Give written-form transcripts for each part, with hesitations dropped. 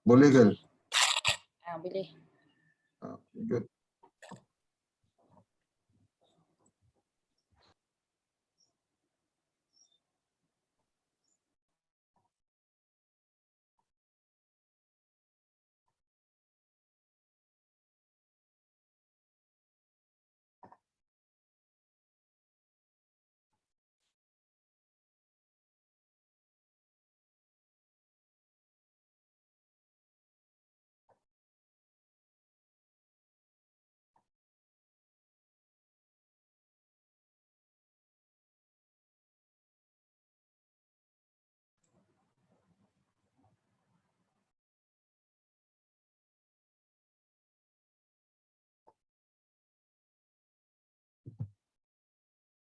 Boleh ke? Boleh. Good.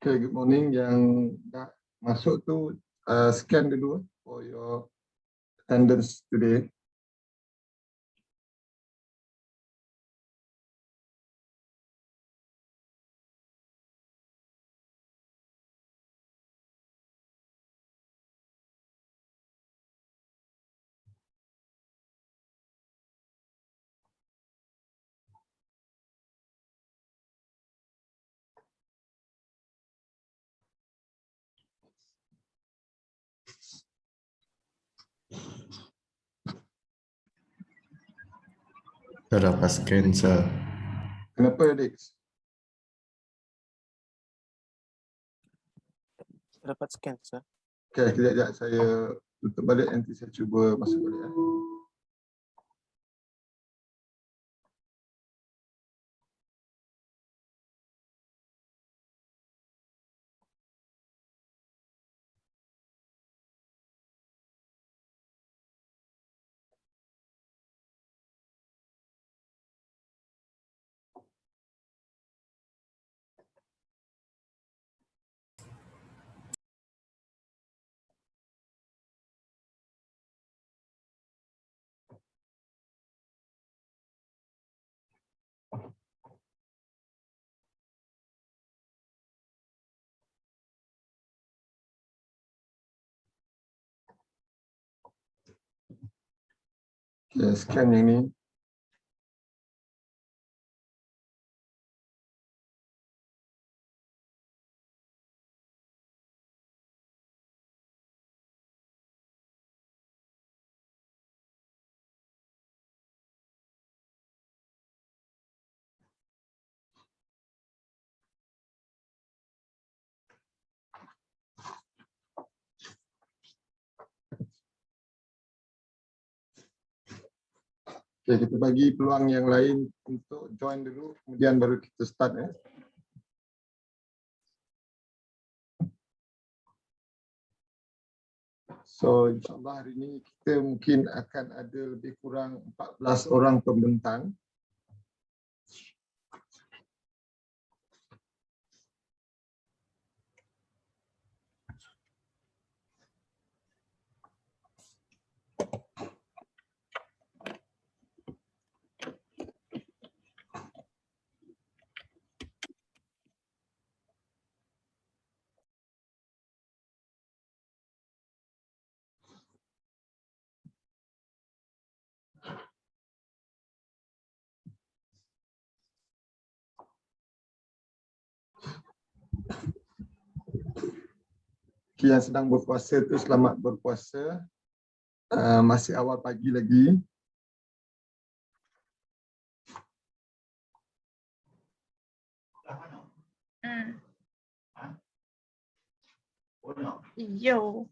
Okay, good morning. Yang dah masuk tu scan dulu for your attendance today. Dah dapat scan, sir. Kenapa, Alex? Dapat scan, sir. Okay, kejap saya tutup balik, nanti saya cuba masuk balik. Okay, scan yang ni. Okay, kita bagi peluang yang lain untuk join dulu, kemudian baru kita start. So, insyaAllah hari ini kita mungkin akan ada lebih kurang 14 orang pembentang. Yang sedang berpuasa tu selamat berpuasa. Masih awal pagi lagi. Yo.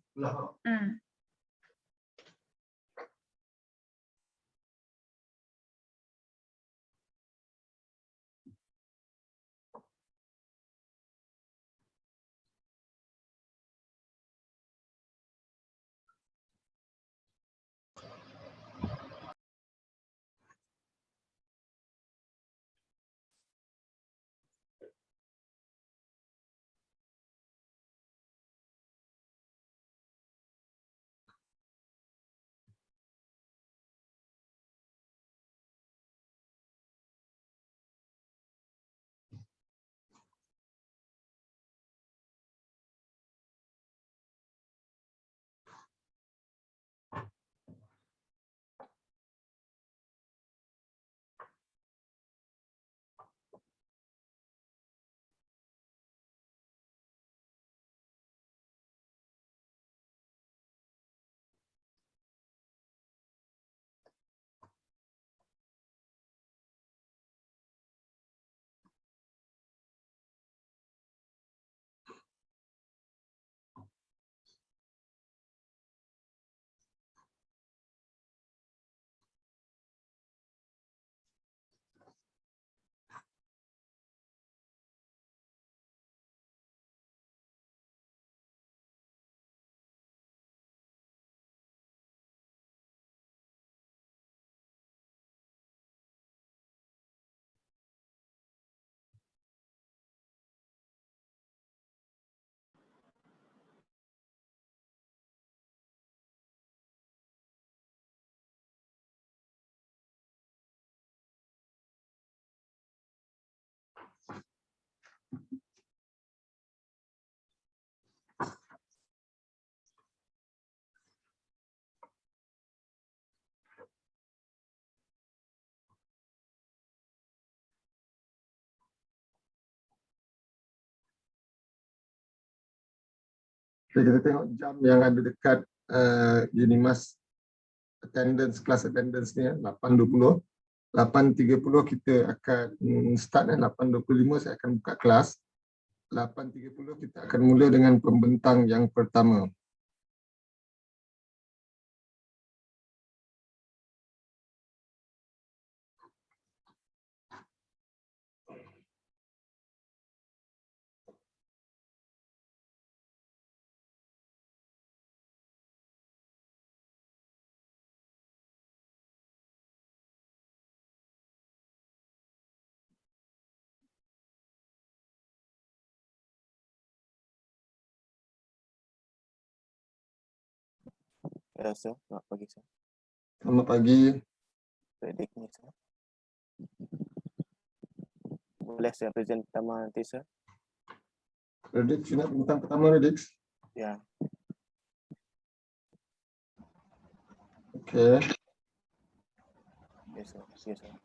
Okay, kita tengok jam yang ada dekat Unimas attendance, class attendance ni 8.20. 8.30 kita akan start 8.25 saya akan buka kelas. 8.30 kita akan mula dengan pembentang yang pertama. Ya, sir. Selamat pagi, sir. Selamat pagi. Predict ni, sir. Boleh saya present pertama nanti, sir? Redix, nak bentang pertama Redix? Ya. Okay. Yes, sir. Yes, sir.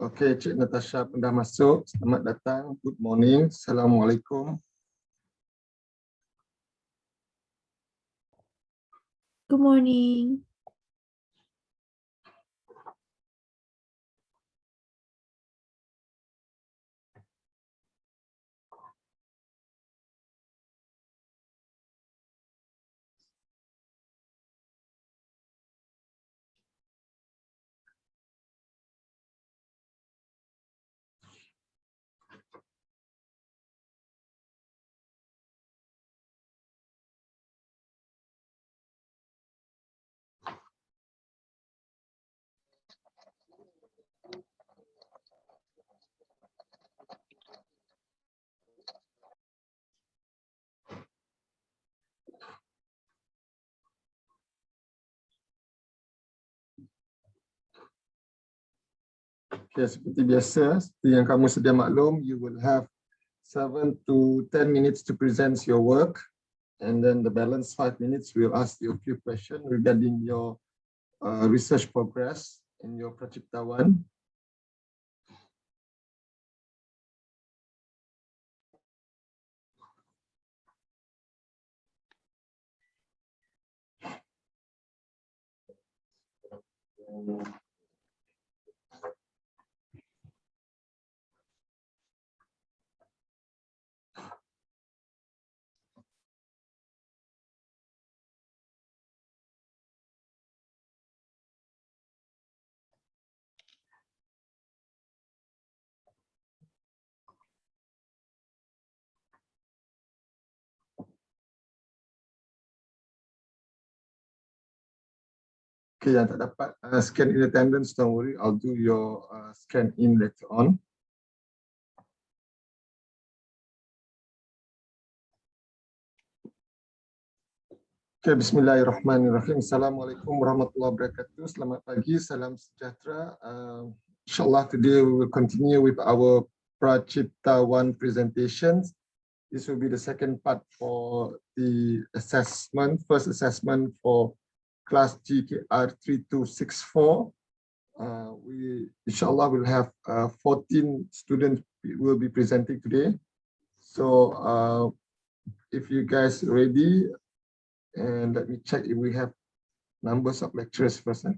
Okay, Cik Natasha pun dah masuk. Selamat datang. Good morning. Assalamualaikum. Good morning. Okay, seperti biasa, seperti yang kamu sedia maklum, you will have 7 to 10 minutes to present your work, and then the balance 5 minutes we'll ask you a few questions regarding your research progress in your PraCipta 1. Okay, yang tak dapat scan in attendance, don't worry, I'll do your scan in later on. Okay, bismillahirrahmanirrahim. Assalamualaikum warahmatullahi wabarakatuh. Selamat pagi, salam sejahtera. Inshallah, today we will continue with our PraCipta 1 presentations. This will be the second part for the assessment, first assessment for class GKR 3264. We inshallah will have 14 students will be presenting today. So if you guys ready, and let me check if we have numbers of lecturers first.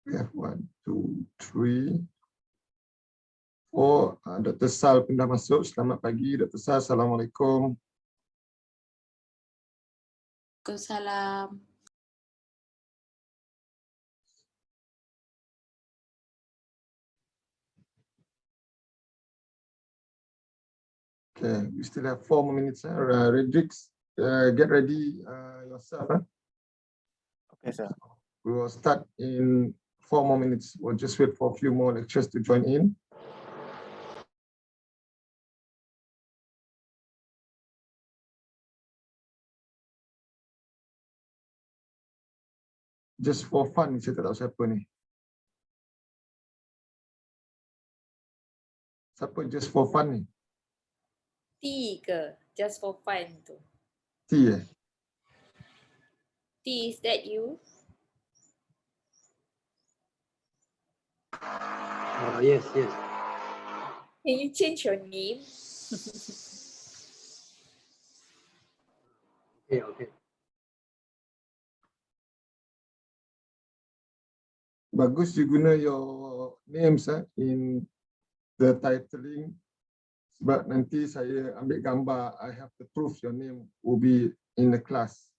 We have 1, 2, 3, 4. Dr. Sal pun dah masuk. Selamat pagi, Dr. Sal. Assalamualaikum. Waalaikumsalam. Okay, we still have 4 more minutes. Redrix, get ready yourself. Okay, sir. We will start in 4 more minutes. We'll just wait for a few more lecturers to join in. Just for fun, saya tak tahu siapa ni. Siapa just for fun ni? T ke? Just for fun tu. T eh? T, is that you? Yes, yes. Can you change your name? Okay, okay. Bagus you guna your names in the titling. Sebab nanti saya ambil gambar, I have the proof your name will be in the class.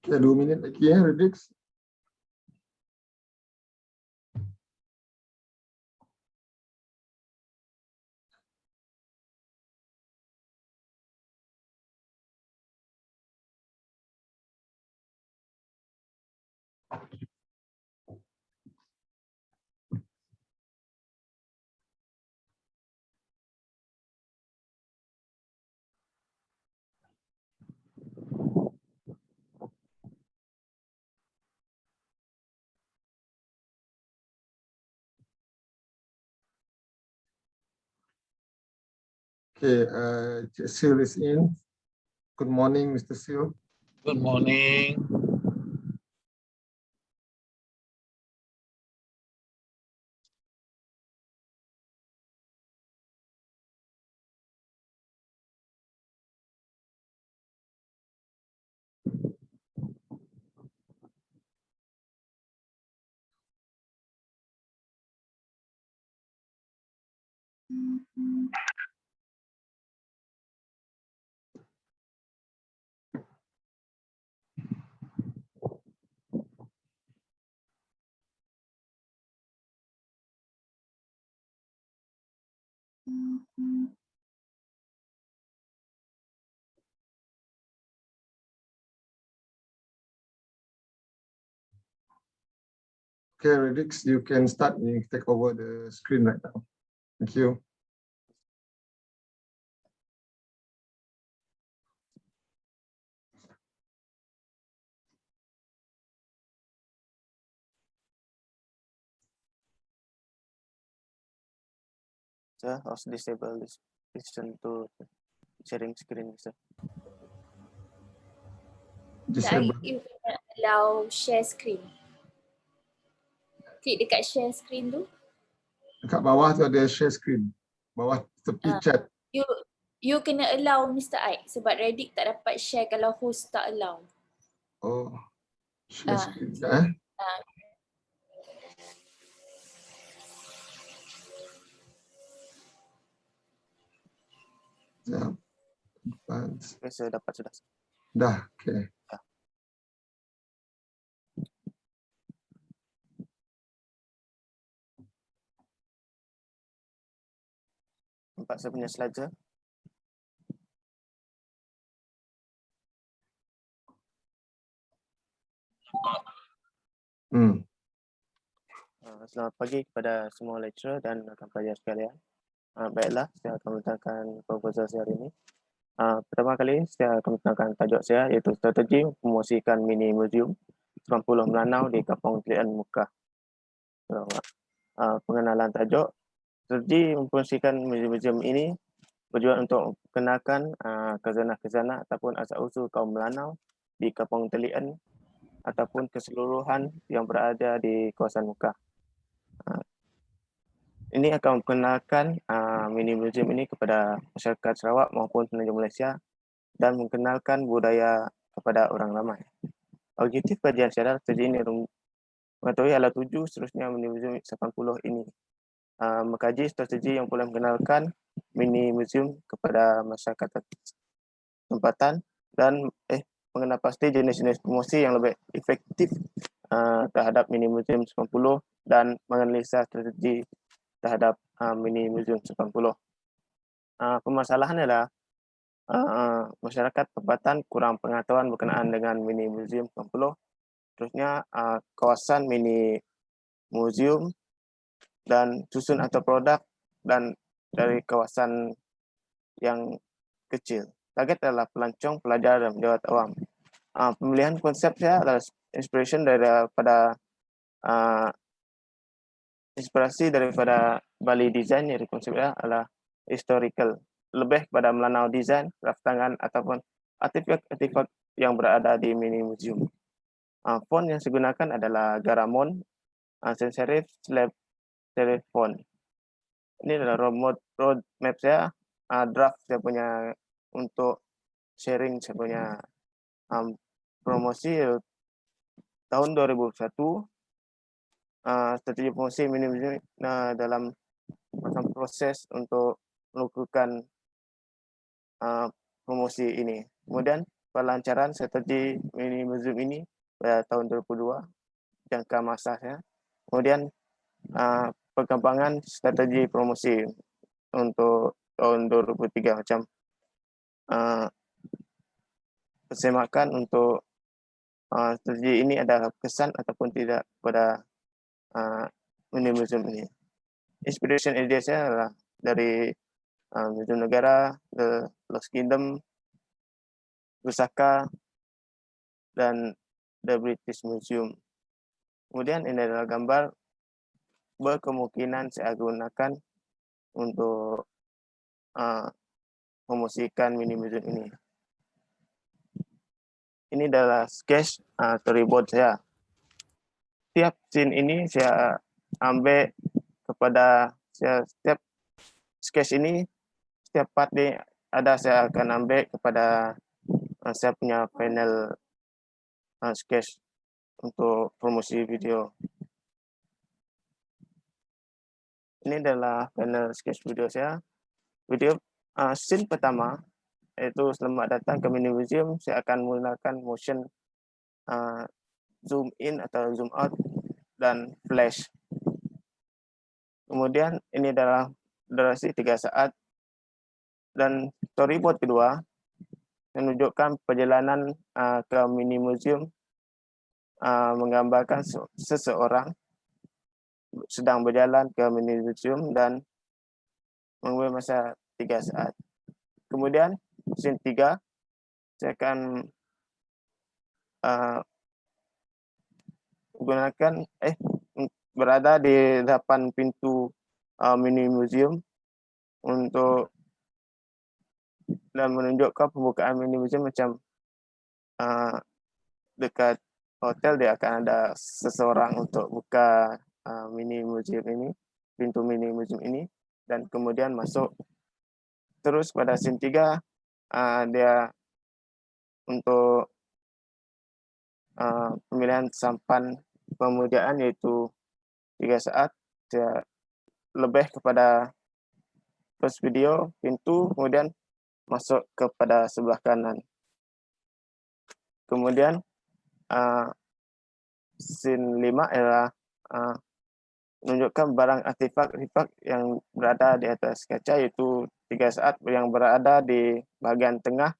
Okay, 2 minit lagi Redix. Okay, Sil is in. Good morning, Mr. Sil. Good morning. Okay, Redix, you can start. You take over the screen right now. Thank you. Sir, harus disable this listen to sharing screen, sir. Disable. You kena allow share screen. Klik dekat share screen tu. Dekat bawah tu ada share screen. Bawah tepi chat. You kena allow Mr. Aik sebab Reddit tak dapat share kalau host tak allow. Oh, share Ah. screen dah. Sekejap. Advance. Okay, sir, dapat sudah. Dah, okay. Nampak saya punya slide, sir. Selamat pagi kepada semua lecturer dan rakan pelajar sekalian. Baiklah, saya akan menentangkan proposal saya hari ini. Pertama kali, saya akan menentangkan tajuk saya iaitu strategi mempromosikan mini museum 90 Melanau di Kampung Telian Mukah. Pengenalan tajuk, strategi mempromosikan museum ini bertujuan untuk memperkenalkan khazanah-khazanah ataupun asal-usul kaum Melanau di Kampung Telian ataupun keseluruhan yang berada di kawasan Mukah. Ini akan memperkenalkan mini museum ini kepada masyarakat Sarawak maupun pengunjung Malaysia dan mengenalkan budaya kepada orang ramai. Objektif kajian saya adalah strategi ini mengetahui ala tuju seterusnya mini museum 80 ini. Mengkaji strategi yang boleh mengenalkan mini museum kepada masyarakat tempatan dan mengenal pasti jenis-jenis promosi yang lebih efektif terhadap mini museum 90 dan menganalisa strategi terhadap mini museum 90. Permasalahan adalah masyarakat tempatan kurang pengetahuan berkenaan dengan mini museum 90. Terusnya kawasan mini museum dan susun atau produk dan dari kawasan yang kecil. Target adalah pelancong, pelajar dan pejabat awam. Pemilihan konsep saya adalah inspirasi daripada Bali Design, yang konsepnya adalah historical, lebih kepada Melanau design, graf tangan ataupun artifak-artifak yang berada di mini museum. Font yang saya gunakan adalah Garamond, sans serif, slab serif font. Ini adalah roadmap saya, draft saya punya untuk sharing saya punya promosi tahun 2001. Strategi promosi mini museum dalam proses untuk melakukan promosi ini. Kemudian pelancaran strategi mini museum ini pada tahun 2002, jangka masa saya. Kemudian perkembangan strategi promosi untuk tahun 2003 macam persemakan untuk strategi ini ada kesan ataupun tidak pada mini museum ini. Inspiration idea saya adalah dari Museum Negara, The Lost Kingdom, Lusaka, dan The British Museum. Kemudian ini adalah gambar berkemungkinan saya gunakan untuk promosikan mini museum ini. Ini adalah sketch storyboard saya. Setiap scene ini saya ambil kepada setiap sketch ini, setiap part ini saya akan ambil kepada saya punya panel sketch untuk promosi video. Ini adalah panel sketch video saya. Video scene pertama iaitu selamat datang ke mini museum. Saya akan menggunakan motion zoom in atau zoom out dan flash. Kemudian ini adalah durasi 3 saat. Dan storyboard kedua menunjukkan perjalanan ke mini museum, menggambarkan seseorang sedang berjalan ke mini museum dan mengambil masa 3 saat. Kemudian scene 3 saya akan gunakan berada di depan pintu mini museum untuk dan menunjukkan pembukaan mini museum macam dekat hotel dia akan ada seseorang untuk buka mini museum ini, pintu mini museum ini, dan kemudian masuk. Terus pada scene 3 dia untuk pemilihan sampan pemujaan yaitu 3 saat. Dia lebih kepada first video, pintu, kemudian masuk kepada sebelah kanan. Kemudian scene 5 adalah menunjukkan barang artifak yang berada di atas kaca, yaitu 3 saat yang berada di bahagian tengah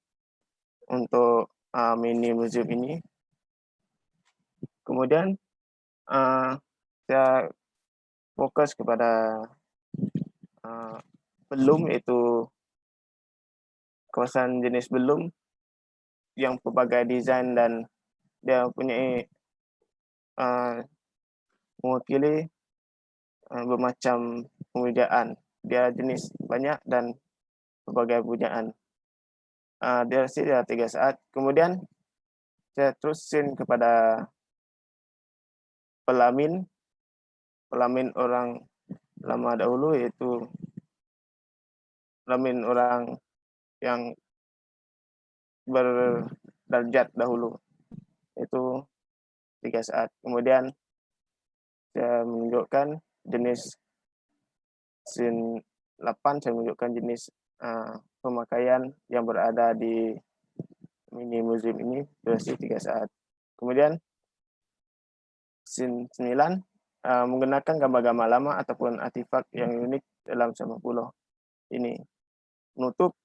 untuk mini museum ini. Kemudian saya fokus kepada belum, yaitu kawasan jenis belum yang pelbagai desain dan dia mempunyai mewakili bermacam pemujaan. Dia jenis banyak dan pelbagai pemujaan. Durasi dia 3 saat. Kemudian saya terus scene kepada pelamin orang lama dahulu, yaitu pelamin orang yang berdarjat dahulu, itu 3 saat. Kemudian saya menunjukkan jenis scene 8, saya menunjukkan jenis pemakaian yang berada di mini museum ini, durasi 3 saat. Kemudian scene 9 menggunakan gambar-gambar lama ataupun artifak yang unik dalam 90 ini. Menutup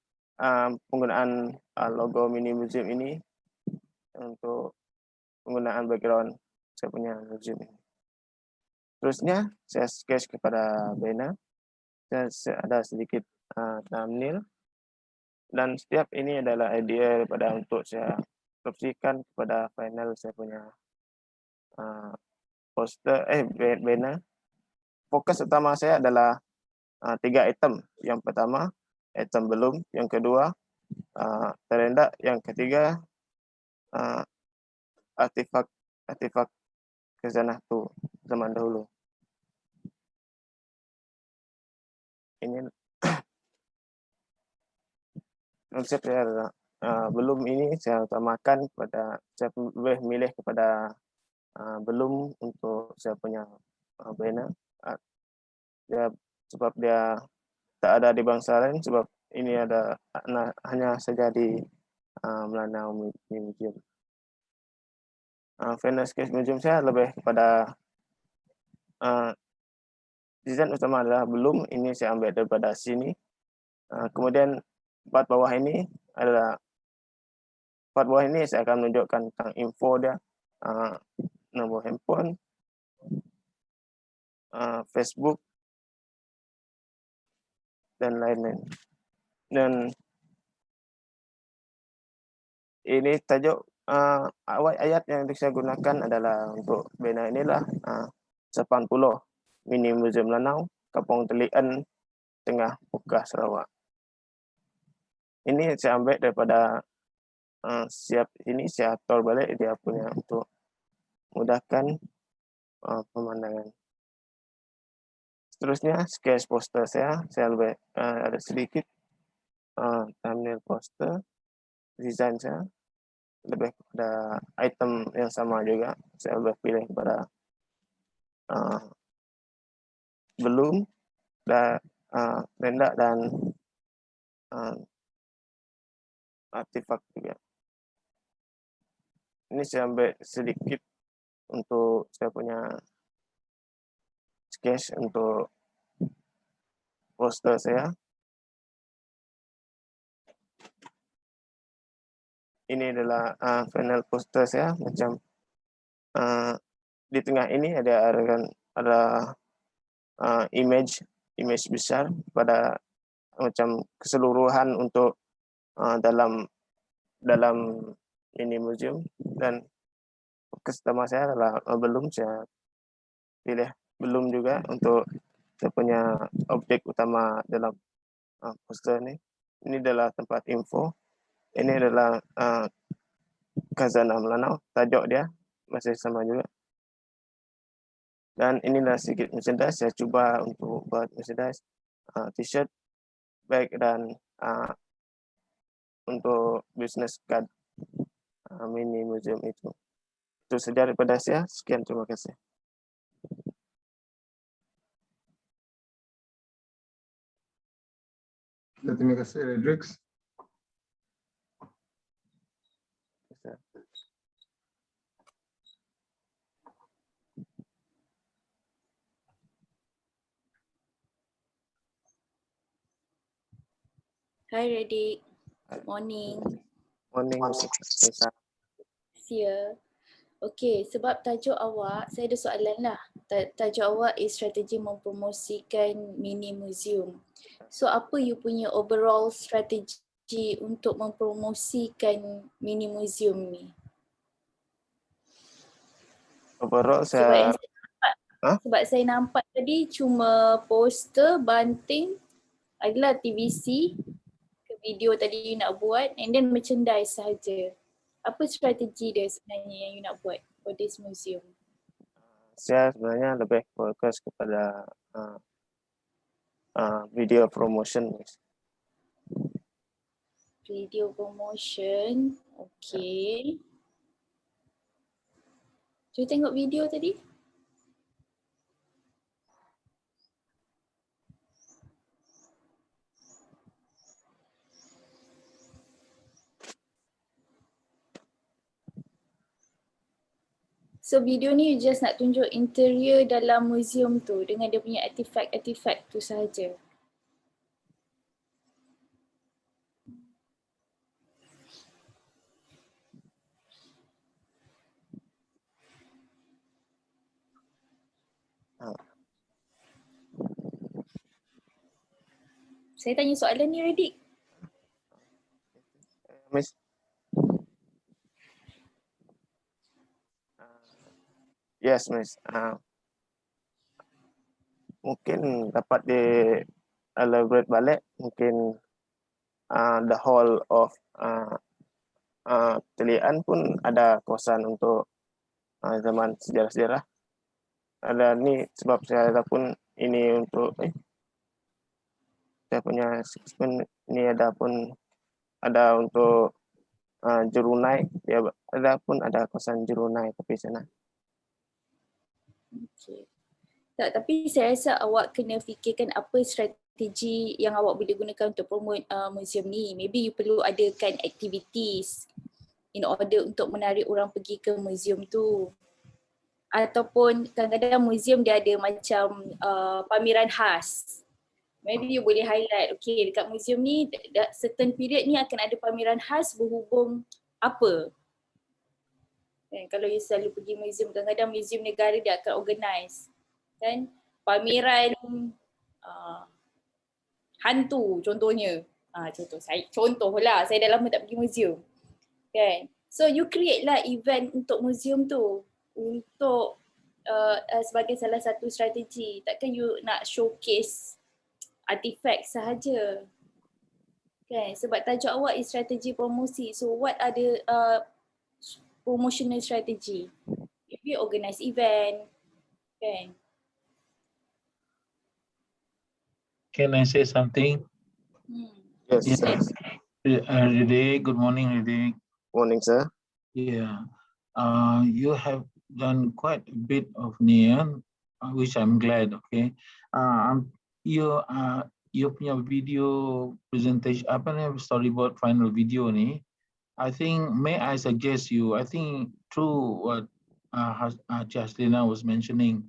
penggunaan logo mini museum ini untuk penggunaan background saya punya museum ini. Terusnya saya sketch kepada banner. Saya ada sedikit thumbnail, dan setiap ini adalah idea daripada untuk saya opsikan kepada final saya punya poster banner. Fokus utama saya adalah 3 item. Yang pertama item belum, yang kedua terendak, yang ketiga artifak khazanah tu zaman dahulu. Ini konsep saya adalah belum ini saya utamakan kepada, saya lebih milih kepada belum untuk saya punya banner. Sebab dia tak ada di bangsa lain, sebab ini ada hanya saja di Melanau Museum. Final sketch museum saya lebih kepada desain utama adalah belum, ini saya ambil daripada sini. Kemudian part bawah ini saya akan menunjukkan tentang info dia, nombor handphone, Facebook, dan lain-lain. Dan ini tajuk ayat yang saya gunakan adalah untuk banner inilah 80 mini museum Lanau, Kampung Telian, Tengah Pukah, Sarawak. Ini saya ambil daripada saya atur balik dia punya untuk mudahkan pemandangan. Seterusnya sketch poster saya lebih ada sedikit thumbnail poster. Desain saya lebih kepada item yang sama juga. Saya lebih pilih kepada belum dan rendak dan artifak juga. Ini saya ambil sedikit untuk saya punya sketch untuk poster saya. Ini adalah final poster saya, macam di tengah ini ada image besar pada macam keseluruhan untuk dalam ini museum, dan fokus utama saya adalah belum, saya pilih belum juga untuk saya punya objek utama dalam poster ni. Ini adalah tempat info. Ini adalah Khazanah Melanau. Tajuk dia masih sama juga. Dan inilah sedikit merchandise. Saya cuba untuk buat merchandise, t-shirt, bag dan untuk business card mini museum itu. Itu saja daripada saya. Sekian, terima kasih. Terima kasih, Redrix. Hi Reddick. Good morning. Morning, Nisa. Sia. Okey, sebab tajuk awak, saya ada soalan lah. Tajuk awak is strategi mempromosikan mini museum. So apa you punya overall strategi untuk mempromosikan mini museum ni? Overall Sebab saya sebab saya nampak tadi cuma poster, banting, adalah TVC, ke video tadi you nak buat, and then merchandise sahaja. Apa strategi dia sebenarnya yang you nak buat for this museum? saya sebenarnya lebih fokus kepada video promotion. Video promotion, okay. You tengok video tadi? So video ni you just nak tunjuk interior dalam museum tu dengan dia punya artifact tu sahaja. Saya tanya soalan ni, Reddick. Miss. Yes, Miss. Mungkin dapat di elaborate balik. Mungkin the whole of Telian pun ada kawasan untuk zaman sejarah-sejarah. Ada ni sebab saya ada pun ini untuk saya punya assessment ni ada pun ada untuk Jerunai. Ya, ada pun ada kawasan Jerunai tepi sana. Okay. Tak, tapi saya rasa awak kena fikirkan apa strategi yang awak boleh gunakan untuk promote museum ni. Maybe you perlu adakan activities in order untuk menarik orang pergi ke museum tu. Ataupun kadang-kadang museum dia ada macam pameran khas. Maybe you boleh highlight, okay, dekat museum ni certain period ni akan ada pameran khas berhubung apa. Kalau you selalu pergi museum, kadang-kadang museum negara dia akan organize kan pameran hantu contohnya. Contohlah, saya dah lama tak pergi museum. Kan? So you create lah event untuk museum tu untuk sebagai salah satu strategi. Takkan you nak showcase artifact sahaja. Kan? Sebab tajuk awak is strategi promosi. So what are the promotional strategy? If you organize event, kan? Can I say something? Yes. Yeah. Riddick, good morning, Riddick. Morning, sir. Yeah, you have done quite a bit of neon, which I'm glad. Okay, you punya video presentation, apa ni storyboard final video ni, I think may I suggest you, I think through what Haslina was mentioning,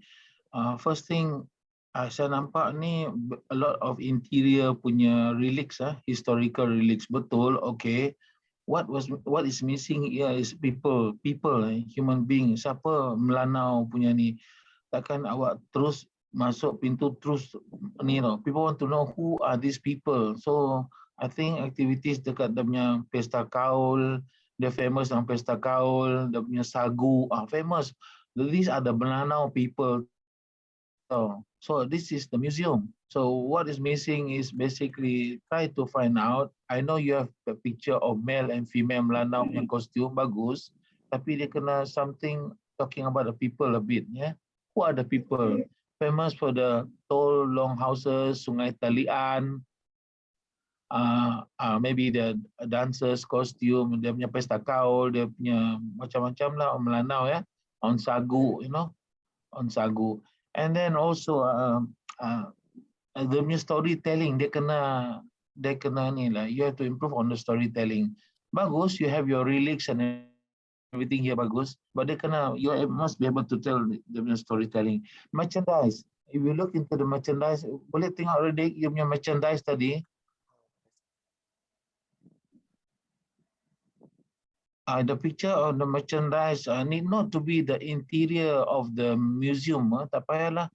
first thing saya nampak ni a lot of interior punya relics, historical relics, betul, okay. What is missing here is people, human being. Siapa Melanau punya ni? Takkan awak terus masuk pintu terus ni tau. People want to know who are these people. So I think activities dekat dia punya pesta kaul, dia famous dengan pesta kaul, dia punya sagu, famous. These are the Melanau people. So So this is the museum. So what is missing is basically try to find out. I know you have a picture of male and female melanau punya costume bagus, tapi dia kena something talking about the people a bit, yeah. Who are the people? Famous for the tall long houses, Sungai Talian. Maybe the dancers costume, dia punya pesta kaul, dia punya macam-macam lah on melanau, ya. On sagu, you know, on sagu. And then also the punya storytelling, dia kena ni lah. You have to improve on the storytelling. Bagus, you have your relics and everything here bagus, but you must be able to tell the storytelling. Merchandise. If you look into the merchandise, boleh tengok Redik, you punya merchandise tadi. The picture of the merchandise need not to be the interior of the museum. Tak payahlah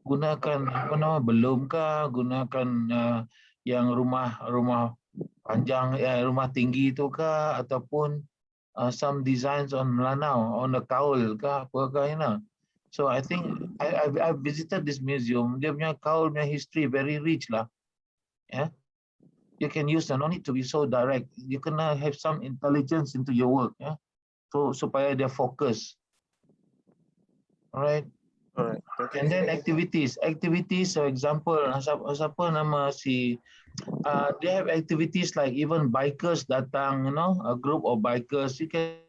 gunakan apa nama belum kah, gunakan yang rumah panjang, rumah tinggi itu kah, ataupun some designs on melanau, on the kaul kah, apa kah, you know. So I think I visited this museum. Dia punya kaul punya history very rich lah. Yeah. You can use and no need to be so direct. You can have some intelligence into your work, yeah. So supaya dia fokus. Alright. Alright. And then activities. Activities, for example, siapa nama si they have activities like even bikers datang, you know, a group of bikers. You can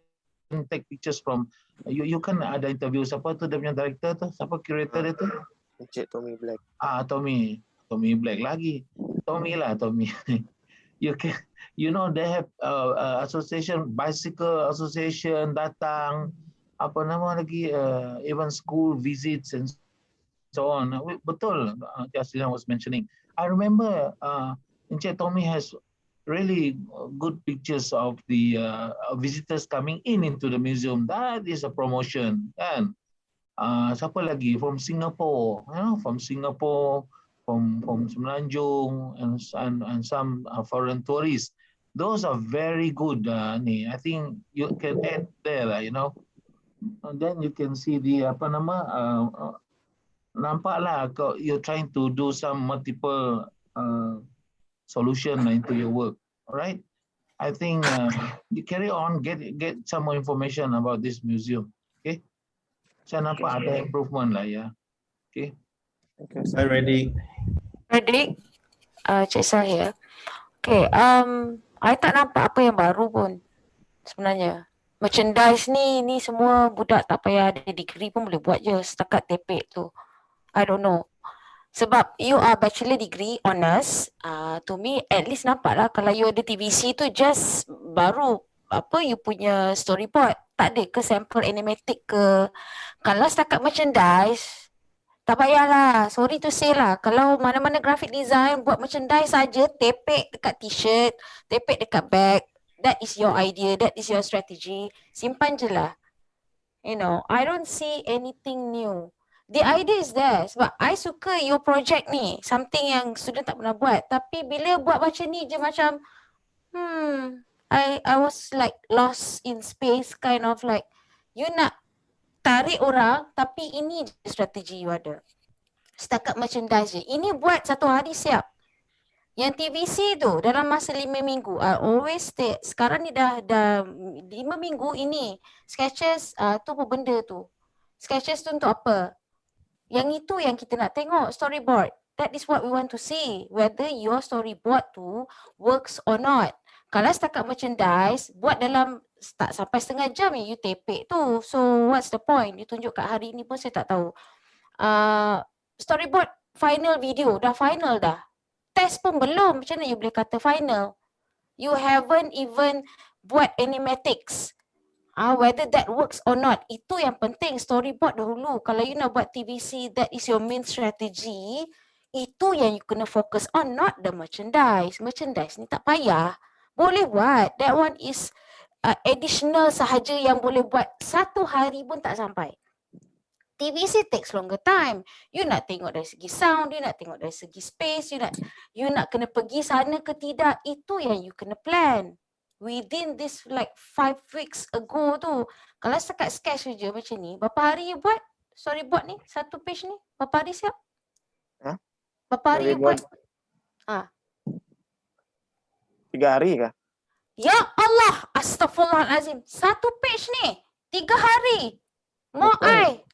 take pictures from. You can ada interview siapa tu dia punya director tu, siapa curator dia tu? Encik Tommy Black. Tommy Black lagi. Tommy. You know, they have association, bicycle association datang, apa nama lagi, even school visits and so on. Betul, Jaslina was mentioning. I remember Encik Tommy has really good pictures of the visitors coming into the museum. That is a promotion, kan? Siapa lagi from Singapore, you know, from Semenanjung and some foreign tourists. Those are very good. I think you can add there, you know. And then you can see the apa nama, nampaklah you're trying to do some multiple solution into your work. All right. I think you carry on, get some more information about this museum. Okay. Saya nampak ada improvement lah, ya. Okay. Hi, ready. Redik, Cik Sahir. Okay, I tak nampak apa yang baru pun sebenarnya. Merchandise ni semua budak tak payah ada degree pun boleh buat je setakat tepek tu. I don't know. Sebab you are bachelor degree, honors, to me at least nampak lah kalau you ada TVC tu just baru apa you punya storyboard. Tak ada ke sampel animatic ke. Kalau setakat merchandise, tak payahlah, sorry to say lah. Kalau mana-mana graphic design buat merchandise saja, tepek dekat t-shirt, tepek dekat bag, that is your idea, that is your strategy. Simpan je lah. You know, I don't see anything new. The idea is there. Sebab I suka your project ni, something yang student tak pernah buat. Tapi bila buat macam ni je macam, I was like lost in space, kind of like, you nak tarik orang tapi ini je strategi you ada. Setakat merchandise je. Ini buat satu hari siap. Yang TVC tu dalam masa 5 minggu. I always stay. Sekarang ni dah 5 minggu ini. Sketches tu apa benda tu? Sketches tu untuk apa? Yang itu yang kita nak tengok. Storyboard. That is what we want to see. Whether your storyboard tu works or not. Kalau setakat merchandise, buat dalam tak sampai setengah jam you tepek tu. So what's the point? You tunjuk kat hari ni pun saya tak tahu. Storyboard final video, dah final dah. Test pun belum, macam mana you boleh kata final? You haven't even buat animatics. Whether that works or not, itu yang penting, storyboard dahulu. Kalau you nak buat TVC, that is your main strategy. Itu yang you kena focus on, not the merchandise. Merchandise ni tak payah. Boleh buat. That one is additional sahaja yang boleh buat. Satu hari pun tak sampai. TVC takes longer time. You nak tengok dari segi sound, you nak tengok dari segi space, you nak kena pergi sana ke tidak. Itu yang you kena plan. Within this like 5 weeks ago tu. Kalau setakat sketch je macam ni, berapa hari you buat storyboard ni? Satu page ni? Berapa hari siap? Berapa hari you buat? Ah. 3 hari kah? Ya Allah, astagfirullahalazim. 1 page ni 3 hari. Mau Bukan.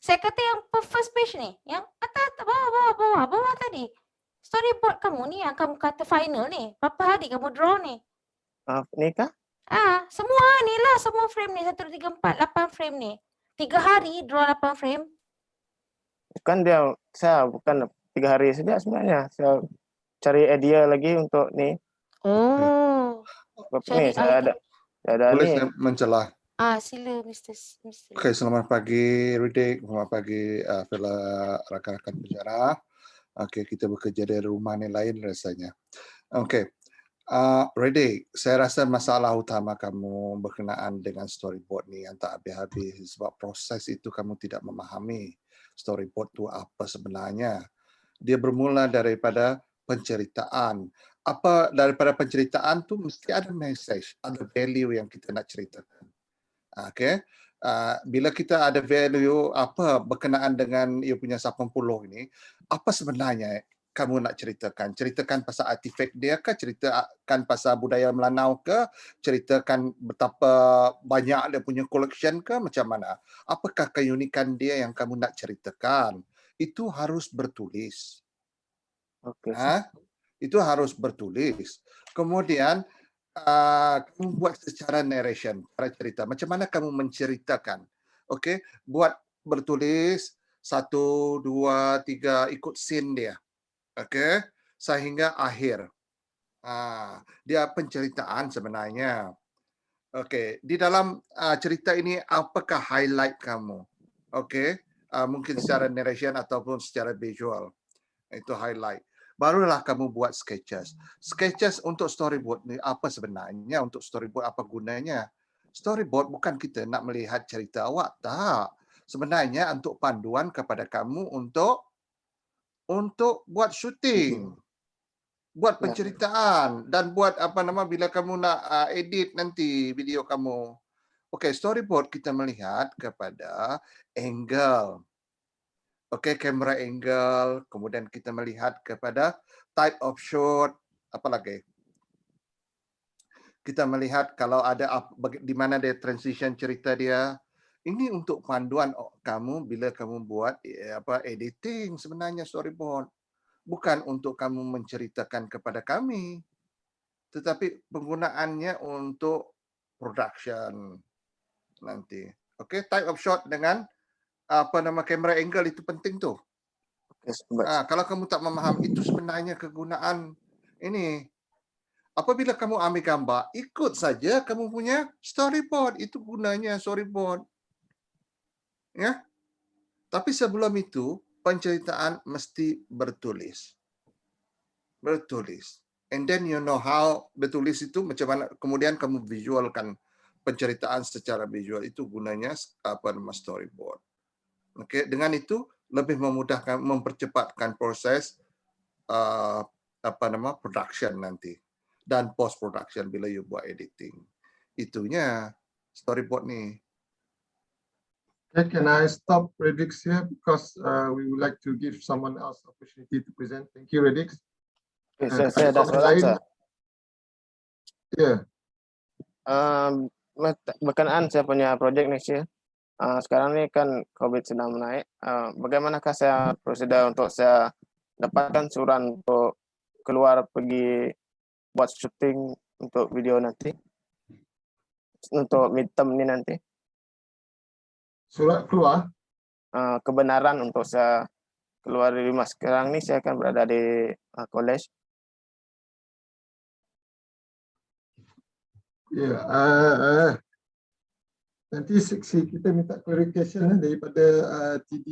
saya kata yang first page ni, yang atas bawah tadi. Storyboard kamu ni yang kamu kata final ni. Berapa hari kamu draw ni? Ni kah? Semua ni lah, semua frame ni 1, 2, 3, 4, 8 frame ni. 3 hari draw 8 frame. Bukan dia, saya bukan 3 hari saja sebenarnya. Saya cari idea lagi untuk ni. Oh. Sebab Cari ni saya ada Boleh ni. saya mencelah? Sila Mr. Okey, selamat pagi Ridik, selamat pagi fellow rakan-rakan penjara. Okey, kita bekerja dari rumah ni lain rasanya. Okey, Ridik, saya rasa masalah utama kamu berkenaan dengan storyboard ni yang tak habis-habis sebab proses itu kamu tidak memahami storyboard tu apa sebenarnya. Dia bermula daripada penceritaan. Daripada penceritaan tu mesti ada message, ada value yang kita nak ceritakan. Okay. Bila kita ada value apa berkenaan dengan ia punya 80 ini, apa sebenarnya kamu nak ceritakan? Ceritakan pasal artifak dia ke? Ceritakan pasal budaya Melanau ke? Ceritakan betapa banyak dia punya collection ke? Macam mana? Apakah keunikan dia yang kamu nak ceritakan? Itu harus bertulis. Okey. Itu harus bertulis. Kemudian kamu buat secara narration, cara cerita. Macam mana kamu menceritakan? Okey, buat bertulis 1, 2, 3 ikut scene dia. Okey, sehingga akhir. Dia penceritaan sebenarnya. Okey, di dalam cerita ini apakah highlight kamu? Okey, mungkin secara narration ataupun secara visual. Itu highlight. Barulah kamu buat sketches. Sketches untuk storyboard ni apa sebenarnya? Untuk storyboard apa gunanya? Storyboard bukan kita nak melihat cerita awak, tak. Sebenarnya untuk panduan kepada kamu untuk buat syuting. Buat penceritaan dan buat bila kamu nak edit nanti video kamu. Okey, storyboard kita melihat kepada angle. Okey, camera angle, kemudian kita melihat kepada type of shot, apa lagi? Kita melihat kalau ada di mana dia transition cerita dia. Ini untuk panduan kamu bila kamu buat editing sebenarnya storyboard. Bukan untuk kamu menceritakan kepada kami. Tetapi penggunaannya untuk production nanti. Okey, type of shot dengan camera angle itu penting tu. Kalau kamu tak memahami itu sebenarnya kegunaan ini. Apabila kamu ambil gambar, ikut saja kamu punya storyboard. Itu gunanya storyboard. Ya. Tapi sebelum itu, penceritaan mesti bertulis. Bertulis. And then you know how bertulis itu macam mana. Kemudian kamu visualkan penceritaan secara visual. Itu gunanya storyboard. Okay, dengan itu lebih memudahkan, mempercepatkan proses production nanti dan post production bila you buat editing. Itunya storyboard ni. Okay, can I stop Redix here because we would like to give someone else opportunity to present. Thank you, Redix. Saya ada soalan saya. Ya. Berkenaan saya punya projek next year. Sekarang ni kan COVID sedang menaik. Bagaimanakah saya prosedur untuk saya dapatkan surat untuk keluar pergi buat syuting untuk video nanti? Untuk midterm ni nanti. Surat keluar? Kebenaran untuk saya keluar dari rumah. Sekarang ni saya akan berada di college. Ya, nanti seksi kita minta clarification daripada TD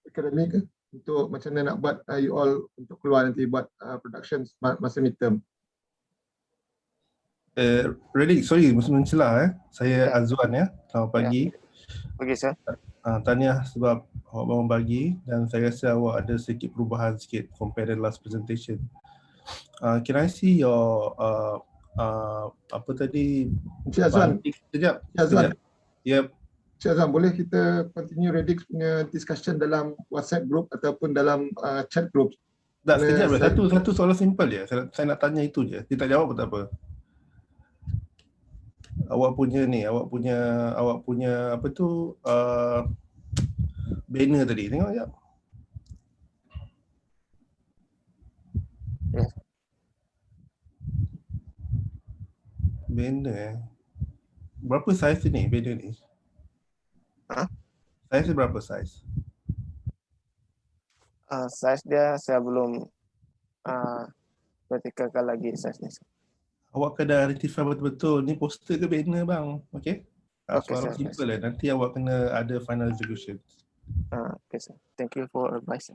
akademik untuk macam mana nak buat you all untuk keluar nanti buat production masa midterm. Ready, sorry, mencelah Saya Azwan ya. Selamat pagi. Pagi sir. Tahniah sebab awak bangun pagi dan saya rasa awak ada sedikit perubahan sikit compare the last presentation. Can I see your apa tadi? Encik Azwan. Sekejap. Azwan. Yep. Cik Azam, boleh kita continue Radix punya discussion dalam WhatsApp group ataupun dalam chat group? Tak, Kerana sekejap je. saya- Satu soalan simple je. Saya nak tanya itu je. Dia tak jawab tak apa. Awak punya apa tu banner tadi. Tengok sekejap. Yes. Banner berapa saiz ni banner ni? Ha? Saiz dia berapa saiz? Size dia saya belum vertikalkan lagi size ni. Awak kena rectify betul-betul. Ni poster ke banner bang? Okay? Okay, Soalan sir. simple lah. Nanti awak kena ada final resolution. Okay, sir. Thank you for advice.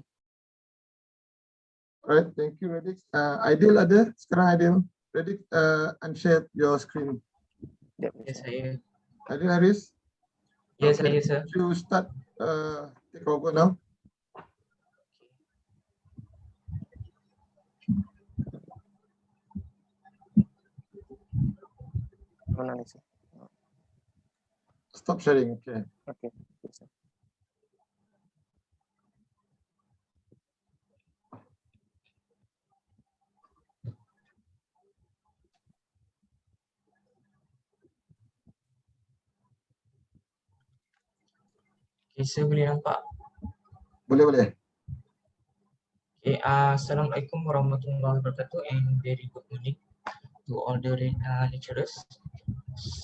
Alright, thank you Radix. Aidil ada? Sekarang Aidil. Radix, unshare your screen. Yep. Yes, saya. Aidil Haris? Yes, Okay, saya, sir. you start take over now. Mana ni, sir? Stop sharing, okay. Okay. Okay, sir. Okay, saya boleh nampak. Boleh. Okay, Assalamualaikum warahmatullahi wabarakatuh and very good morning to all the lecturers.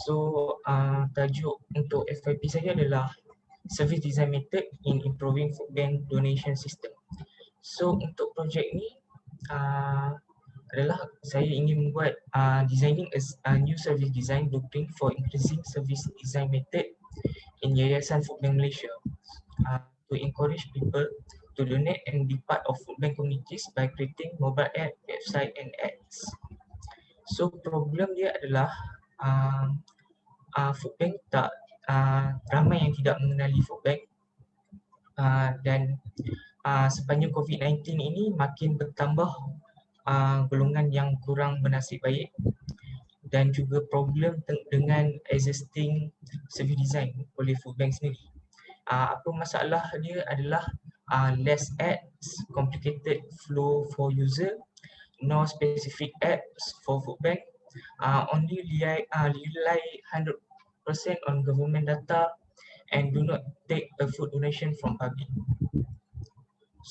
So, tajuk untuk FYP saya adalah Service Design Method in Improving Food Bank Donation System. So, untuk projek ni adalah saya ingin membuat designing a new service design blueprint for increasing service design method in Yayasan Food Bank Malaysia to encourage people to donate and be part of food bank communities by creating mobile app, website and ads. So problem dia adalah food bank tak ramai yang tidak mengenali food bank dan sepanjang COVID-19 ini makin bertambah golongan yang kurang bernasib baik dan juga problem dengan existing service design oleh food bank sendiri. Apa masalah dia adalah less ads, complicated flow for user, no specific apps for food bank, only rely 100% on government data and do not take a food donation from public.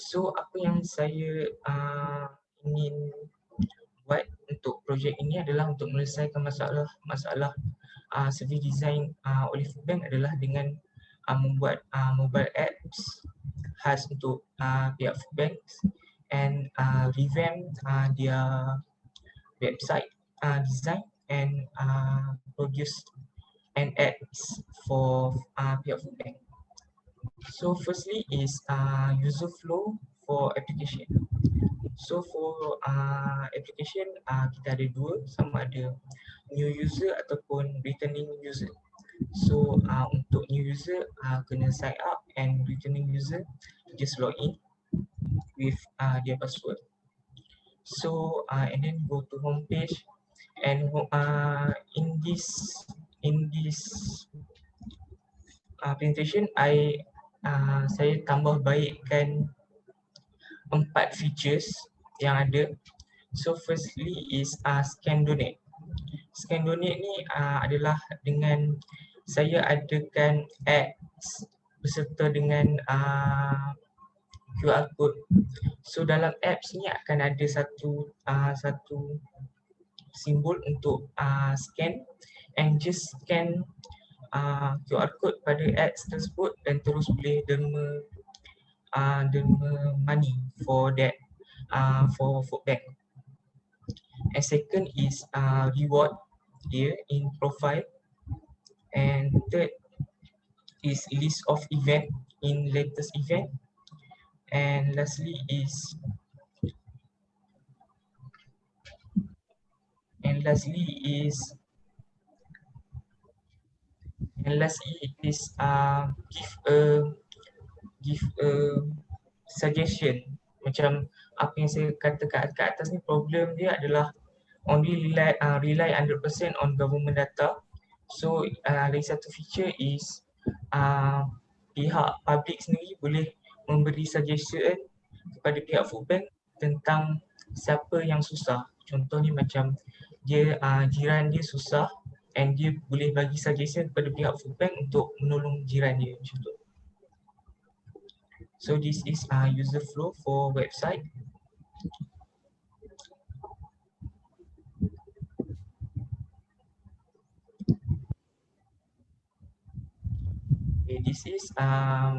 So apa yang saya ingin buat untuk projek ini adalah untuk menyelesaikan masalah service design oleh food bank adalah dengan membuat mobile apps khas untuk pihak food banks and revamp their website design and produce an ads for pihak food bank. So firstly is user flow for application. So for application kita ada dua, sama ada new user ataupun returning user. So untuk new user kena sign up and returning user just log in with their password. So and then go to home page and in this presentation saya tambah baikkan 4 features yang ada. So firstly is scan donate. Scan donate ni adalah dengan saya adakan ads beserta dengan QR code. So dalam apps ni akan ada satu simbol untuk scan and just scan QR code pada ads tersebut dan terus boleh derma money for that for food bank. And second is reward here in profile. And third is list of event in latest event. And lastly is give a suggestion. Macam apa yang saya katakan kat atas ni, problem dia adalah only rely 100% on government data. So lagi satu feature is pihak public sendiri boleh memberi suggestion kepada pihak food bank tentang siapa yang susah. Contohnya macam dia jiran dia susah and dia boleh bagi suggestion kepada pihak food bank untuk menolong jiran dia macam tu. So this is user flow for website. Okay, this is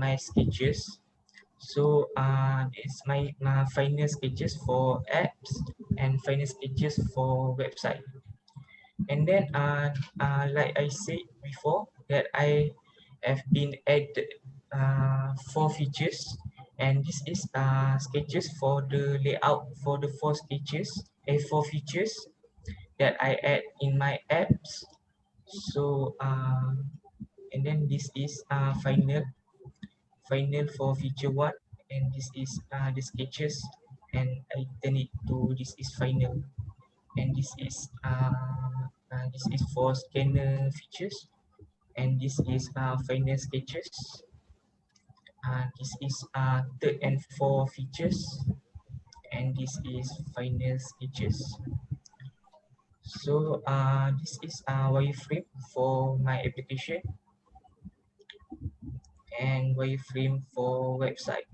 my sketches. So it's my final sketches for apps and final sketches for website. And then like I said before that I have been added 4 features, and this is sketches for the layout for the 4 sketches, 4 features that I add in my apps. So and then this is final for feature 1, and this is the sketches, and I turn it to this is final, and this is for scanner features, and this is final sketches. This is 3rd and 4 features, and this is final sketches. So this is wireframe for my application and wireframe for website.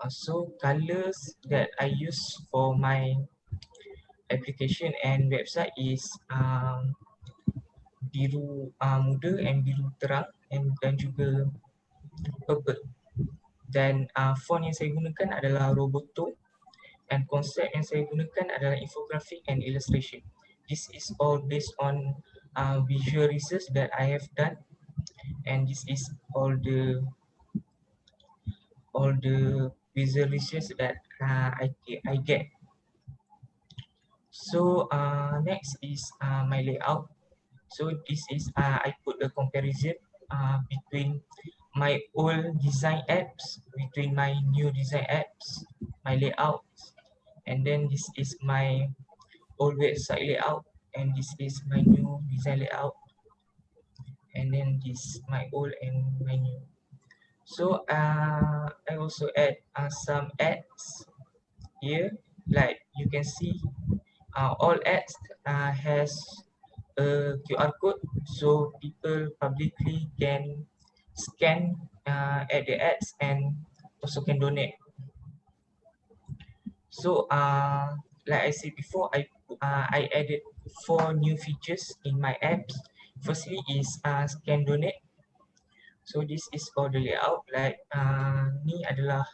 So colors that I use for my application and website is biru muda and biru terang, dan juga purple. Dan font yang saya gunakan adalah Roboto, and konsep yang saya gunakan adalah infographic and illustration. This is all based on visual research that I have done, and this is all the visual research that I get. So next is my layout. So this is I put a comparison between my old design apps, between my new design apps, my layouts, and then this is my old website layout, and this is my new design layout, and then this my old and my new. So I also add some ads here, like you can see all ads has a QR code, so people publicly can scan at the ads and also can donate. So like I said before, I added 4 new features in my apps. Firstly is scan donate. So this is for the layout, like ni adalah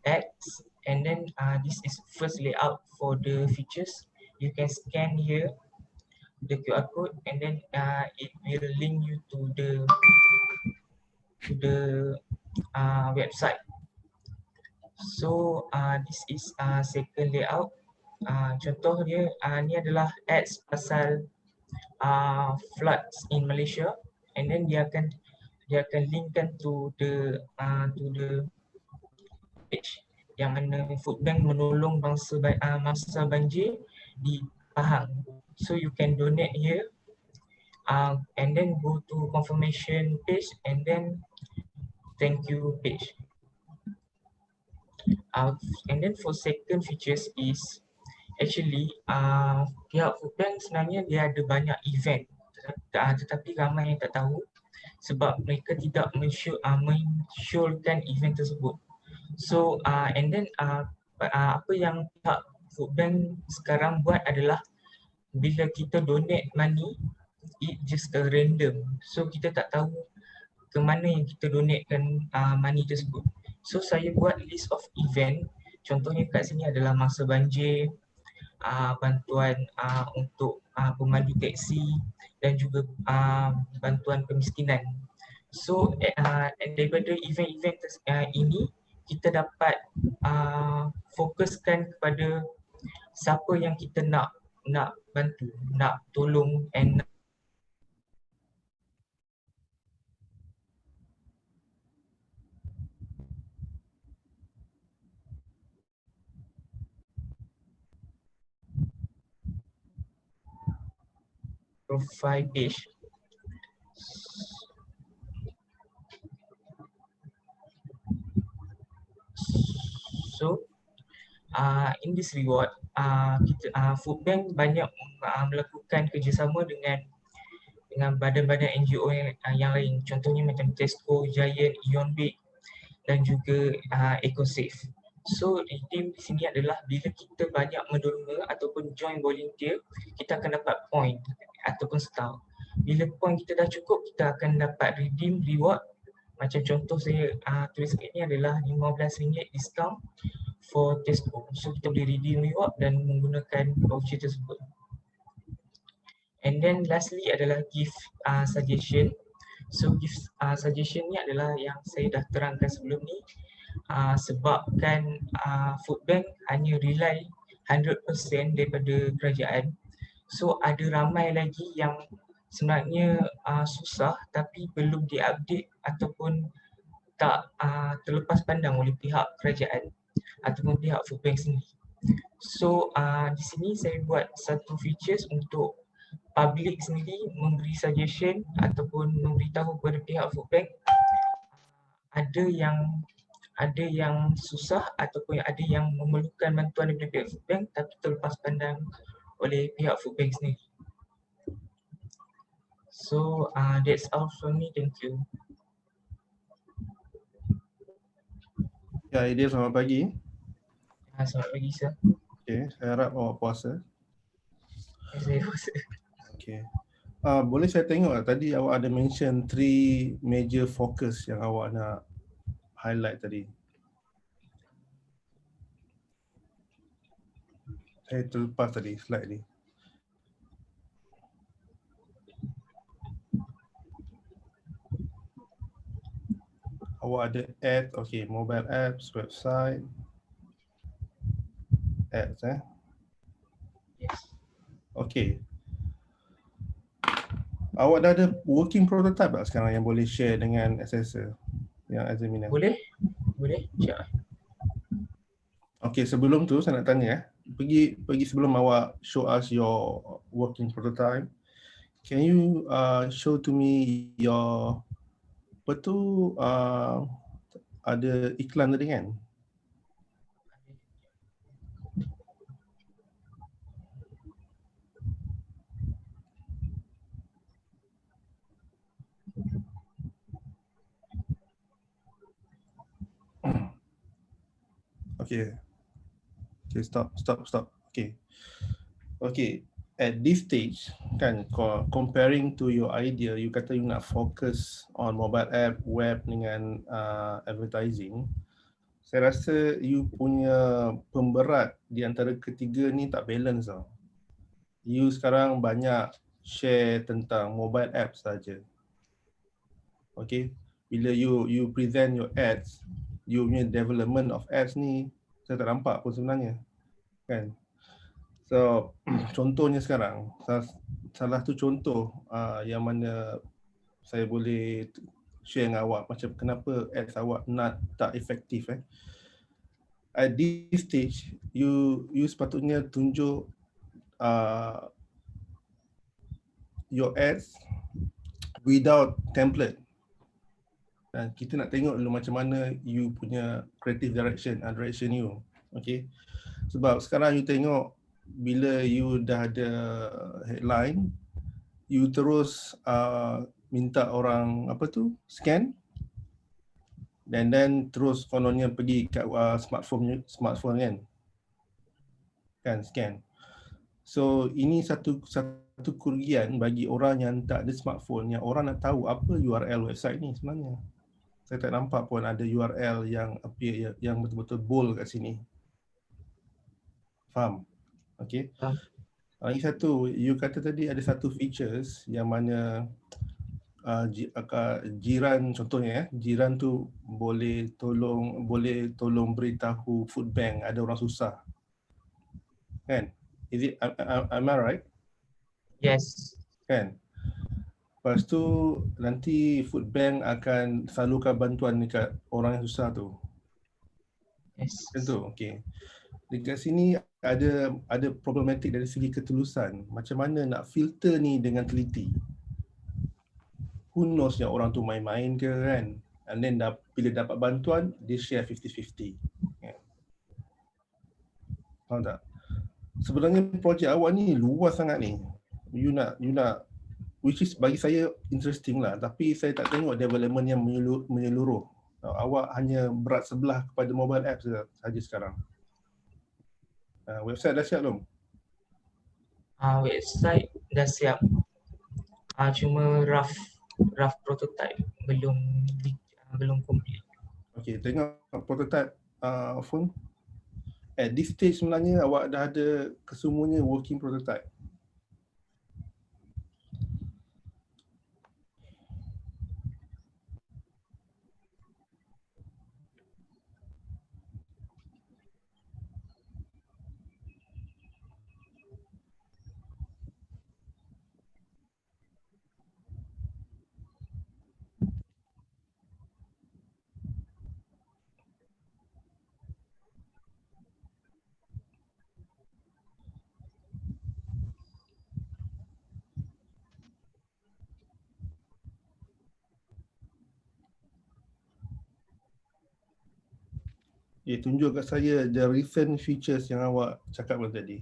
ads, and then this is first layout for the features. You can scan here the QR code, and then it will link you to the website. So this is second layout. Contoh dia ni adalah ads pasal floods in Malaysia, and then dia akan linkkan to the page yang mana food bank menolong mangsa banjir di Pahang. So you can donate here, and then go to confirmation page, and then thank you page. And then for second features is actually pihak food bank sebenarnya dia ada banyak event, tetapi ramai yang tak tahu sebab mereka tidak men-showkan event tersebut. So and then apa yang pihak food bank sekarang buat adalah bila kita donate money, it just a random, so kita tak tahu ke mana yang kita donatekan money tersebut. So saya buat list of event, contohnya kat sini adalah masa banjir, bantuan untuk pemandu teksi, dan juga bantuan kemiskinan. So daripada event-event ini kita dapat fokuskan kepada siapa yang kita nak bantu, nak tolong, and profile page. So in this reward, food bank banyak melakukan kerjasama dengan badan-badan NGO yang lain. Contohnya macam Tesco, Giant, Ionbig dan juga EcoSafe. So redeem di sini adalah bila kita banyak mendonor ataupun join volunteer, kita akan dapat point ataupun star. Bila point kita dah cukup, kita akan dapat redeem reward. Macam contoh saya tulis kat ni adalah RM15 discount for Tesco. So kita boleh redeem reward dan menggunakan voucher tersebut. And then lastly adalah gift suggestion. So gift suggestion ni adalah yang saya dah terangkan sebelum ni. Sebabkan food bank hanya rely 100% daripada kerajaan. So ada ramai lagi yang sebenarnya susah tapi belum diupdate ataupun tak terlepas pandang oleh pihak kerajaan ataupun pihak food bank sendiri. So di sini saya buat satu features untuk public sendiri memberi suggestion ataupun memberitahu kepada pihak food bank ada yang susah ataupun ada yang memerlukan bantuan daripada pihak food bank tapi terlepas pandang oleh pihak food bank sendiri. So that's all from me. Thank you. Ya, Idea, selamat pagi. Selamat pagi, sir. Okay, saya harap awak puasa. Saya puasa. Okay. Boleh saya tengok tadi awak ada mention 3 major focus yang awak nak highlight tadi. Saya terlepas tadi slide ni. Awak ada ads, okay, mobile apps, website, ads Yes. Okay. Awak dah ada working prototype tak sekarang yang boleh share dengan assessor yang examiner? Boleh? Sekejap. Okay, sebelum tu saya nak tanya pergi sebelum awak show us your working prototype, can you show to me your ada iklan tadi kan? Okay. Okay, stop. Okay, at this stage kan, comparing to your idea, you kata you nak fokus on mobile app, web dengan advertising. Saya rasa you punya pemberat di antara ketiga ni tak balance tau. You sekarang banyak share tentang mobile app saja. Okay, bila you present your ads, you punya development of ads ni saya tak nampak pun sebenarnya kan. So contohnya sekarang, salah tu contoh yang mana saya boleh share dengan awak macam kenapa ads awak tak efektif At this stage you sepatutnya tunjuk your ads without template. Dan kita nak tengok dulu macam mana you punya creative direction you. Okay. Sebab sekarang you tengok bila you dah ada headline, you terus minta orang scan, dan then terus kononnya pergi kat smartphone kan scan. So ini satu kerugian bagi orang yang tak ada smartphone, yang orang nak tahu apa URL website ni sebenarnya. Saya tak nampak pun ada URL yang appear yang betul-betul bold kat sini. Faham? Okay. Lagi satu, you kata tadi ada satu features yang mana jiran, contohnya jiran tu boleh tolong beritahu food bank ada orang susah. Kan? Am I right? Yes. Kan? Lepas tu nanti food bank akan salurkan bantuan dekat orang yang susah tu. Yes. Tentu, okey. dekat sini ada problematik dari segi ketulusan. Macam mana nak filter ni dengan teliti. Who knows yang orang tu main-main ke kan. And then bila dapat bantuan, dia share 50-50. Yeah. Faham tak? Sebenarnya projek awak ni luas sangat ni. You nak which is bagi saya interesting lah, tapi saya tak tengok development yang menyeluruh. Awak hanya berat sebelah kepada mobile app saja sekarang. Website dah siap belum? Website dah siap. Cuma rough prototype belum complete. Okay, tengok prototype phone. At this stage sebenarnya awak dah ada kesemuanya working prototype. Tunjuk kat saya the recent features yang awak cakap tadi.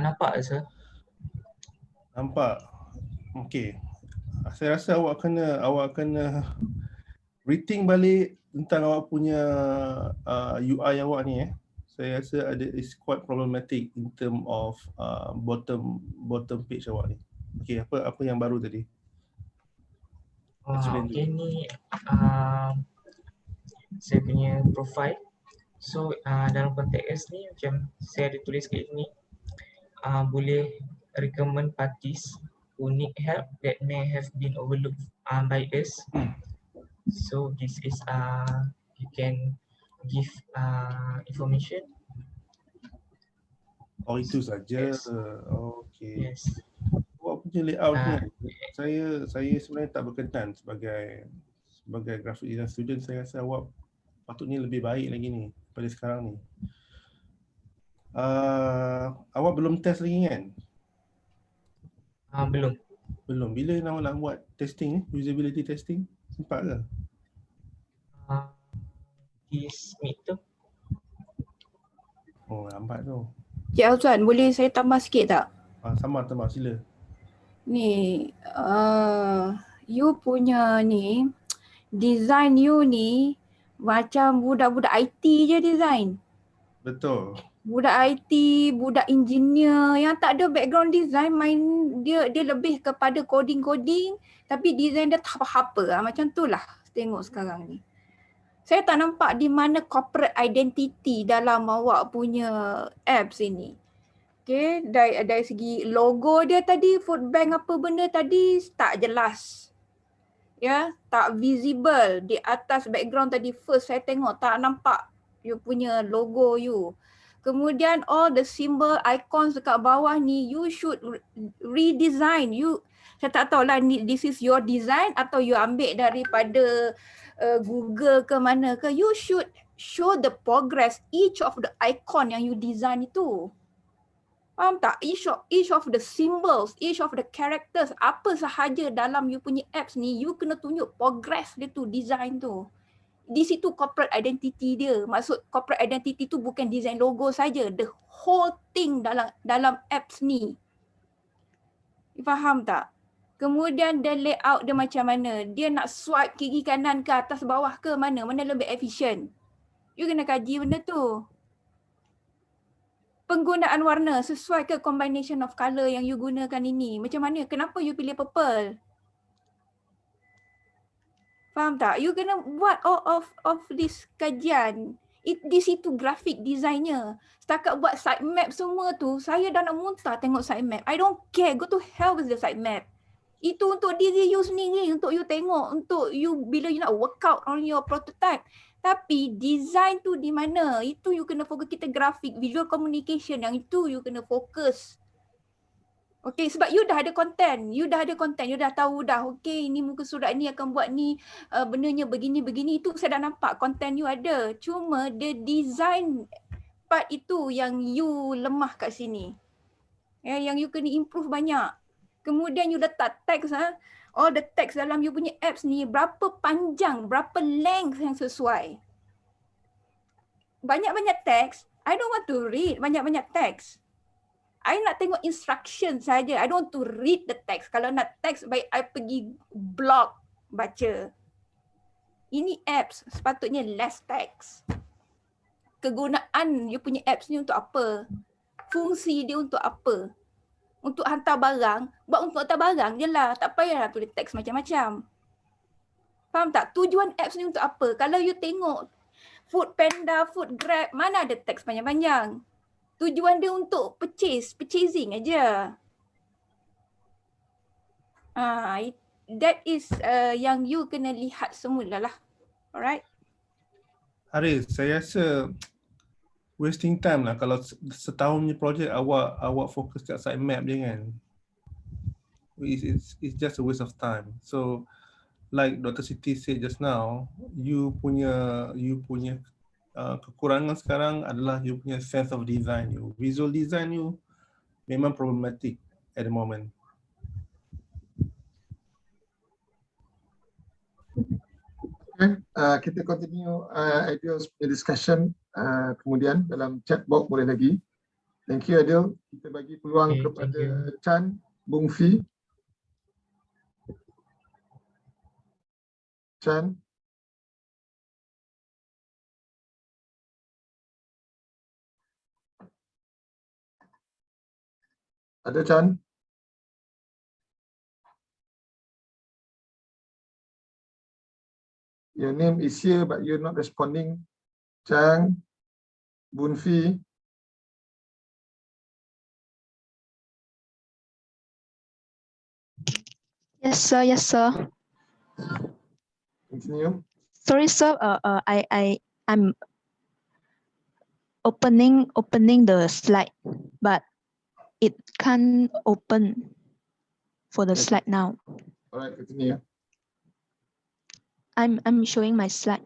Nampak sir? Nampak. Okey. Saya rasa awak kena rethink balik tentang awak punya UI awak ni . Saya rasa is quite problematic in term of bottom page awak ni. Okey, apa yang baru tadi? Okay, ni saya punya profile. So dalam konteks ni macam saya ada tulis kat sini, boleh recommend parties who need help that may have been overlooked by us. So this is you can give information. Oh, itu saja. Yes. Okey. Yes. Awak punya layout ni, saya sebenarnya tak berkenan sebagai graphic design student. Saya rasa awak patutnya lebih baik lagi ni pada sekarang ni. Awak belum test lagi kan? Belum. Bila nak buat testing, usability testing? Sempat ke? This meet tu. Oh, lambat tu. Cik Azwan, boleh saya tambah sikit tak? Tambah sila. Ni, you punya ni, design you ni macam budak-budak IT je design. Betul. Budak IT, budak engineer yang tak ada background design, dia lebih kepada coding tapi design dia tak apa-apa. Macam tu lah tengok sekarang ni. Saya tak nampak di mana corporate identity dalam awak punya apps ini. Okay, dari segi logo dia tadi, food bank apa benda tadi tak jelas. Ya, tak visible di atas background tadi. First saya tengok tak nampak you punya logo you. Kemudian all the symbol, icons dekat bawah ni, you should redesign. Saya tak tahu lah this is your design atau you ambil daripada Google ke mana ke. You should show the progress each of the icon yang you design itu. Faham tak? Each of the symbols, each of the characters, apa sahaja dalam you punya apps ni, you kena tunjuk progress dia tu, design tu. Di situ corporate identity dia. Maksud corporate identity tu bukan design logo saja, the whole thing dalam apps ni. Faham tak? Kemudian the layout dia macam mana? Dia nak swipe kiri kanan ke atas bawah ke mana? Mana lebih efisien? You kena kaji benda tu. Penggunaan warna sesuai ke combination of color yang you gunakan ini? Macam mana? Kenapa you pilih purple? Faham tak? You kena buat all of this kajian. Di situ grafik designer. Setakat buat sitemap semua tu, saya dah nak muntah tengok sitemap. I don't care. Go to hell with the sitemap. Itu untuk diri you sendiri, untuk you tengok, untuk you bila you nak work out on your prototype. Tapi design tu di mana? Itu you kena fokus. Kita grafik, visual communication, yang itu you kena fokus. Okay, sebab you dah ada content, you dah tahu dah, okay ni muka surat ni akan buat ni, benarnya begini-begini, itu saya dah nampak content you ada. Cuma the design part itu yang you lemah kat sini. Yang you kena improve banyak. Kemudian you letak teks, all the text dalam you punya apps ni berapa panjang, berapa length yang sesuai. Banyak-banyak teks, I don't want to read banyak-banyak teks. I nak tengok instruction saja. I don't want to read the text. Kalau nak teks, baik I pergi blog baca. Ini apps, sepatutnya less text. Kegunaan you punya apps ni untuk apa? Fungsi dia untuk apa? Untuk hantar barang, buat untuk hantar barang je lah. Tak payahlah tulis teks macam-macam. Faham tak? Tujuan apps ni untuk apa? Kalau you tengok Food Panda, Food Grab, mana ada teks panjang-panjang? Tujuan dia untuk purchasing aja. That is yang you kena lihat semula lah. Alright? Haris, saya rasa wasting time lah kalau setahun punya projek awak fokus kat side map je kan. It's just a waste of time. So like Dr. Siti said just now, you punya kekurangan sekarang adalah you punya sense of design you. Visual design you memang problematic at the moment. Okay, kita continue Ideal's discussion kemudian dalam chat box boleh lagi. Thank you Ideal. Kita bagi peluang kepada Chan, Bung Fi. Chan. Ada Chan? Your name is here but you're not responding. Chang, Bun Fi. Yes, sir. Yes, sir. Continue. Sorry, sir. I'm opening the slide, but it can't open for the slide now. All right, continue. I'm showing my slide.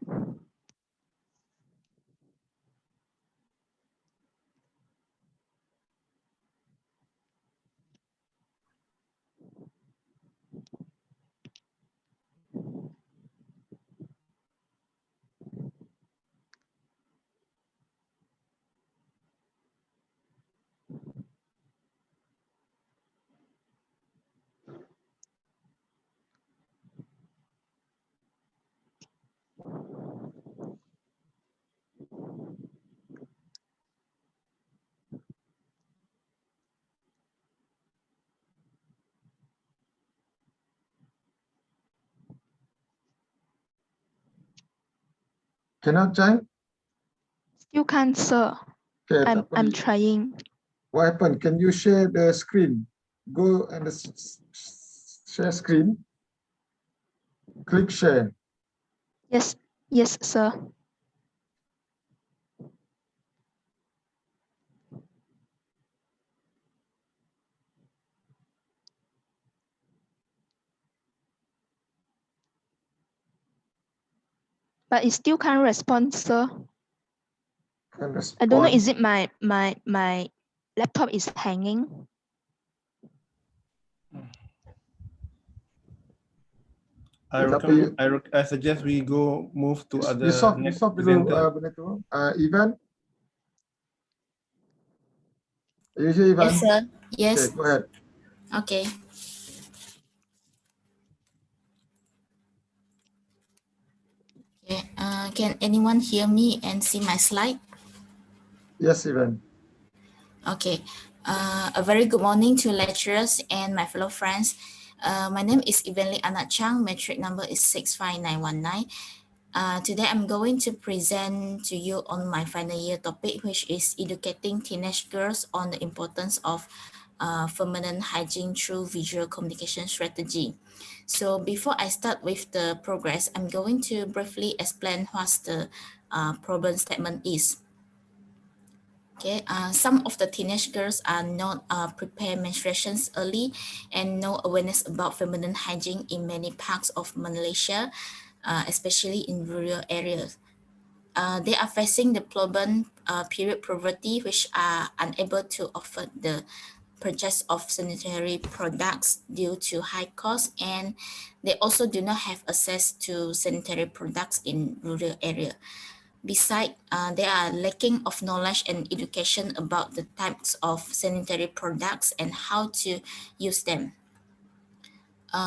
Cannot, Chang? Still can't, sir. Okay, I'm trying. What happened? Can you share the screen? Go and share screen. Click share. Yes, sir. But it still can't respond, sir. Can't respond. I don't know, is it my laptop is hanging? I suggest we move to other next presenter. Ivan? Are you here, Ivan? Yes, sir. Yes. Okay, go ahead. Okay. Okay. Can anyone hear me and see my slide? Yes, Ivan. Okay. A very good morning to lecturers and my fellow friends. My name is Evenly Anat Chang. Metric number is 65919. Today I'm going to present to you on my final year topic, which is educating teenage girls on the importance of feminine hygiene through visual communication strategy. So before I start with the progress, I'm going to briefly explain what the problem statement is. Okay, some of the teenage girls are not prepared menstruations early and no awareness about feminine hygiene in many parts of Malaysia, especially in rural areas. They are facing the problem period poverty, which are unable to offer the purchase of sanitary products due to high cost, and they also do not have access to sanitary products in rural area. Besides, they are lacking of knowledge and education about the types of sanitary products and how to use them.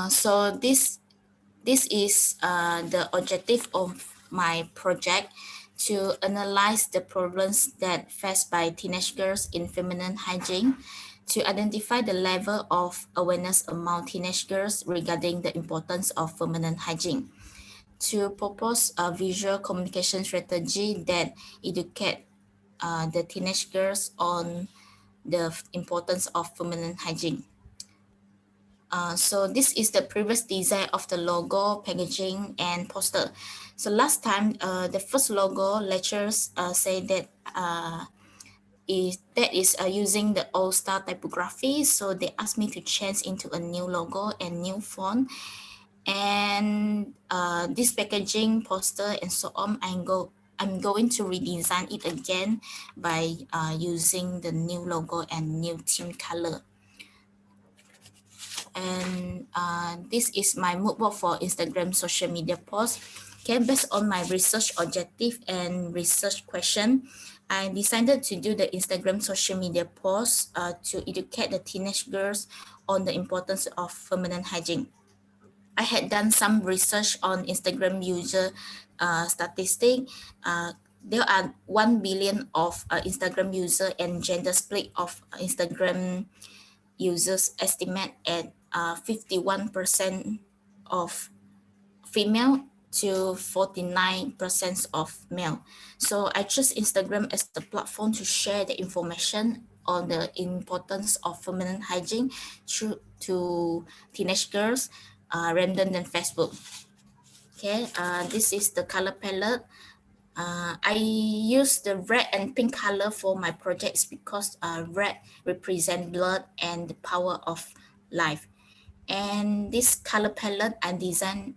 So this is the objective of my project, to analyze the problems that faced by teenage girls in feminine hygiene, to identify the level of awareness among teenage girls regarding the importance of feminine hygiene, to propose a visual communication strategy that educate the teenage girls on the importance of feminine hygiene. So this is the previous design of the logo, packaging, and poster. So last time, the first logo lecturers say that is using the old style typography. So they asked me to change into a new logo and new font. And this packaging, poster, and so on, I'm going to redesign it again by using the new logo and new theme color. And this is my mood board for Instagram social media post. Okay, based on my research objective and research question, I decided to do the Instagram social media post to educate the teenage girls on the importance of feminine hygiene. I had done some research on Instagram user statistic. There are 1 billion of Instagram user, and gender split of Instagram users estimate at 51% of female to 49% of male. So I choose Instagram as the platform to share the information on the importance of feminine hygiene to teenage girls rather than Facebook. Okay, this is the color palette. I use the red and pink color for my projects because red represents blood and the power of life. And this color palette I designed,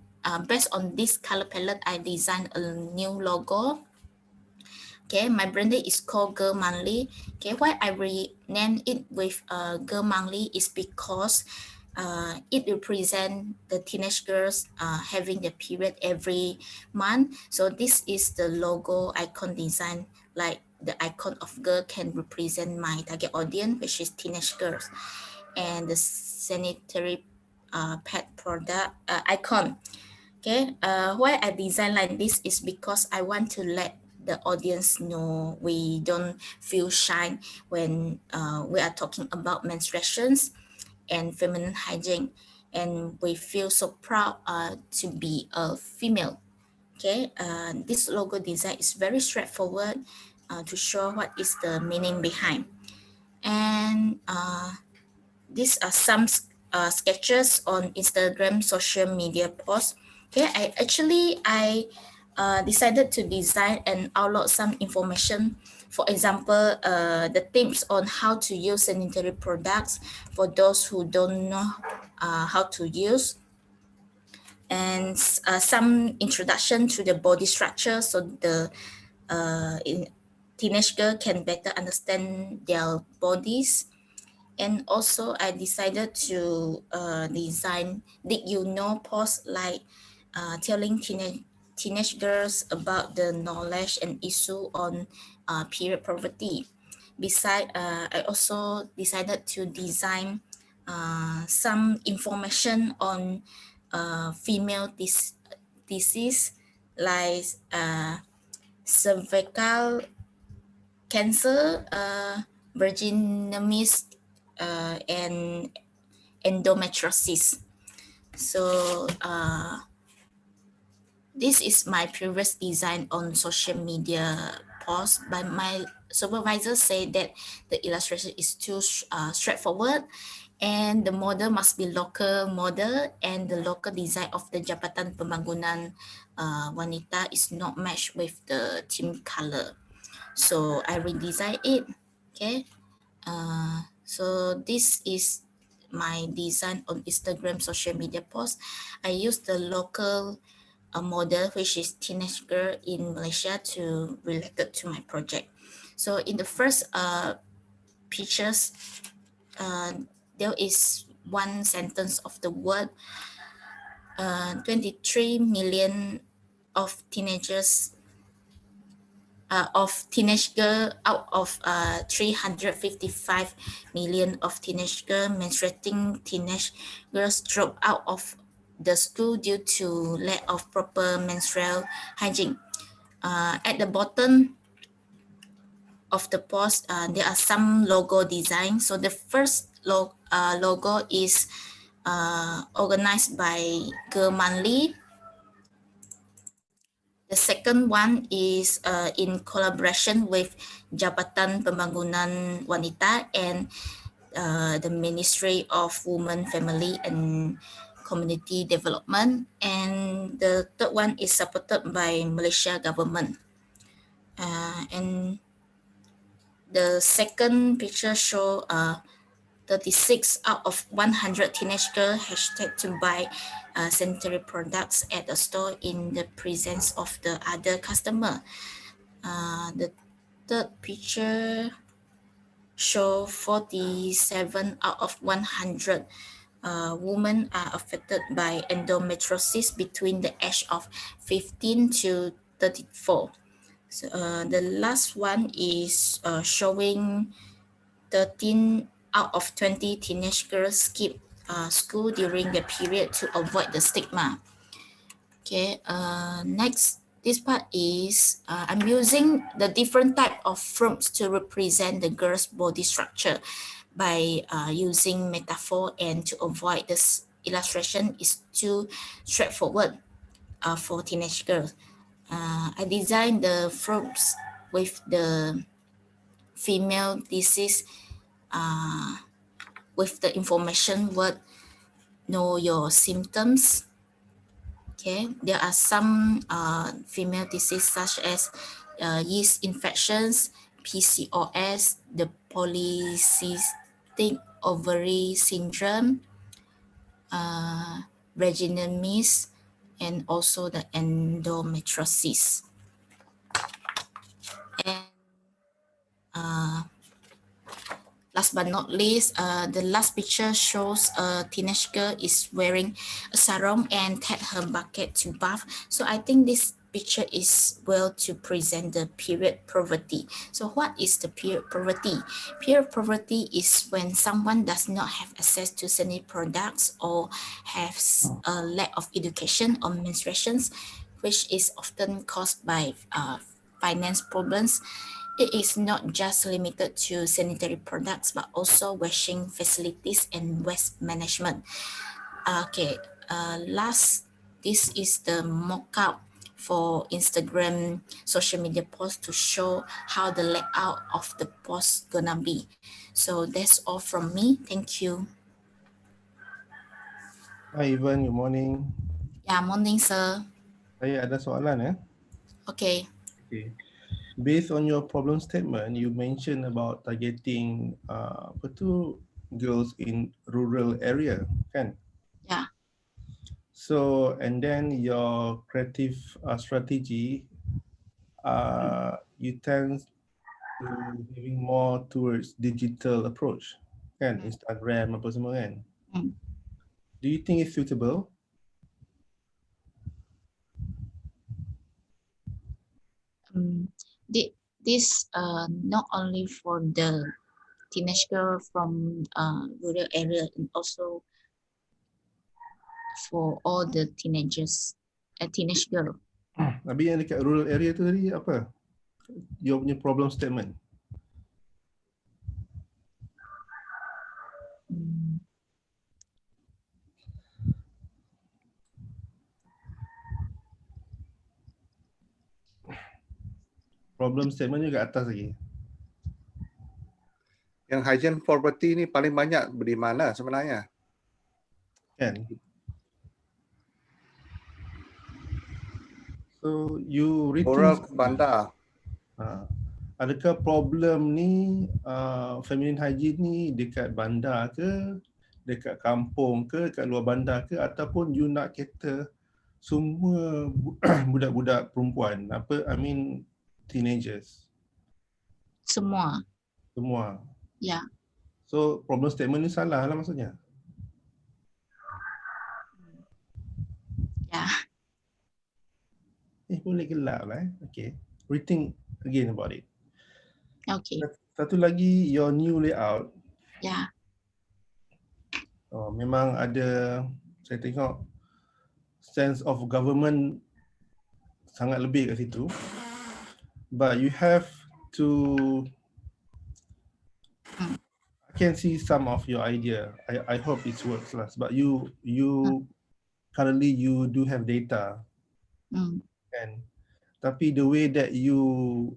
based on this color palette, I designed a new logo. Okay, my branding is called Girl Monthly. Okay, why I renamed it with Girl Monthly is because it represents the teenage girls having their period every month. So this is the logo icon design, like the icon of girl can represent my target audience, which is teenage girls. And the sanitary pad product icon. Okay, why I design like this is because I want to let the audience know we don't feel shy when we are talking about menstruations and feminine hygiene, and we feel so proud to be a female. Okay, this logo design is very straightforward to show what is the meaning behind. And these are some sketches on Instagram social media posts. Okay, I decided to design and upload some information. For example, the tips on how to use sanitary products for those who don't know how to use, and some introduction to the body structure so the teenage girl can better understand their bodies. And also I decided to design did you know posts, like telling teenage girls about the knowledge and issue on period poverty. Besides, I also decided to design some information on female disease like cervical cancer, virginitis, and endometriosis. So this is my previous design on social media post, but my supervisor said that the illustration is too straightforward, and the model must be local model, and the local design of the Jabatan Pembangunan Wanita is not matched with the theme color. So I redesigned it. Okay. So this is my design on Instagram social media post. I use the local model, which is teenage girl in Malaysia, to relate it to my project. So in the first pictures, there is one sentence of the word 23 million of teenagers of teenage girl out of 355 million of teenage girl menstruating teenage girls drop out of the school due to lack of proper menstrual hygiene. At the bottom of the post, there are some logo design. So the first logo is organized by Girl Monthly. The second one is in collaboration with Jabatan Pembangunan Wanita and the Ministry of Women, Family and Community Development. And the third one is supported by Malaysia government. And the second picture show 36 out of 100 teenage girls hashtag to buy sanitary products at a store in the presence of the other customer. The third picture show 47 out of 100 women are affected by endometriosis between the age of 15 to 34. So, the last one is showing 13 out of 20 teenage girls skip school during the period to avoid the stigma. Okay, next, this part is I'm using the different type of fruits to represent the girl's body structure by using metaphor, and to avoid this illustration is too straightforward for teenage girls. I designed the fruits with the female disease with the information word know your symptoms. Okay, there are some female disease such as yeast infections, PCOS, the polycystic ovary syndrome, vaginismus, and also the endometriosis. And last but not least, the last picture shows a teenage girl is wearing a sarong and take her bucket to bath. So I think this picture is well to present the period poverty. So what is the period poverty? Period poverty is when someone does not have access to sanitary products or has a lack of education on menstruations, which is often caused by finance problems. It is not just limited to sanitary products, but also washing facilities and waste management. Okay, last, this is the mock-up for Instagram social media post to show how the layout of the post gonna be. So that's all from me. Thank you. Hi Ivan, good morning. Yeah, morning, sir. Saya ada soalan Okay. Okay. Based on your problem statement, you mentioned about targeting girls in rural area, kan? Yeah. So, and then your creative strategy, you tend to giving more towards digital approach, kan? Instagram apa semua kan? Do you think it's suitable? This not only for the teenage girl from rural area, and also for all the teenagers, teenage girl. Tapi yang dekat rural area tu tadi apa? Your punya problem statement. Problem statement juga atas lagi. Yang hygiene property ni paling banyak di mana sebenarnya? Kan? So you Oral rethink. ke bandar. Adakah problem ni feminine hygiene ni dekat bandar ke, dekat kampung ke, dekat luar bandar ke, ataupun you nak cater semua budak-budak perempuan, teenagers? Semua. Semua. Ya. So problem statement ni salah lah maksudnya. Ya. Boleh gelap lah. Okay. Rethink again about it. Okay. Satu lagi, your new layout. Ya. Memang ada, saya tengok sense of government sangat lebih kat situ. But you have to, I can see some of your idea. I hope it works lah. Sebab you currently you do have data. Kan? Tapi the way that you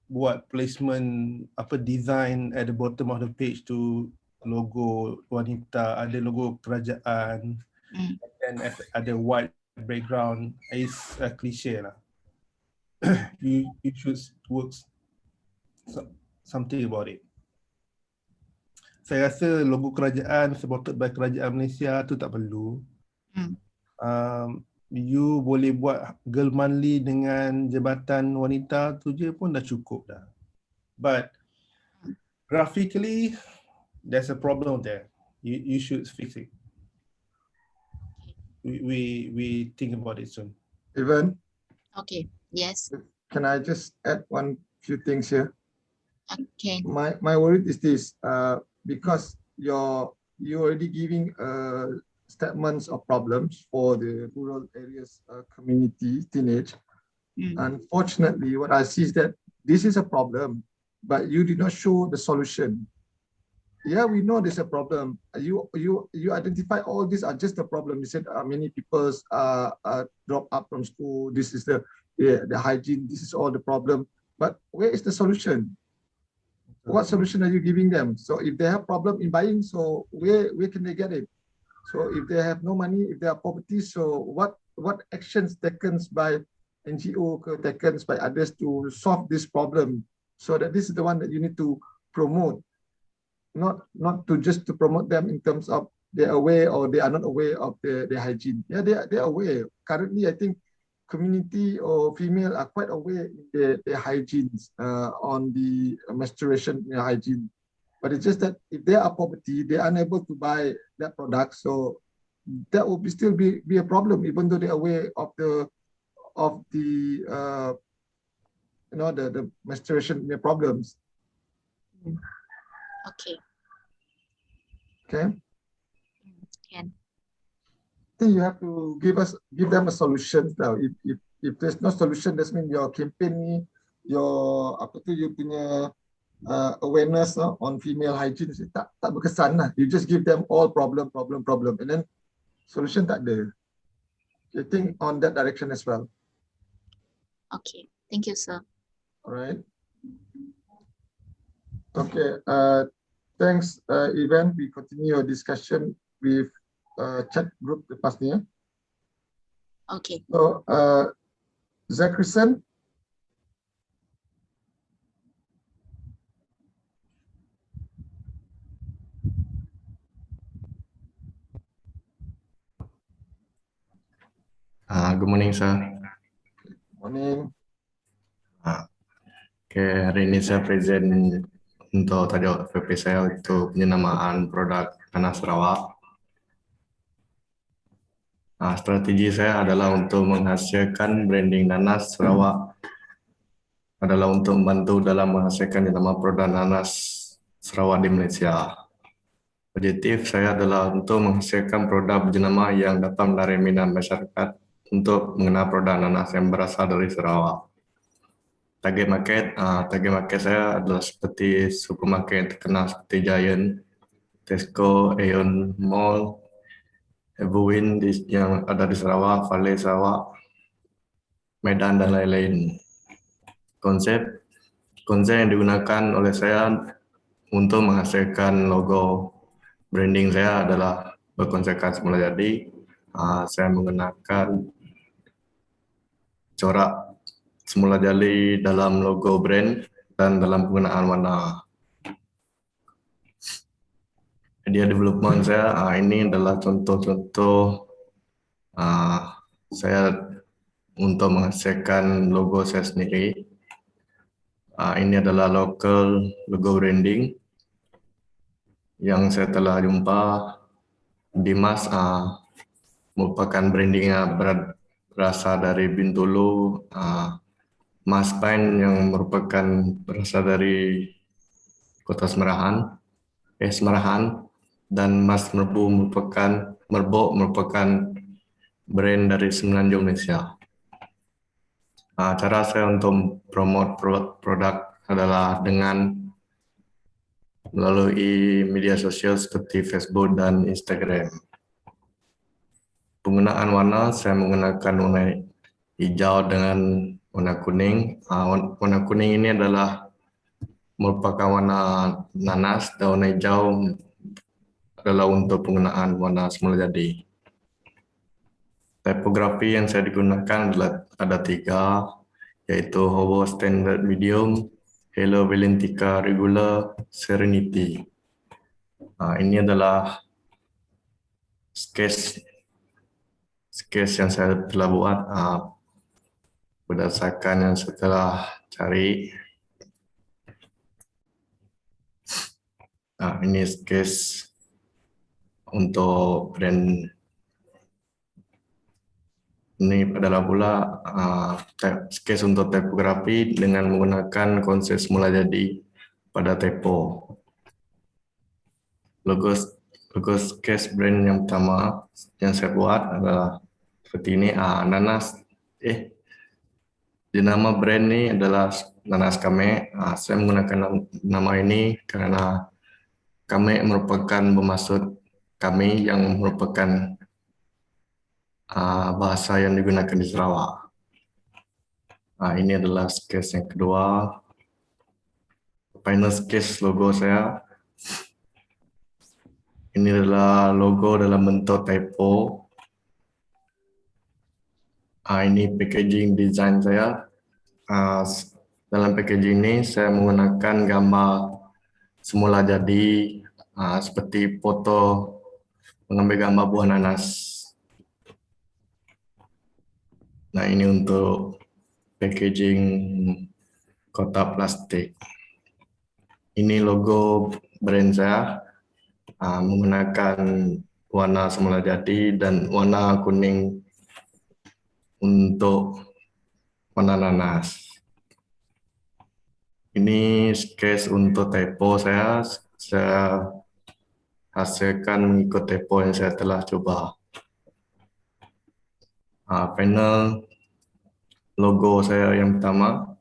buat placement, design at the bottom of the page tu logo wanita, ada logo kerajaan, and ada white background, is a cliche lah. you should work something about it. Saya rasa logo kerajaan supported by kerajaan Malaysia tu tak perlu. You boleh buat girl monthly dengan jabatan wanita tu je pun dah cukup dah. But graphically, there's a problem there. You should fix it. We think about it soon. Even, Okay. Yes. can I just add one few things here? Okay. My worry is this, because you're already giving statements of problems for the rural areas community, teenage. Unfortunately, what I see is that this is a problem, but you did not show the solution. Yeah, we know there's a problem. You identify all these are just a problem. You said many people drop out from school. This is the hygiene. This is all the problem. But where is the solution? What solution are you giving them? So if they have problem in buying, so where can they get it? So if they have no money, if they are poverty, so what actions taken by NGO, taken by others to solve this problem? So that this is the one that you need to promote, not to just to promote them in terms of they're aware or they are not aware of their hygiene. Yeah, they are aware. Currently, I think community or female are quite aware in their hygienes on the menstruation hygiene. But it's just that if they are poverty, they are unable to buy that product. So that will still be a problem, even though they're aware of the menstruation problems. Okay. Okay. Can. I think you have to give them a solution now. If there's no solution, that means your campaign, your you punya awareness on female hygiene tak berkesan lah. You just give them all problem, and then solution tak ada. I think on that direction as well. Okay. Thank you, sir. All right. Okay. Thanks, Ivan. We continue our discussion with chat group lepas ni. Okay. So, Zachrison. Good morning, sir. Morning. Okay, hari ini saya present untuk tajuk FP saya untuk penyenamaan produk nanas Sarawak. Strategi saya adalah untuk menghasilkan branding nanas Sarawak adalah untuk membantu dalam menghasilkan nama produk nanas Sarawak di Malaysia. Objektif saya adalah untuk menghasilkan produk berjenama yang dapat menarik minat masyarakat untuk mengenal produk nanas yang berasal dari Sarawak. Target market saya adalah seperti supermarket terkenal seperti Giant, Tesco, Aeon Mall, Everwin yang ada di Sarawak, Valley Sarawak, Medan dan lain-lain. Konsep yang digunakan oleh saya untuk menghasilkan logo branding saya adalah berkonsepkan semula jadi. Saya menggunakan corak semula jadi dalam logo brand dan dalam penggunaan warna. Idea development saya ini adalah contoh-contoh saya untuk menghasilkan logo saya sendiri. Ini adalah local logo branding yang saya telah jumpa. Dimas merupakan branding yang berasal dari Bintulu. Mas Pain yang merupakan berasal dari Kota Semerahan, dan Mas Merbok merupakan brand dari Semenanjung Malaysia. Cara saya untuk promote produk adalah dengan melalui media sosial seperti Facebook dan Instagram. Penggunaan warna, saya menggunakan warna hijau dengan warna kuning. Warna kuning ini adalah merupakan warna nanas dan warna hijau adalah untuk penggunaan warna semula jadi. Tipografi yang saya digunakan adalah ada 3, yaitu Hobo Standard Medium, Hello Valentica Regular, Serenity. Ini adalah sketch yang saya telah buat berdasarkan yang saya telah cari. Ini sketch untuk brand. Ini adalah pula sketch untuk tipografi dengan menggunakan konsep semula jadi pada typo. Logo sketch brand yang pertama yang saya buat adalah seperti ini. Nanas. Di nama brand ini adalah Nanas Kame. Saya menggunakan nama ini karena Kame merupakan bermaksud kami, yang merupakan bahasa yang digunakan di Sarawak. Ini adalah sketch yang kedua. Final sketch logo saya. Ini adalah logo dalam bentuk typo. Ini packaging design saya. Dalam packaging ini saya menggunakan gambar semula jadi seperti foto mengambil gambar buah nanas. Nah, ini untuk packaging kotak plastik. Ini logo brand saya menggunakan warna semula jadi dan warna kuning untuk warna nanas. Ini sketch untuk typo saya hasilkan mengikut typo yang saya telah coba. Final logo saya yang pertama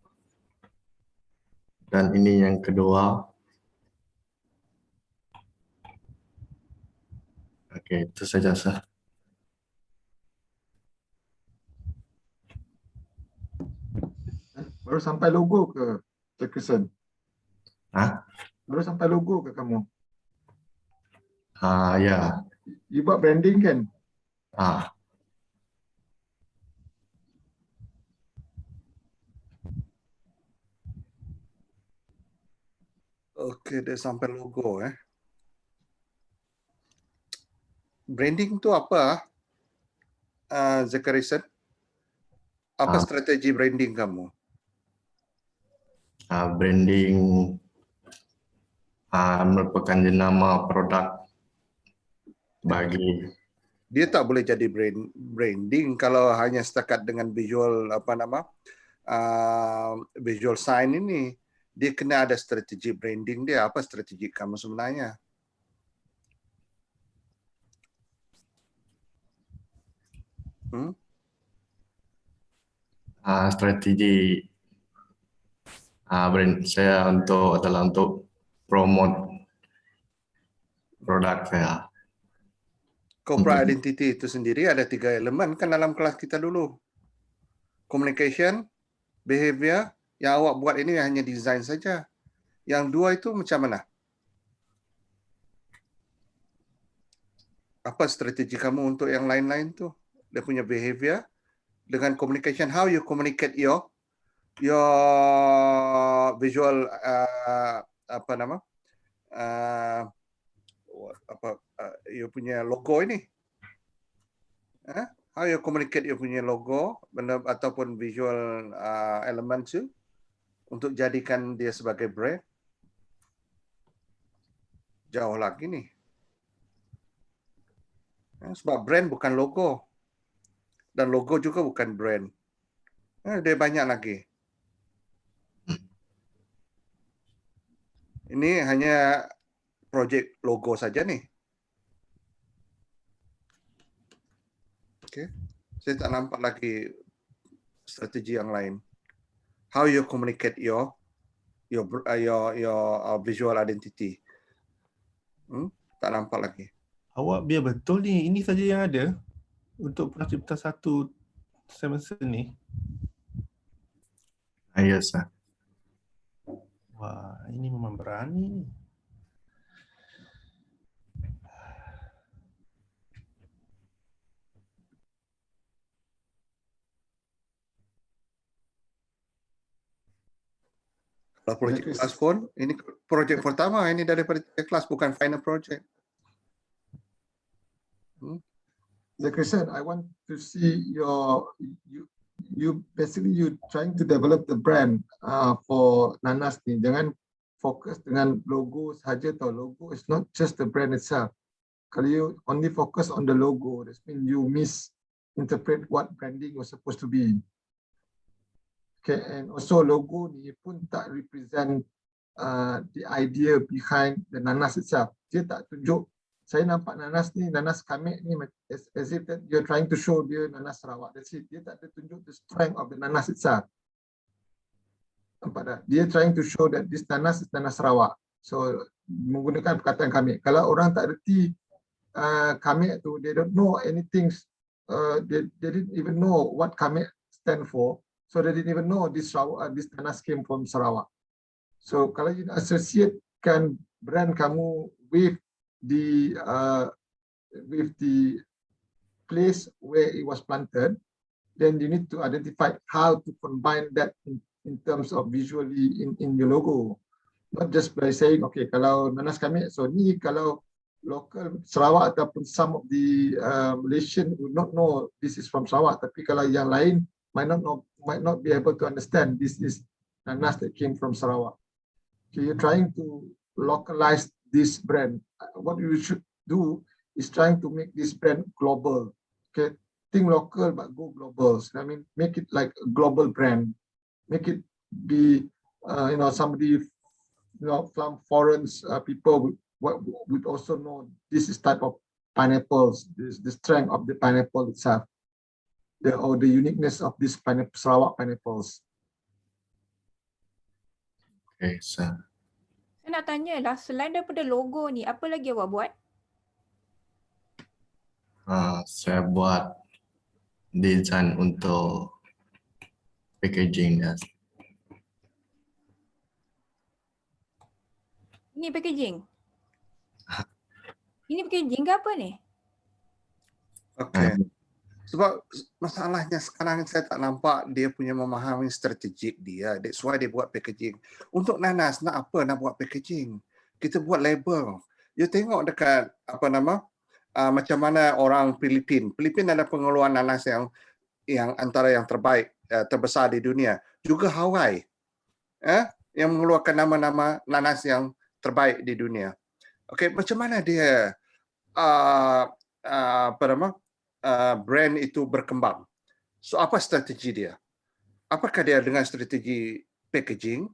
dan ini yang kedua. Oke, itu saja sah. Baru sampai logo ke Kristen? Baru sampai logo ke kamu? Ya. You buat branding kan? Okey, dia sampai logo Branding tu apa? Zakarisan? Apa strategi branding kamu? Branding merupakan jenama produk bagi. Dia tak boleh jadi branding kalau hanya setakat dengan visual visual sign ini. Dia kena ada strategi branding dia. Apa strategi kamu sebenarnya? Strategi brand saya adalah untuk promote produk saya. Corporate identity itu sendiri ada 3 elemen kan dalam kelas kita dulu. Communication, behavior, yang awak buat ini hanya design saja. Yang 2 itu macam mana? Apa strategi kamu untuk yang lain-lain tu? Dia punya behavior dengan communication, how you communicate your visual apa nama? You punya logo ini. How you communicate you punya logo ataupun visual elements tu untuk jadikan dia sebagai brand. Jauh lagi ni. Sebab brand bukan logo. Dan logo juga bukan brand. Dia banyak lagi. Ini hanya projek logo saja nih. Oke. Saya tak nampak lagi strategi yang lain. How you communicate your visual identity. Tak nampak lagi. Awak biar betul ni, ini saja yang ada untuk PraCipta 1 semester ni. Ya, sir. Wah, ini memang berani. Kalau projek kelas pun, ini projek pertama ini daripada kelas, bukan final project. Christian, I want to see you basically you trying to develop the brand for Nanas ni. Jangan fokus dengan logo saja tau. Logo is not just the brand itself. Kalau you only focus on the logo, that means you misinterpret what branding was supposed to be. Okay, and also logo ni pun tak represent the idea behind the Nanas itself. Dia tak tunjuk, saya nampak Nanas ni, Nanas Kamek ni as if that you're trying to show dia Nanas Sarawak. That's it. Dia tak ada tunjuk the strength of the Nanas itself. Nampak tak? Dia trying to show that this Nanas is Nanas Sarawak. So menggunakan perkataan Kamek. Kalau orang tak reti Kamek tu, they don't know anything. They didn't even know what Kamek stand for. So they didn't even know this Nanas came from Sarawak. So kalau you associatekan brand kamu with the place where it was planted, then you need to identify how to combine that in terms of visually in your logo. Not just by saying, okay, kalau Nanas kami, so ni kalau local Sarawak ataupun some of the Malaysian would not know this is from Sarawak. Tapi kalau yang lain might not be able to understand this is Nanas that came from Sarawak. Okay, you're trying to localize this brand. What you should do is trying to make this brand global. Okay, think local but go global. So, I mean, make it like a global brand. Make it be, somebody, from foreign people would also know this is type of pineapples. This the strength of the pineapple itself. Or the uniqueness of this Sarawak pineapples. Okay, sir. Saya nak tanya lah, selain daripada logo ni, apa lagi awak buat? Saya buat desain untuk packaging. Ini packaging? Ini packaging ke apa ni? Okay. Sebab masalahnya sekarang saya tak nampak dia punya memahami strategik dia. That's why dia buat packaging. Untuk Nanas, nak apa nak buat packaging? Kita buat label. You tengok dekat macam mana orang Filipin. Filipin ada pengeluaran nanas yang antara yang terbaik, terbesar di dunia. Juga Hawaii. Yang mengeluarkan nama-nama nanas yang terbaik di dunia. Okay, macam mana dia brand itu berkembang. So apa strategi dia? Apakah dia dengan strategi packaging?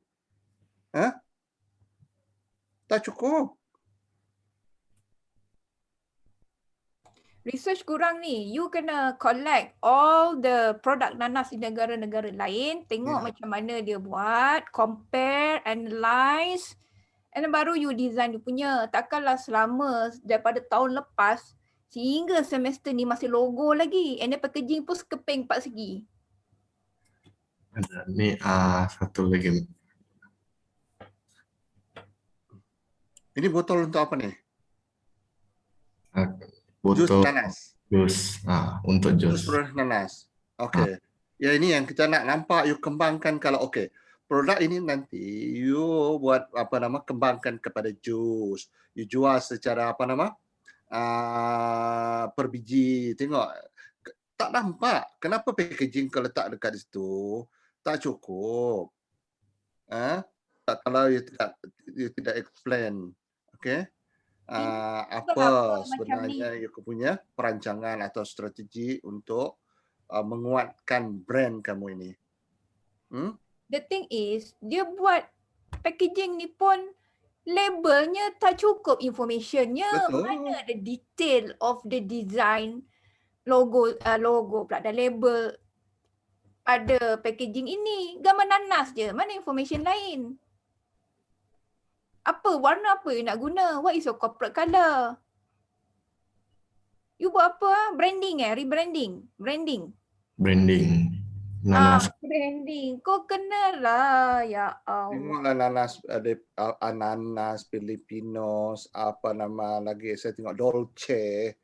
Tak cukup. Research kurang ni. You kena collect all the produk nanas di negara-negara lain, tengok macam mana dia buat, compare, analyze, and then baru you design you punya. Takkanlah selama daripada tahun lepas sehingga semester ni masih logo lagi. And then packaging pun sekeping 4 segi. Ni satu lagi. Ini botol untuk apa nih? Jus Butuh nanas. jus. Untuk Jus jus. produk nanas. Okey. Ya, ini yang kita nak nampak you kembangkan kalau okey. Produk ini nanti you buat kembangkan kepada jus. You jual secara per biji. Tengok tak nampak. Kenapa packaging kau letak dekat situ? Tak cukup. Kalau you tidak explain. Okey. Apa sebenarnya you punya perancangan atau strategi untuk menguatkan brand kamu ini? The thing is, dia buat packaging ni pun labelnya tak cukup informationnya. Betul. Mana ada detail of the design logo pula dan label pada packaging ini. Gambar nanas je. Mana information lain? Apa warna apa you nak guna? What is your corporate colour? You buat apa? Branding rebranding. Branding. Nanas. Branding. Kau kenalah. Ya Allah. Tengoklah nanas, ada ananas, Filipinos, lagi saya tengok Dolce.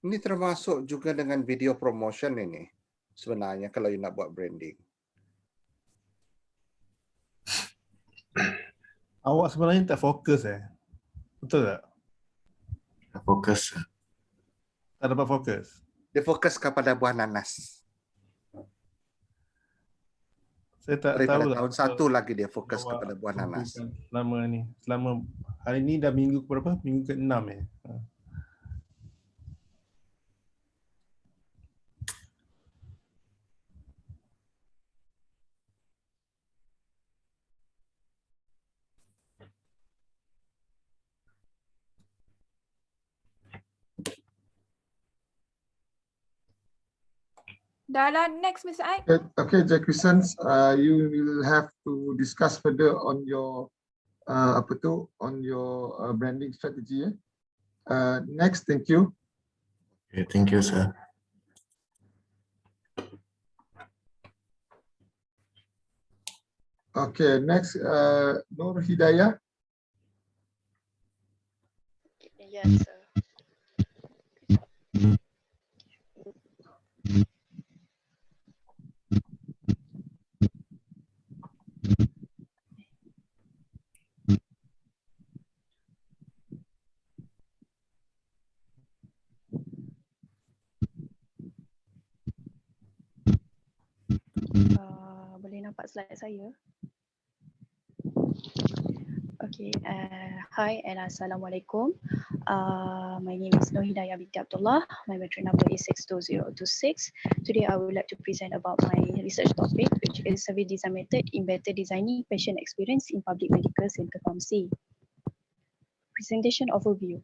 Ini termasuk juga dengan video promotion ini. Sebenarnya kalau you nak buat branding. Awak sebenarnya tak fokus Betul tak? Tak fokus. Tak dapat fokus. Dia fokus kepada buah nanas. Saya tak Daripada tahu lah. tahun satu lagi dia fokus kepada buah nanas. Selama hari ni dah minggu berapa? Minggu ke-6 Dah lah, next Mr. Aik. Okay, Jack Christians, you will have to discuss further on your branding strategy. Next, thank you. Okay, thank you, sir. Okay, next, Nur Hidayah. Yes, sir. Boleh nampak slide saya? Okay, hi and Assalamualaikum. My name is Nur Hidayah binti Abdullah. My metric number is 62026. Today I would like to present about my research topic, which is survey design method in better designing patient experience in public medical center pharmacy. Presentation overview.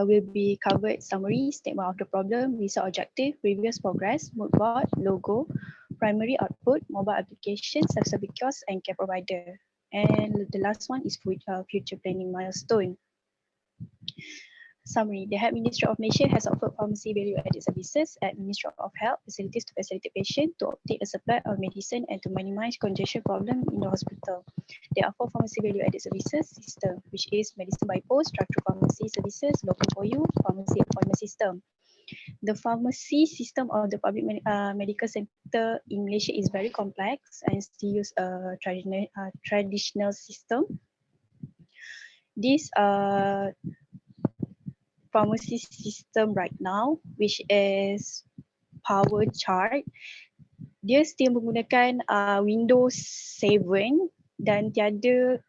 Will be covered summary, statement of the problem, research objective, previous progress, mood board, logo, primary output, mobile application, self-service kiosk, and care provider. And the last one is future planning milestone. Summary. The Health Ministry of Malaysia has offered pharmacy value-added services at Ministry of Health facilities to facilitate patients to obtain a supply of medicine and to minimize congestion problem in the hospital. There are 4 pharmacy value-added services system, which is medicine by post, structural pharmacy services, local for you, pharmacy appointment system. The pharmacy system of the public medical center in Malaysia is very complex and still use a traditional system. This pharmacy system right now, which is power chart, dia still menggunakan Windows 7 dan tiada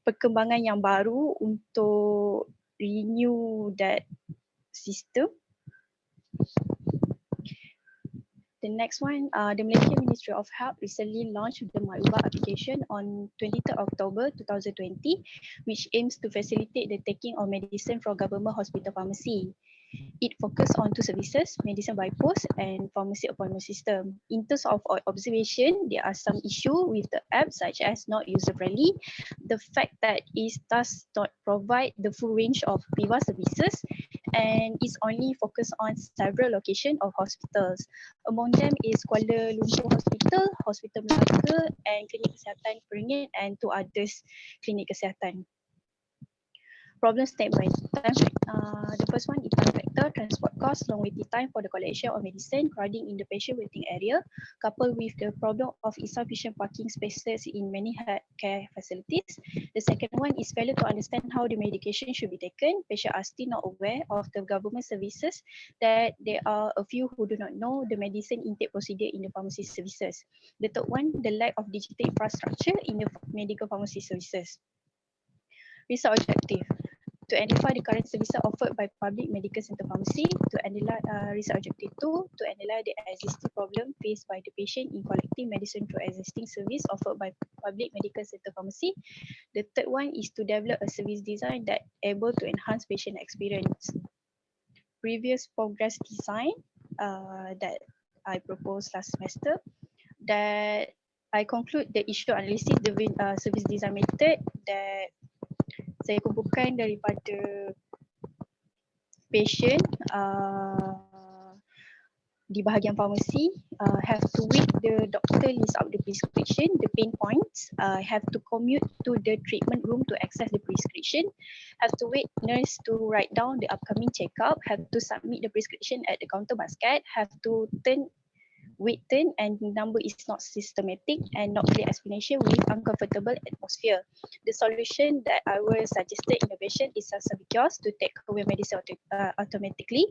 perkembangan yang baru untuk renew that system. The next one, the Malaysian Ministry of Health recently launched the MyUbah application on 23rd October 2020, which aims to facilitate the taking of medicine from government hospital pharmacy. It focuses on 2 services, medicine by post and pharmacy appointment system. In terms of observation, there are some issues with the app such as not user-friendly, the fact that it does not provide the full range of PIVA services, and is only focused on several locations of hospitals. Among them is Kuala Lumpur Hospital, Hospital Melaka, and Klinik Kesihatan Peringit, and 2 others klinik kesihatan. Problem statement. The first one is time factor, transport cost, long waiting time for the collection of medicine, crowding in the patient waiting area, coupled with the problem of insufficient parking spaces in many care facilities. The second one is failure to understand how the medication should be taken. Patients are still not aware of the government services, that there are a few who do not know the medicine intake procedure in the pharmacy services. The third one, the lack of digital infrastructure in the medical pharmacy services. Research objective. To identify the current services offered by public medical center pharmacy, to analyze research objective 2, to analyze the existing problem faced by the patient in collecting medicine through existing service offered by public medical center pharmacy. The third one is to develop a service design that able to enhance patient experience. Previous progress design that I proposed last semester, that I conclude the issue analysis, the service design method that saya kumpulkan daripada patient di bahagian farmasi. Have to wait the doctor list out the prescription, the pain points, have to commute to the treatment room to access the prescription, have to wait nurse to write down the upcoming checkup, have to submit the prescription at the counter basket, have to wait turn and number is not systematic and not clear explanation with uncomfortable atmosphere. The solution that I will suggested innovation is a service kiosk to take away medicine automatically.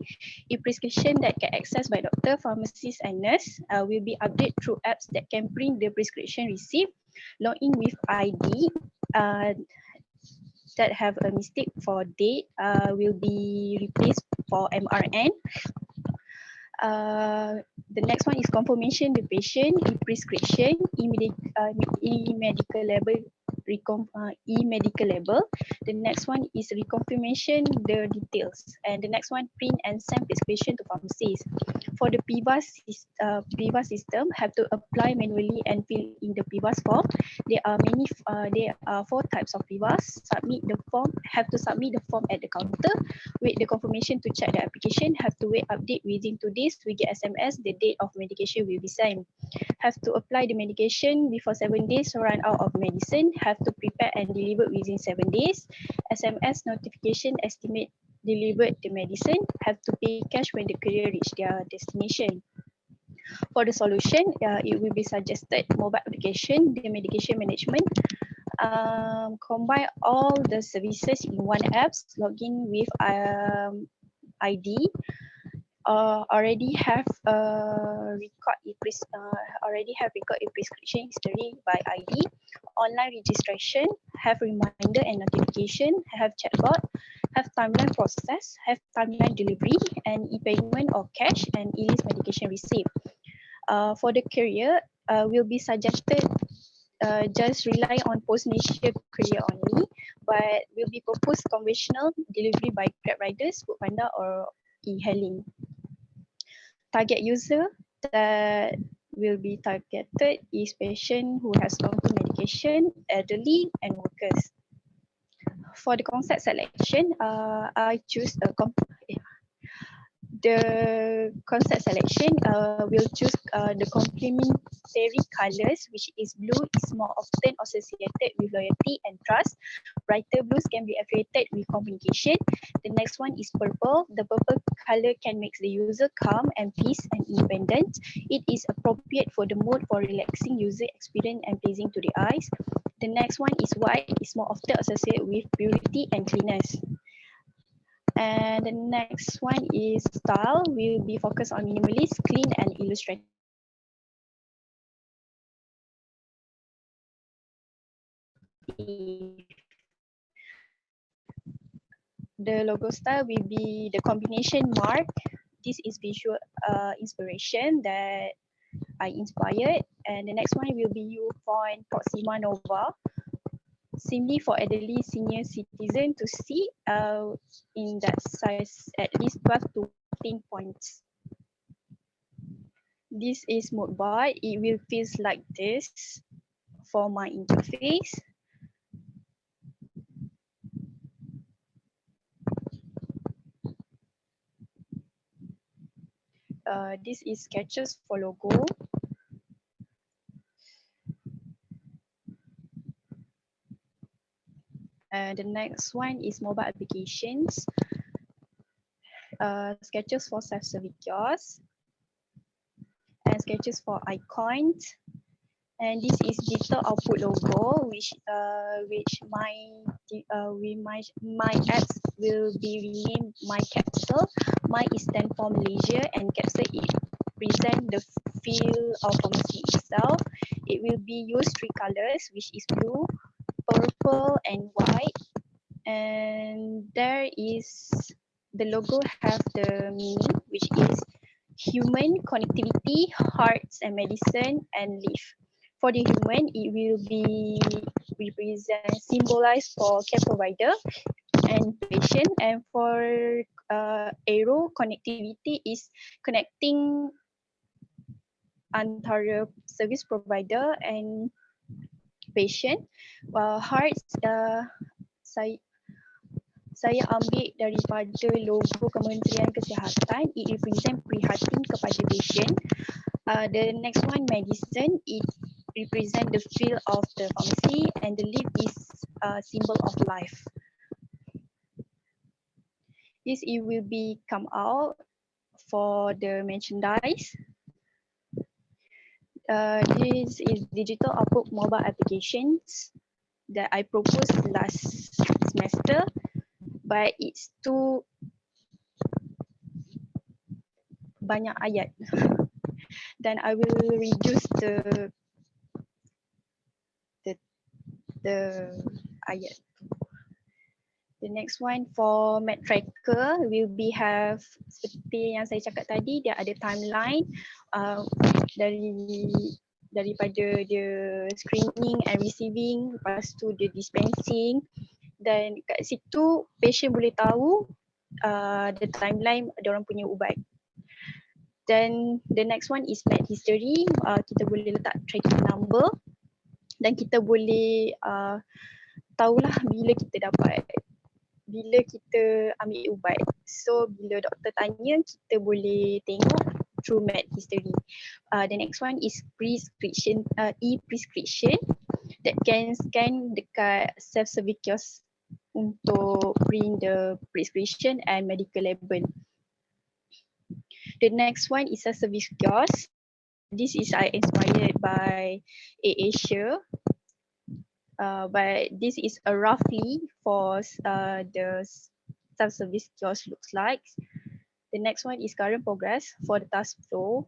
A prescription that can access by doctor, pharmacist and nurse will be updated through apps that can print the prescription receipt, log in with ID that have a mistake for date will be replaced for MRN. The next one is confirmation the patient e-prescription, e-medical label, e-medical label. The next one is reconfirmation the details, and the next one print and send prescription to pharmacies. For the PIVAS system, have to apply manually and fill in the PIVAS form. There are 4 types of PIVAS. Have to submit the form at the counter. Wait the confirmation to check the application. Have to wait update within 2 days. We get SMS. The date of medication will be same. Have to apply the medication before 7 days. Run out of medicine. Have to prepare and deliver within 7 days. SMS notification estimate delivered the medicine. Have to pay cash when the courier reach their destination. For the solution, it will be suggested mobile application, the medication management, combine all the services in one app, login with ID, already have record a prescription history by ID, online registration, have reminder and notification, have chatbot, have timeline process, have timeline delivery, and e-payment or cash, and e-list medication receipt. For the courier, will be suggested just rely on post-nature courier only, but will be proposed conventional delivery by Grab riders, Foodpanda or e-hailing. Target user that will be targeted is patient who has long-term medication, elderly and workers. For the concept selection, I choose the concept selection will choose the complementary colors, which is blue is more often associated with loyalty and trust. Brighter blues can be affiliated with communication. The next one is purple. The purple color can make the user calm and peace and independent. It is appropriate for the mood for relaxing user experience and pleasing to the eyes. The next one is white. It's more often associated with purity and cleanness. And the next one is style. Will be focused on minimalist, clean, and illustrative. The logo style will be the combination mark. This is visual inspiration that I inspired. And the next one will be U-Font Proxima Nova. Simply for elderly senior citizen to see in that size at least 12 to 15 points. This is mode bar. It will feel like this for my interface. This is sketches for logo. The next one is mobile applications. Sketches for self-service kiosk and sketches for icons. And this is digital output logo, which my apps will be renamed My Capsule. My is stand for Malaysia, and Capsule it present the feel of pharmacy itself. It will be used 3 colors, which is blue, purple, and white. And there is the logo have the meaning, which is human, connectivity, hearts and medicine, and live. For the human, it will be symbolized for care provider and patient. And for arrow, connectivity is connecting antara service provider and patient. Hearts, saya ambil daripada logo Kementerian Kesihatan. It represent prihatin kepada patient. The next one, medicine, it represent the feel of the pharmacy, and the leaf is a symbol of life. This it will be come out for the merchandise. This is digital output mobile applications that I proposed last semester, but it's too banyak ayat. Then I will reduce the ayat. The next one for map tracker will be have seperti yang saya cakap tadi, dia ada timeline daripada dia screening and receiving, lepas tu dia dispensing, dan kat situ patient boleh tahu the timeline dia orang punya ubat. Then the next one is med history. Kita boleh letak tracking number dan kita boleh tahulah bila kita ambil ubat. So bila doktor tanya, kita boleh tengok through med history. The next one is prescription, e-prescription that can scan dekat self-service kiosk untuk print the prescription and medical label. The next one is a service kiosk. This is inspired by Asia. But this is a roughly for the self-service kiosk looks like. The next one is current progress for the task flow.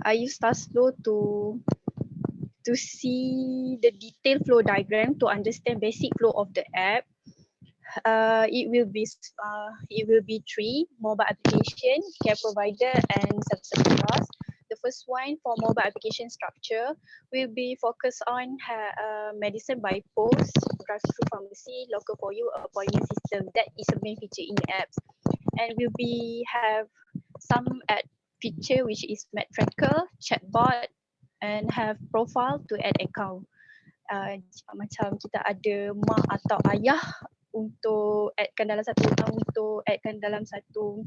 I use task flow to see the detailed flow diagram to understand basic flow of the app. It will be 3: mobile application, care provider, and self-service kiosk. The first one for mobile application structure will be focused on medicine by post, drive-through pharmacy, local for you, appointment system. That is a main feature in the apps. And will be have some add feature which is med tracker, chatbot, and have profile to add account. Macam kita ada mak atau ayah untuk addkan dalam satu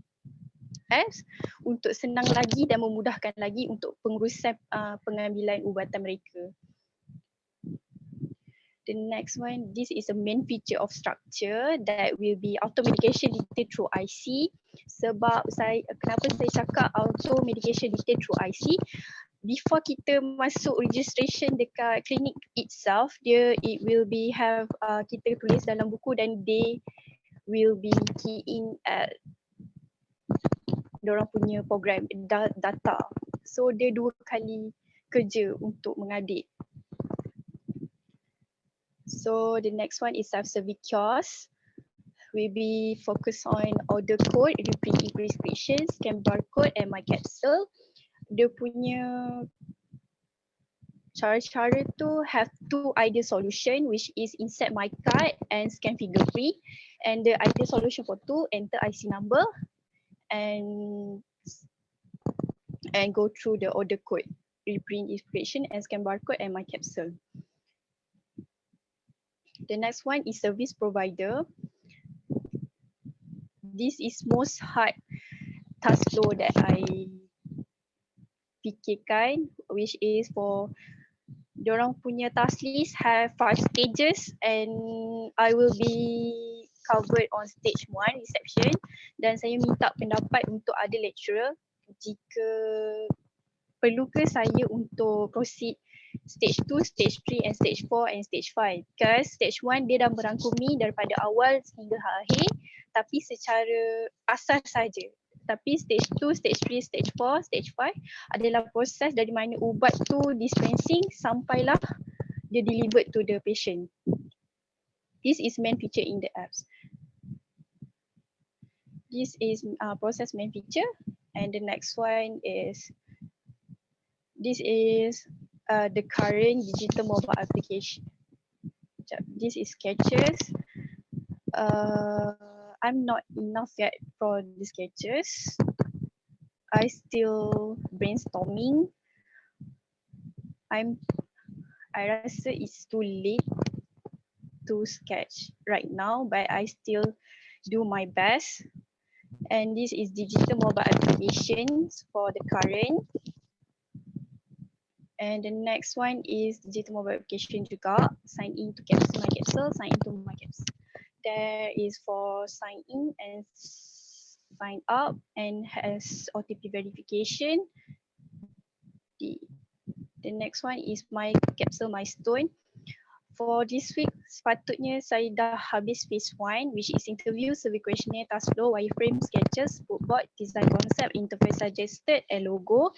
apps untuk senang lagi dan memudahkan lagi untuk pengurusan pengambilan ubatan mereka. The next one, this is a main feature of structure that will be auto medication detailed through IC. Sebab kenapa saya cakap auto medication detailed through IC? Before kita masuk registration dekat klinik itself, it will be have kita tulis dalam buku dan they will be key in at diorang punya program data. So dia 2 kali kerja untuk mengedit. So the next one is self-service kiosk. We be focus on order code, reprint e-prescription, scan barcode, and my capsule. Dia punya cara-cara tu have 2 ideal solution, which is insert my card and scan fingerprint. And the ideal solution for 2, enter IC number and go through the order code, reprint e-prescription, and scan barcode, and my capsule. The next one is service provider. This is most hard task flow that I fikirkan, which is for diorang punya task list have 5 stages and I will be covered on stage 1 reception, dan saya minta pendapat untuk other lecturer jika perlu ke saya untuk proceed stage 2, stage 3 and stage 4 and stage 5. Because stage 1 dia dah merangkumi daripada awal hingga akhir tapi secara asas saja. Tapi stage 2, stage 3, stage 4, stage 5 adalah proses dari mana ubat tu dispensing sampailah dia delivered to the patient. This is main feature in the apps. This is process main feature, and the next one is this is the current digital mobile application. This is sketches. I'm not enough yet for the sketches. I still brainstorming. I rasa it's too late to sketch right now, but I still do my best. And this is digital mobile applications for the current. And the next one is digital mobile application juga. Sign in to my capsule, sign into my capsule. There is for sign in and sign up and has OTP verification. The next one is my capsule milestone. For this week, sepatutnya saya dah habis phase 1, which is interview, survey questionnaire, task flow, wireframe, sketches, bookboard, design concept, interface suggested, and logo.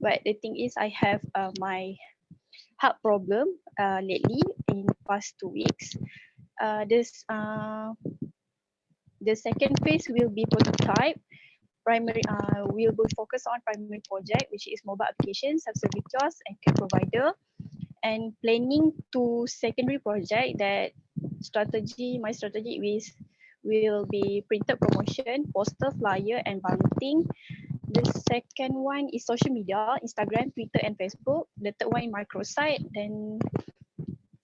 But the thing is, I have my heart problem lately in past 2 weeks. The second phase will be prototype. Primary will be focused on primary project, which is mobile application, self-service kiosk, and care provider. And planning to secondary project that my strategy will be printed promotion, poster, flyer, and marketing. The second one is social media, Instagram, Twitter, and Facebook. The third one is microsite. Then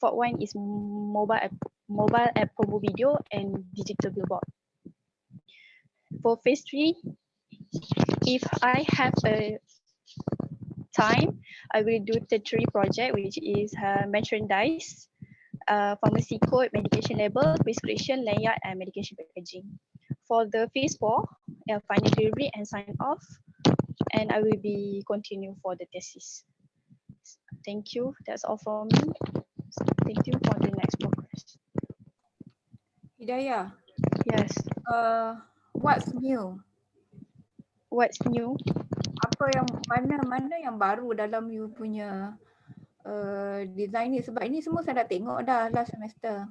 fourth one is mobile app promo video and digital billboard. For phase 3, if I have a time, I will do tertiary project, which is merchandise, pharmacy code, medication label, prescription, layout, and medication packaging. For the phase 4, final delivery and sign off, and I will be continue for the thesis. Thank you. That's all from me. Thank you for the next progress. Hidayah. Yes. What's new? What's new? Apa yang mana yang baru dalam you punya design ni, sebab ini semua saya dah tengok dah last semester.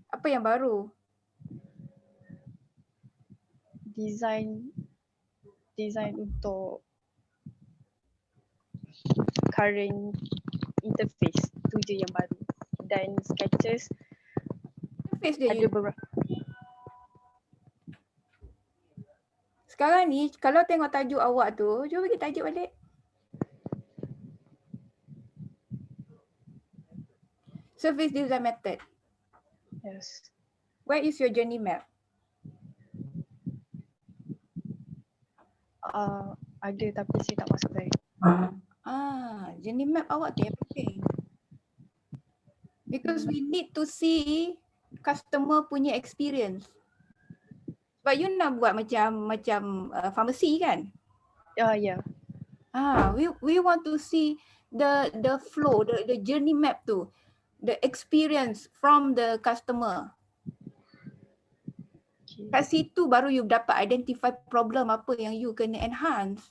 Apa yang baru? Design untuk current interface tu je yang baru, dan sketches interface dia ada beberapa. Sekarang ni kalau tengok tajuk awak tu, cuba bagi tajuk balik. Service design method. Yes. Where is your journey map? Ada tapi saya tak masuk tadi. Journey map awak tu yang penting. Because we need to see customer punya experience. Sebab you nak buat macam pharmacy kan? Yeah. We want to see the flow, the journey map tu, the experience from the customer. Okay. Kat situ baru you dapat identify problem apa yang you kena enhance.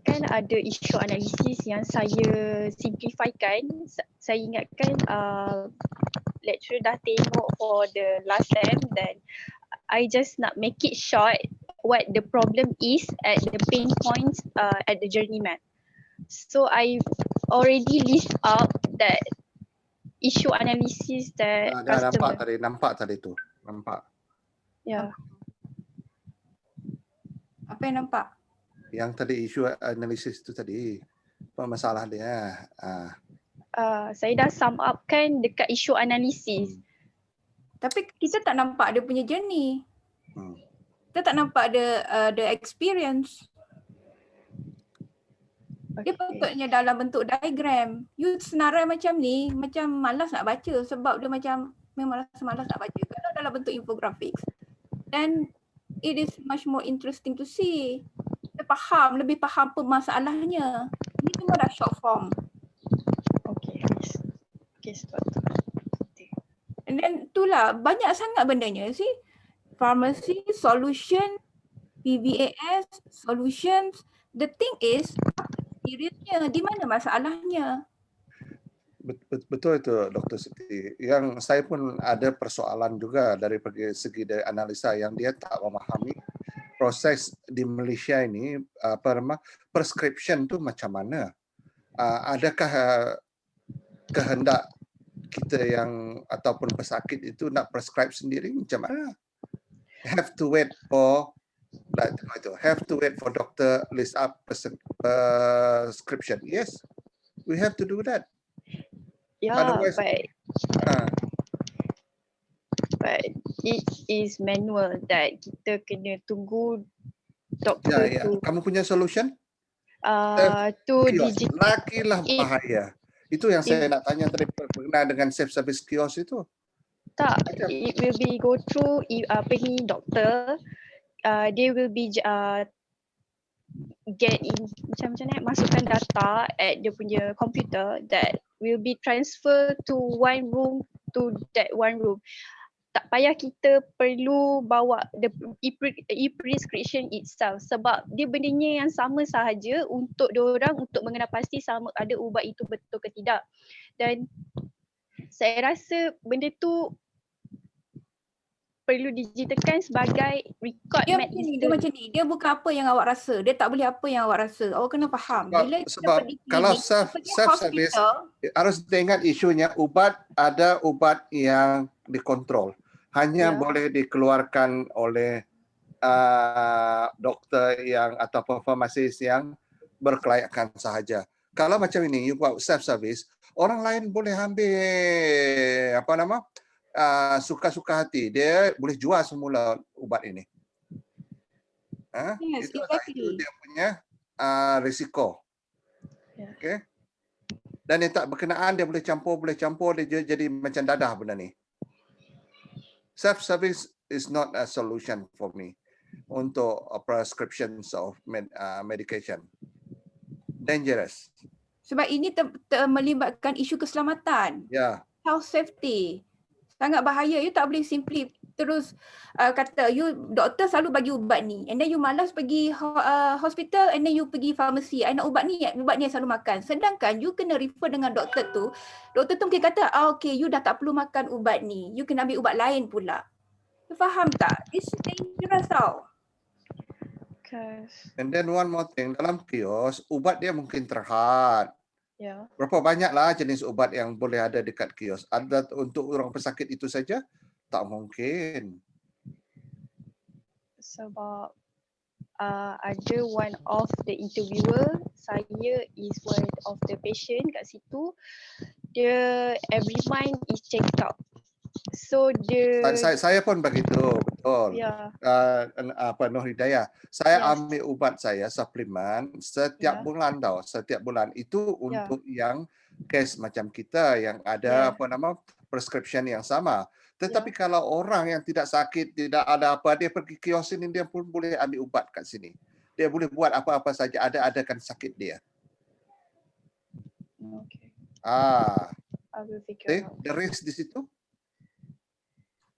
Kan ada isu analisis yang saya simplifykan. Saya ingatkan lecturer dah tengok for the last sem, then I just nak make it short what the problem is at the pain points at the journey map. So I already list out that issue analysis that customer. Nampak tadi tu. Nampak. Ya. Apa yang nampak? Yang tadi isu analisis tu tadi. Apa masalah dia? Saya dah sum up kan dekat isu analisis. Tapi kita tak nampak dia punya journey. Kita tak nampak the experience. Dia patutnya dalam bentuk diagram. You senarai macam ni, macam malas nak baca sebab dia macam memang malas nak baca. Kalau dalam bentuk infografik, then it is much more interesting to see. Dia faham, lebih faham masalahnya. Ini semua dah short form. Okay, sebab tu. And then itulah, banyak sangat bendanya. See, pharmacy, solution, PVAS, solutions. The thing is, apa seriusnya? Di mana masalahnya? Betul itu Dr. Siti. Yang saya pun ada persoalan juga dari segi dari analisa yang dia tak memahami proses di Malaysia ini prescription tu macam mana. Adakah kehendak kita yang ataupun pesakit itu nak prescribe sendiri macam mana? Have to wait for doctor list up prescription. Yes, we have to do that. Yeah, Otherwise, but it is manual that kita kena tunggu doktor tu. Kamu punya solution? To digital. Lakilah bahaya. Itu yang saya nak tanya tadi berkenaan dengan self-service kiosk itu. Tak, it will be go through doktor. They will be get in macam mana masukkan data at dia punya komputer that will be transfer to one room to that one room. Tak payah kita perlu bawa the e-prescription itself sebab dia bendanya yang sama sahaja untuk diorang untuk mengenal pasti sama ada ubat itu betul ke tidak. Dan saya rasa benda tu perlu digitalkan sebagai record Dia macam ni, dia macam ni. Dia bukan apa yang awak rasa. Dia tak boleh apa yang awak rasa. Awak kena faham. Sebab kalau self-service harus ingat isunya ada ubat yang dikontrol. Hanya boleh dikeluarkan oleh doktor yang ataupun farmasis yang berkelayakan sahaja. Kalau macam ini, you buat self-service, orang lain boleh ambil suka-suka hati. Dia boleh jual semula ubat ini. Yes, itu exactly. dia punya risiko. Okay. Dan yang tak berkenaan dia boleh campur dia jadi macam dadah benda ni. Self-service is not a solution for me untuk prescriptions of medication. Dangerous. Sebab ini melibatkan isu keselamatan. Health safety. Sangat bahaya. You tak boleh simply terus kata doktor selalu bagi ubat ni and then you malas pergi hospital and then you pergi pharmacy. I nak ubat ni yang selalu makan. Sedangkan you kena refer dengan doktor tu mungkin kata okay, you dah tak perlu makan ubat ni. You kena ambil ubat lain pula. You faham tak? It's dangerous tau. And then one more thing, dalam kios ubat dia mungkin terhad. Yeah. Berapa banyaklah jenis ubat yang boleh ada dekat kios? Ada untuk orang pesakit itu saja? Tak mungkin. Sebab ada one of the interviewer, saya is one of the patient kat situ. Dia every month is check out. So saya pun begitu, betul. Yeah. Nur Hidayah. Saya ambil ubat saya suplemen setiap bulan tau. Setiap bulan itu untuk yang kes macam kita yang ada prescription yang sama. Tetapi kalau orang yang tidak sakit, tidak ada apa, dia pergi kios ini dia pun boleh ambil ubat kat sini. Dia boleh buat apa-apa saja, adakan sakit dia. Okay. I will figure out. The risk di situ.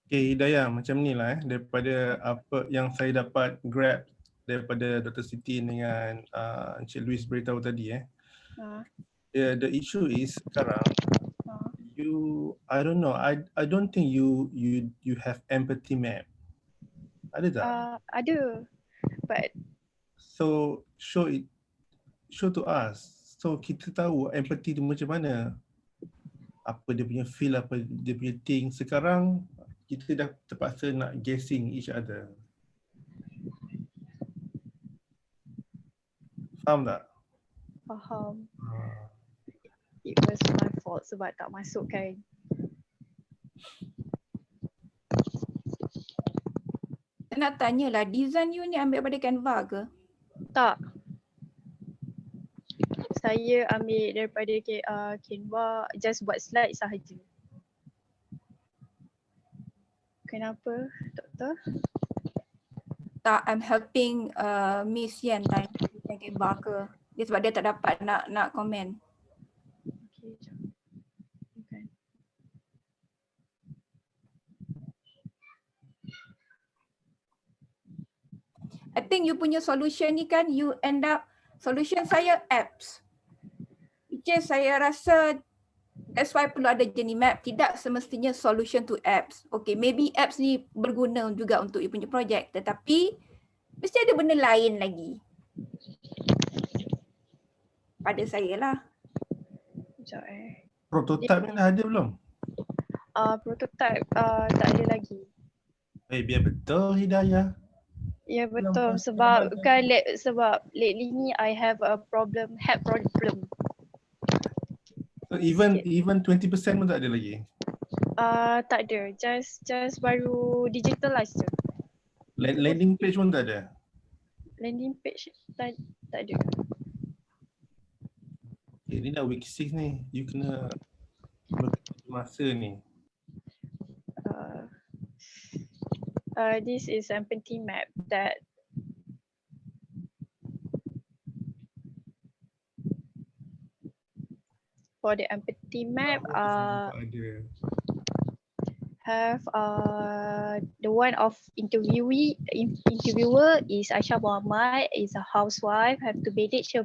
Okay, Hidayah, macam ni lah daripada apa yang saya dapat grab daripada Dr. Siti dengan Encik Louis beritahu tadi the issue is sekarang I don't know, I don't think you have empathy map. Ada tak? Ada. But so show to us. So kita tahu empathy tu macam mana. Apa dia punya feel, apa dia punya thing. Sekarang kita dah terpaksa nak guessing each other. Faham tak? Faham. It was my fault sebab tak masukkan. Saya nak tanyalah, design you ni ambil pada Canva ke? Tak. saya ambil daripada Canva, just buat slide sahaja. Kenapa, Doktor? Tak, I'm helping Miss Yan tanya Canva ke. Dia sebab dia tak dapat nak komen. Okay, jom. Okay. I think you punya solution ni kan, you end up, solution saya apps. Which is saya rasa that's why perlu ada journey map, tidak semestinya solution to apps. Okay, maybe apps ni berguna juga untuk you punya projek, tetapi mesti ada benda lain lagi. Pada saya lah. Sekejap Prototype ni dah ada belum? Prototype tak ada lagi. Biar betul Hidayah. Ya betul, sebab kan sebab lately ni I have a problem, head problem. So even 20% pun tak ada lagi? Tak ada, just baru digitalize je. Landing page pun tak ada? Landing page tak ada. Okay, ni dah week 6 ni, you kena masa ni. This is empathy map that for the empathy map have the one of interviewer is Aisyah Muhammad, is a housewife, have to manage her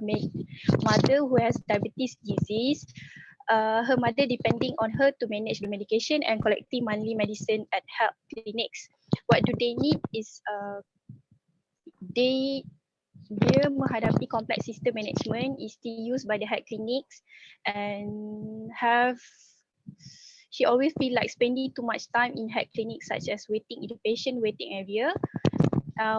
mother who has diabetes disease. Her mother depending on her to manage the medication and collecting monthly medicine at health clinics. What do they need is dia menghadapi complex system management is still used by the health clinics and she always feel like spending too much time in health clinics, such as waiting in the patient waiting area,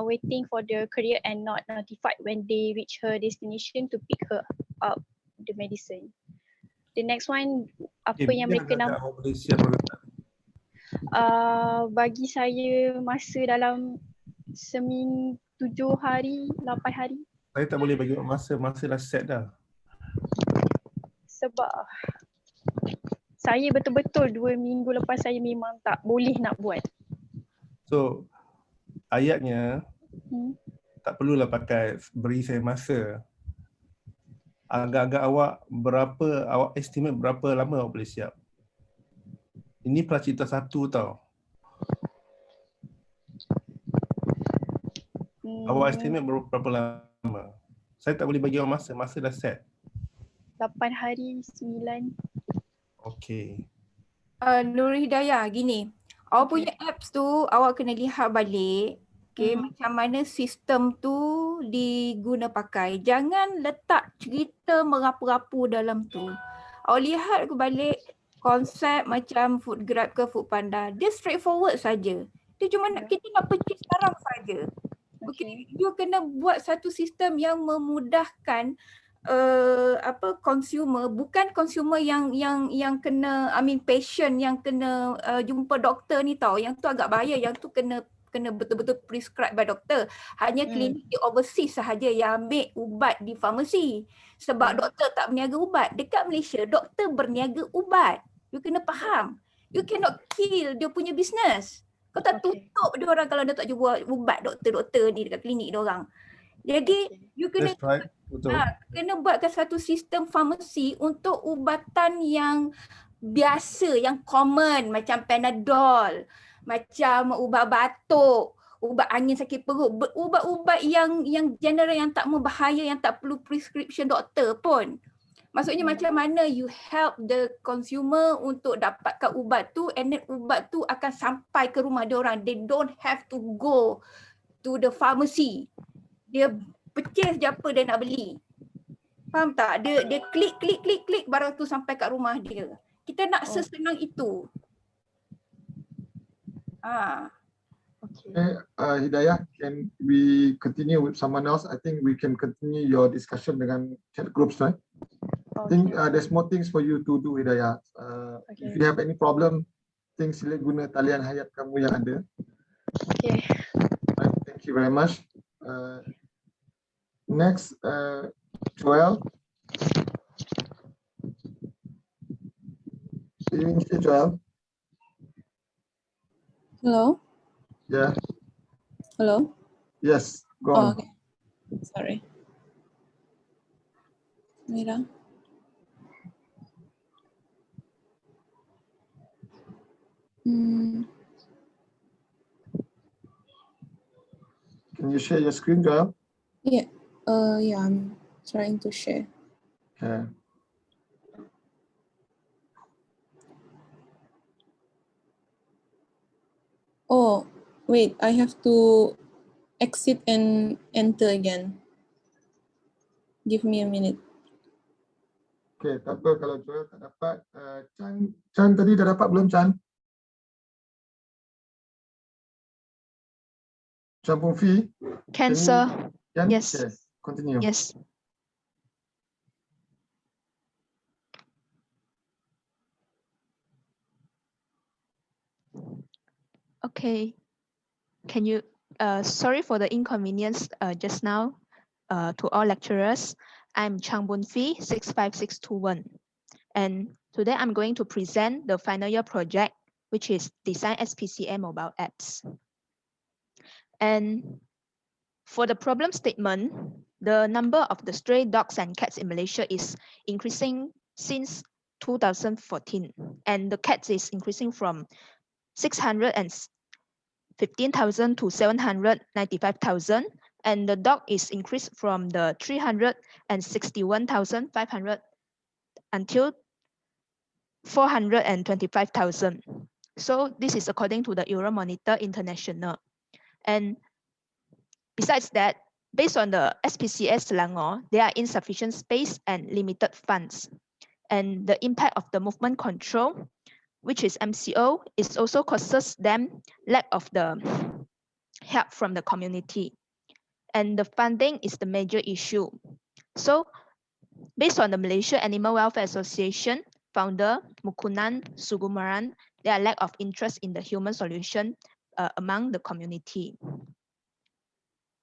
waiting for the courier and not notified when they reach her destination to pick her up the medicine. The next one, apa yang mereka bagi saya masa dalam 7 hari, 8 hari. Saya tak boleh bagi masa dah set dah. Sebab saya betul-betul 2 minggu lepas saya memang tak boleh nak buat. So ayatnya tak perlulah pakai beri saya masa. Agak-agak awak estimate berapa lama awak boleh siap? Ini PraCipta 1 tau. Awak estimate berapa lama? Saya tak boleh bagi awak masa dah set. 8 hari, 9. Okay. Nur Hidayah, gini. Awak punya apps tu awak kena lihat balik. Okay, macam mana sistem tu diguna pakai. Jangan letak cerita merapu-rapu dalam tu. Awak lihat ke balik konsep macam Food Grab ke Food Panda. Dia straightforward saja. Dia cuma kita nak pergi sekarang saja. Okay, you kena buat satu sistem yang memudahkan consumer, bukan consumer yang kena, patient yang kena jumpa doktor ni tau. Yang tu agak bahaya, yang tu kena betul-betul prescribe by doktor. Hanya klinik di overseas sahaja yang ambil ubat di farmasi. Sebab doktor tak berniaga ubat. Dekat Malaysia, doktor berniaga ubat. You kena faham. You cannot kill dia punya business. Kau tak tutup dia orang kalau dia tak jual ubat doktor-doktor ni dekat klinik dia orang. Jadi you kena kena buatkan satu sistem farmasi untuk ubatan yang biasa, yang common, macam Panadol, macam ubat batuk, ubat angin sakit perut, ubat-ubat yang general, yang tak berbahaya, yang tak perlu prescription doktor pun. Maksudnya macam mana you help the consumer untuk dapatkan ubat tu, and then ubat tu akan sampai ke rumah dia orang. They don't have to go to the pharmacy. Dia purchase je apa dia nak beli. Faham tak? Dia klik barang tu sampai kat rumah dia. Kita nak sesenang itu. Hidayah, can we continue with someone else? I think we can continue your discussion dengan chat groups, right? I think there's more things for you to do, Hidayah. If you have any problem, sila guna talian hayat kamu yang ada. Okay. Thank you very much. Next, Joel. Joel. Hello? Yeah. Hello? Yes, go Oh, on. okay. Sorry. Mira. Can you share your screen, Joel? Yeah. Yeah, I'm trying to share. Okay. Oh, wait, I have to exit and enter again. Give me a minute. Okay, tak apa kalau Joel tak dapat. Chan tadi dah dapat belum, Chan? Chan Pung Fi? Can, sir. Can? Yes. Okay, continue. Yes. Okay. Can you, sorry for the inconvenience just now to all lecturers. I'm Chang Bun Fi, 65621. And today I'm going to present the final year project, which is Design SPCA mobile apps. And for the problem statement, the number of the stray dogs and cats in Malaysia is increasing since 2014. And the cats is increasing from 615,000 to 795,000. And the dog is increased from the 361,500 until 425,000. So this is according to the Euromonitor International. And besides that, based on the SPCA Selangor, there are insufficient space and limited funds. And the impact of the movement control, which is MCO, is also causes them lack of the help from the community. And the funding is the major issue. So based on the Malaysia Animal Welfare Association founder Mukunan Sugumaran, there are lack of interest in the human solution among the community.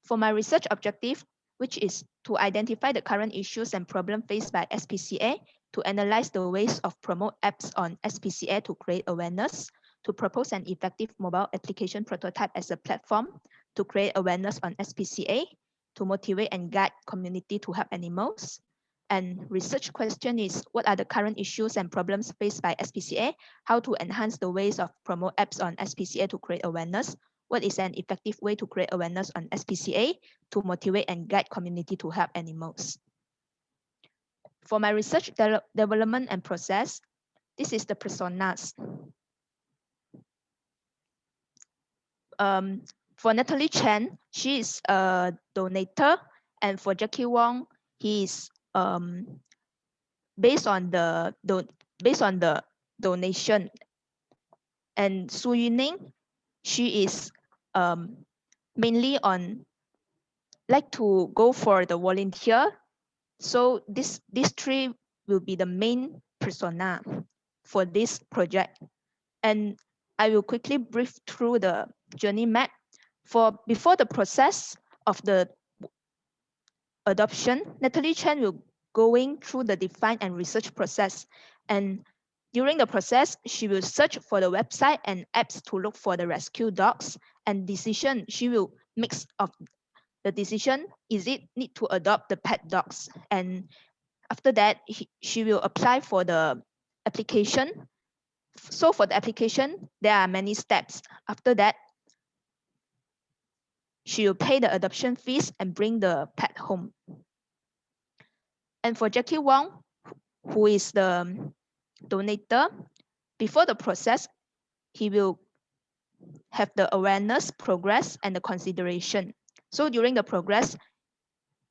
For my research objective, which is to identify the current issues and problems faced by SPCA, to analyze the ways of promote apps on SPCA to create awareness, to propose an effective mobile application prototype as a platform, to create awareness on SPCA, to motivate and guide community to help animals. And research question is, what are the current issues and problems faced by SPCA? How to enhance the ways of promote apps on SPCA to create awareness? What is an effective way to create awareness on SPCA to motivate and guide community to help animals? For my research development and process, this is the personas. For Natalie Chen, she is a donator, and for Jackie Wong, he is based on the donation. And Su Yuning, she is mainly on like to go for the volunteer. So these three will be the main persona for this project. And I will quickly brief through the journey map. Before the process of the adoption, Natalie Chen will going through the define and research process. And during the process, she will search for the website and apps to look for the rescue dogs, and decision she will mix of the decision, is it need to adopt the pet dogs? And after that, she will apply for the application. So for the application, there are many steps. After that, she will pay the adoption fees and bring the pet home. And for Jackie Wong, who is the donator, before the process, he will have the awareness, progress, and the consideration. So during the progress,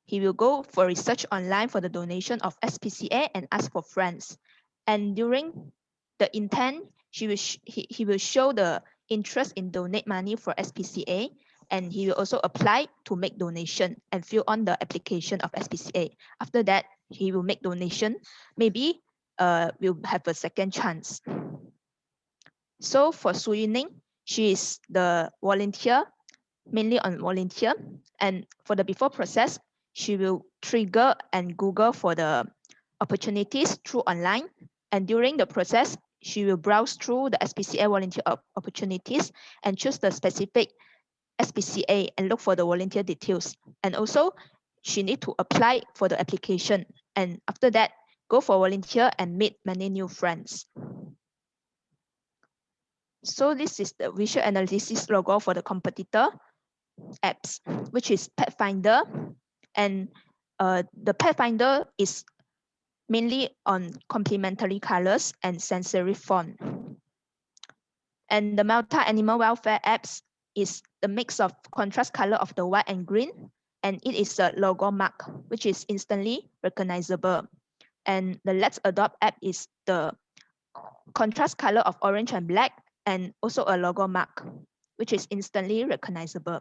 he will go for research online for the donation of SPCA and ask for friends. And during the intent, he will show the interest in donate money for SPCA, and he will also apply to make donation and fill on the application of SPCA. After that, he will make donation. Maybe we'll have a second chance. So for Su Yuning, she is the volunteer, mainly on volunteer. And for the before process, she will trigger and Google for the opportunities through online. And during the process, she will browse through the SPCA volunteer opportunities and choose the specific SPCA and look for the volunteer details. And also, she need to apply for the application. And after that, go for volunteer and meet many new friends. So this is the visual analysis logo for the competitor apps, which is Pathfinder. And the Pathfinder is mainly on complementary colors and sensory font. And the multi-animal welfare apps is the mix of contrast color of the white and green, and it is a logo mark, which is instantly recognizable. And the Let's Adopt app is the contrast color of orange and black, and also a logo mark, which is instantly recognizable.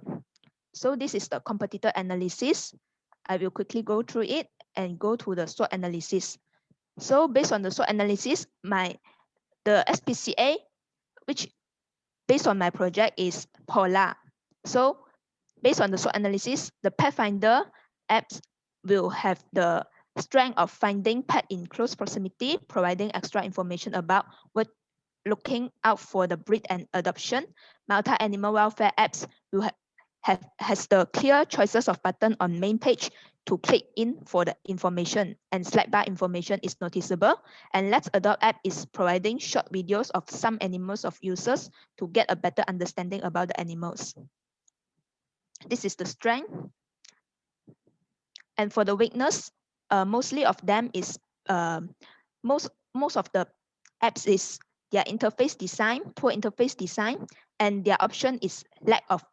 So this is the competitor analysis. I will quickly go through it and go to the SWOT analysis. So based on the SWOT analysis, the SPCA, which based on my project, is Polar. So based on the SWOT analysis, the Pathfinder apps will have the strength of finding pet in close proximity, providing extra information about what looking out for the breed and adoption. Multi-animal welfare apps will has the clear choices of button on main page to click in for the information, and slide bar information is noticeable. And Let's Adopt app is providing short videos of some animals of users to get a better understanding about the animals. This is the strength. And for the weakness, mostly of them is most of the apps is their interface design, poor interface design, and their option is lack of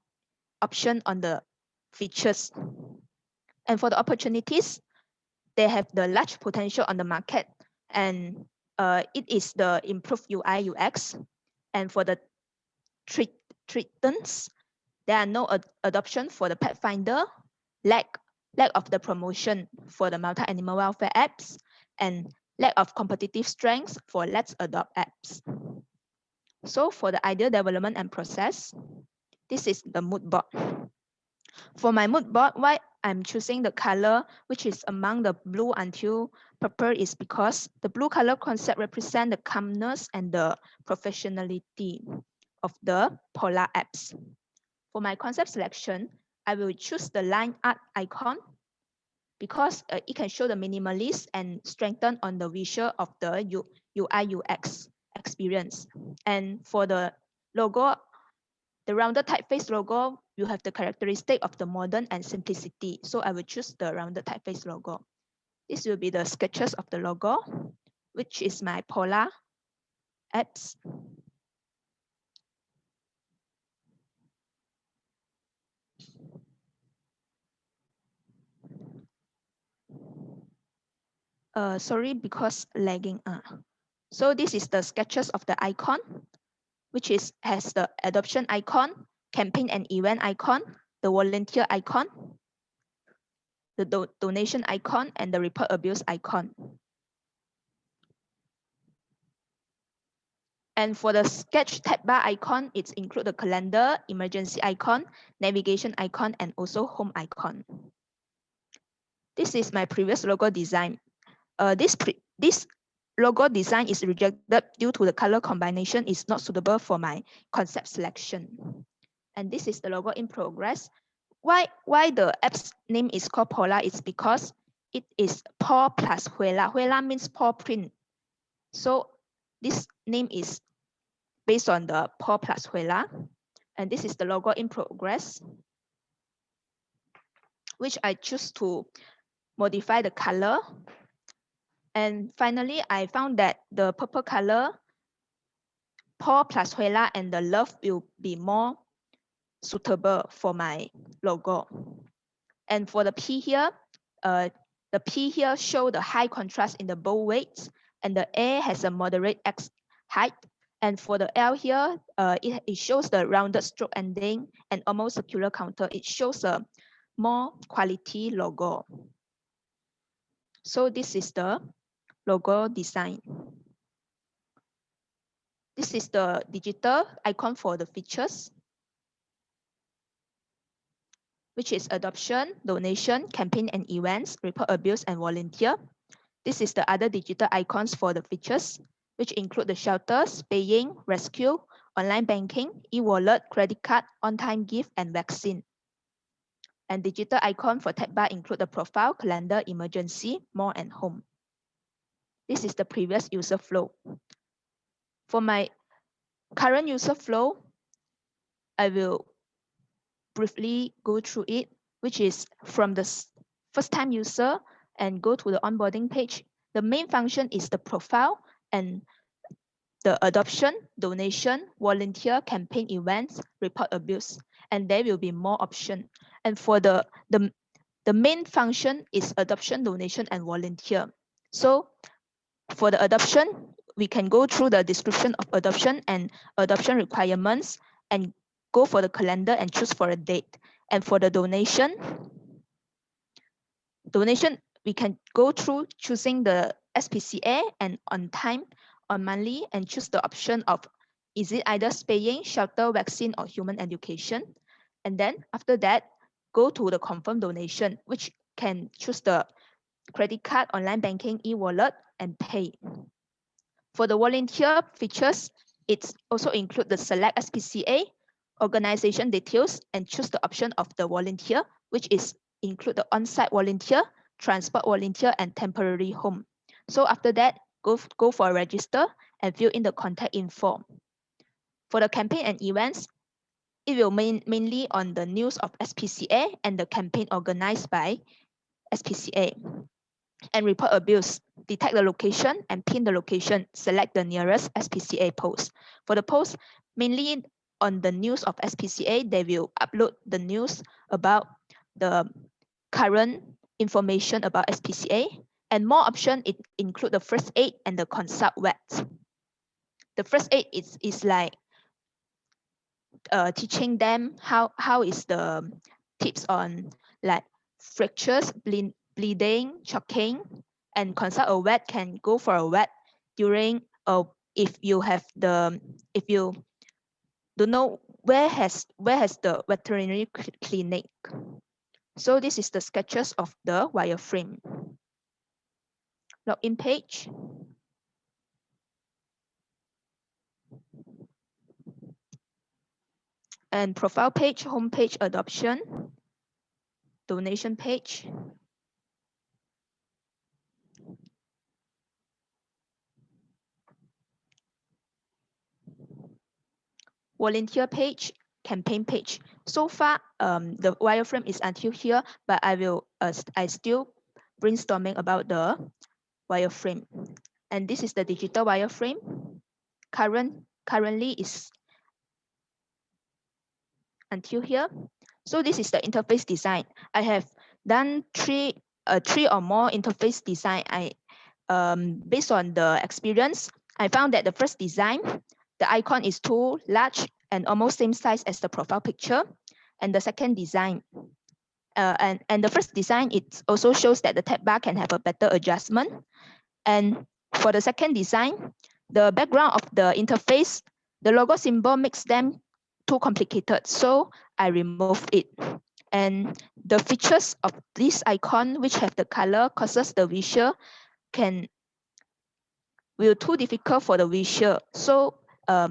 option on the features. And for the opportunities, they have the large potential on the market, and it is the improved UI UX. And for the treatments, there are no adoption for the Pathfinder, lack of the promotion for the multi-animal welfare apps, and lack of competitive strengths for Let's Adopt apps. So for the idea development and process, this is the mood board. For my mood board, why I'm choosing the color which is among the blue until purple is because the blue color concept represents the calmness and the professionality of the Polar apps. For my concept selection, I will choose the line art icon because it can show the minimalist and strengthen on the visual of the UI UX experience. And for the logo, the rounded typeface logo will have the characteristic of the modern and simplicity. So I will choose the rounded typeface logo. This will be the sketches of the logo, which is my Polar apps. Sorry, because lagging. So this is the sketches of the icon, which has the adoption icon, campaign and event icon, the volunteer icon, the donation icon, and the report abuse icon. And for the sketch tab bar icon, it's include the calendar, emergency icon, navigation icon, and also home icon. This is my previous logo design. This logo design is rejected due to the color combination is not suitable for my concept selection. And this is the logo in progress. Why the app's name is called Polar is because it is paw plus huela. Huela means paw print. So this name is based on the paw plus huela. And this is the logo in progress, which I choose to modify the color. And finally, I found that the purple color, paw plus huela, and the love will be more suitable for my logo. And for the P here, the P here show the high contrast in the bold weights, and the A has a moderate X height. And for the L here, it shows the rounded stroke ending and almost circular counter. It shows a more quality logo. So this is the logo design. This is the digital icon for the features, which is adoption, donation, campaign and events, report abuse, and volunteer. This is the other digital icons for the features, which include the shelters, paying, rescue, online banking, e-wallet, credit card, on-time gift, and vaccine. And digital icon for tab bar include the profile, calendar, emergency, more, and home. This is the previous user flow. For my current user flow, I will briefly go through it, which is from the first-time user and go to the onboarding page. The main function is the profile and the adoption, donation, volunteer, campaign events, report abuse, and there will be more options. And for the main function is adoption, donation, and volunteer. So for the adoption, we can go through the description of adoption and adoption requirements and go for the calendar and choose for a date. And for the donation, we can go through choosing the SPCA and on time, on monthly, and choose the option of is it either paying, shelter, vaccine, or human education. And then after that, go to the confirm donation, which can choose the credit card, online banking, e-wallet, and pay. For the volunteer features, it also include the select SPCA, organization details, and choose the option of the volunteer, which is include the on-site volunteer, transport volunteer, and temporary home. So after that, go for a register and fill in the contact info. For the campaign and events, it will mainly on the news of SPCA and the campaign organized by SPCA. And report abuse, detect the location and pin the location, select the nearest SPCA post. For the post, mainly on the news of SPCA, they will upload the news about the current information about SPCA, and more options it include the first aid and the consult web. The first aid is like teaching them how is the tips on like fractures, bleeding, choking, and consult a vet can go for a vet during if you don't know where has the veterinary clinic. So this is the sketches of the wireframe. Login page. And profile page, home page, adoption, donation page, volunteer page, campaign page. So far, the wireframe is until here, but I still brainstorming about the wireframe. And this is the digital wireframe. Currently is until here. So this is the interface design. I have done three or more interface design. Based on the experience, I found that the first design, the icon is too large and almost same size as the profile picture. And the second design, and the first design, it also shows that the tab bar can have a better adjustment. And for the second design, the background of the interface, the logo symbol makes them too complicated. So I removed it. And the features of this icon, which have the color, causes the visual will too difficult for the visual. So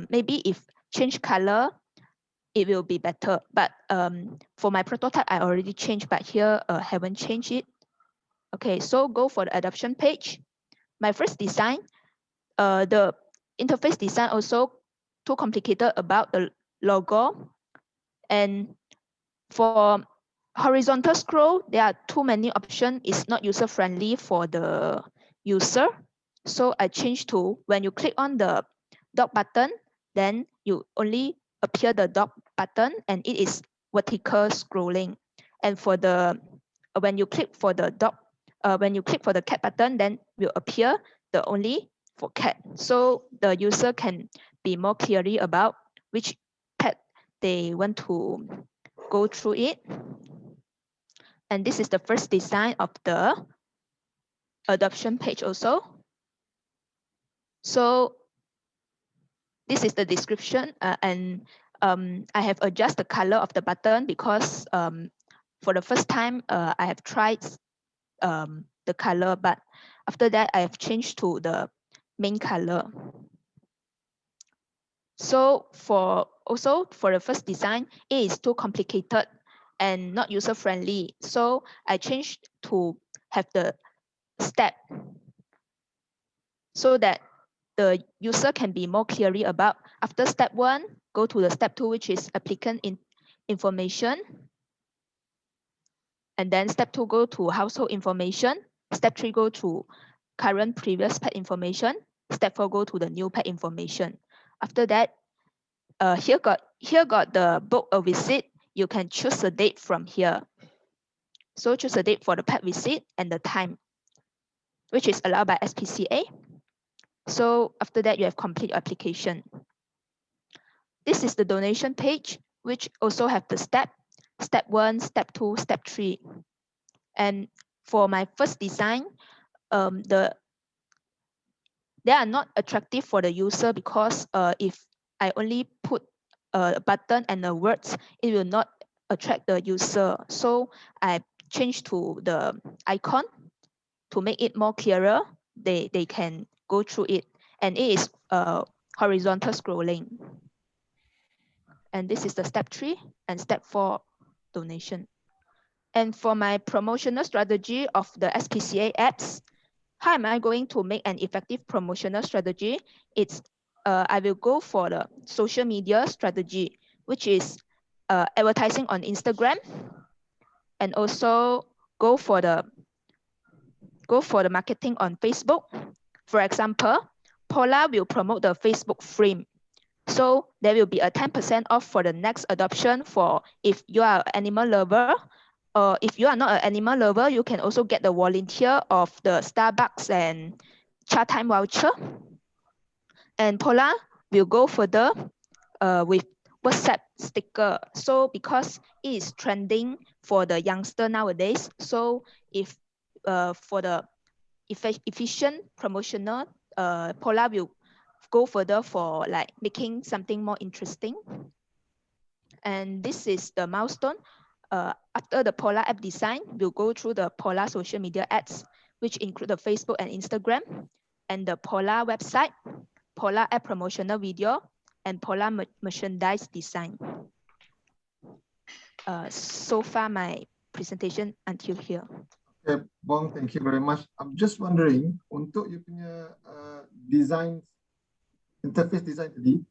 maybe if change color, it will be better. But for my prototype, I already changed, but here haven't changed it. Okay, so go for the adoption page. My first design, the interface design also too complicated about the logo. And for horizontal scroll, there are too many options. It's not user friendly for the user. So I changed to when you click on the dog button, then you only appear the dog button and it is vertical scrolling. And for the when you click for the cat button, then will appear the only for cat. So the user can be more clearly about which pet they want to go through it. And this is the first design of the adoption page also. So this is the description and I have adjusted the color of the button because for the first time I have tried the color, but after that I have changed to the main color. So for the first design, it is too complicated and not user friendly. So I changed to have the step so that the user can be more clearly about. After step 1, go to the step 2, which is applicant information. And then step 2, go to household information. Step 3, go to current previous pet information. Step 4, go to the new pet information. After that, here got the book a visit. You can choose a date from here. So choose a date for the pet visit and the time, which is allowed by SPCA. So after that, you have complete application. This is the donation page, which also have the step 1, step 2, step 3. And for my first design, they are not attractive for the user because if I only put a button and the words, it will not attract the user. So I changed to the icon to make it more clearer. They can go through it, and it is horizontal scrolling. And this is the step 3 and step 4 donation. And for my promotional strategy of the SPCA apps, how am I going to make an effective promotional strategy? It's I will go for the social media strategy, which is advertising on Instagram, and also go for the marketing on Facebook. For example, Paula will promote the Facebook frame. So there will be a 10% off for the next adoption for if you are an animal lover. If you are not an animal lover, you can also get the volunteer of the Starbucks and chat time voucher. And Paula will go further with WhatsApp sticker. So because it is trending for the youngster nowadays, so if for the efficient promotional, Paula will go further for like making something more interesting. And this is the milestone. After the Polar app design, we'll go through the Polar social media ads, which include the Facebook and Instagram, and the Polar website, Polar app promotional video, and Polar merchandise design. So far, my presentation until here. Okay, Bong, thank you very much. I'm just wondering, untuk you punya design, interface design tadi,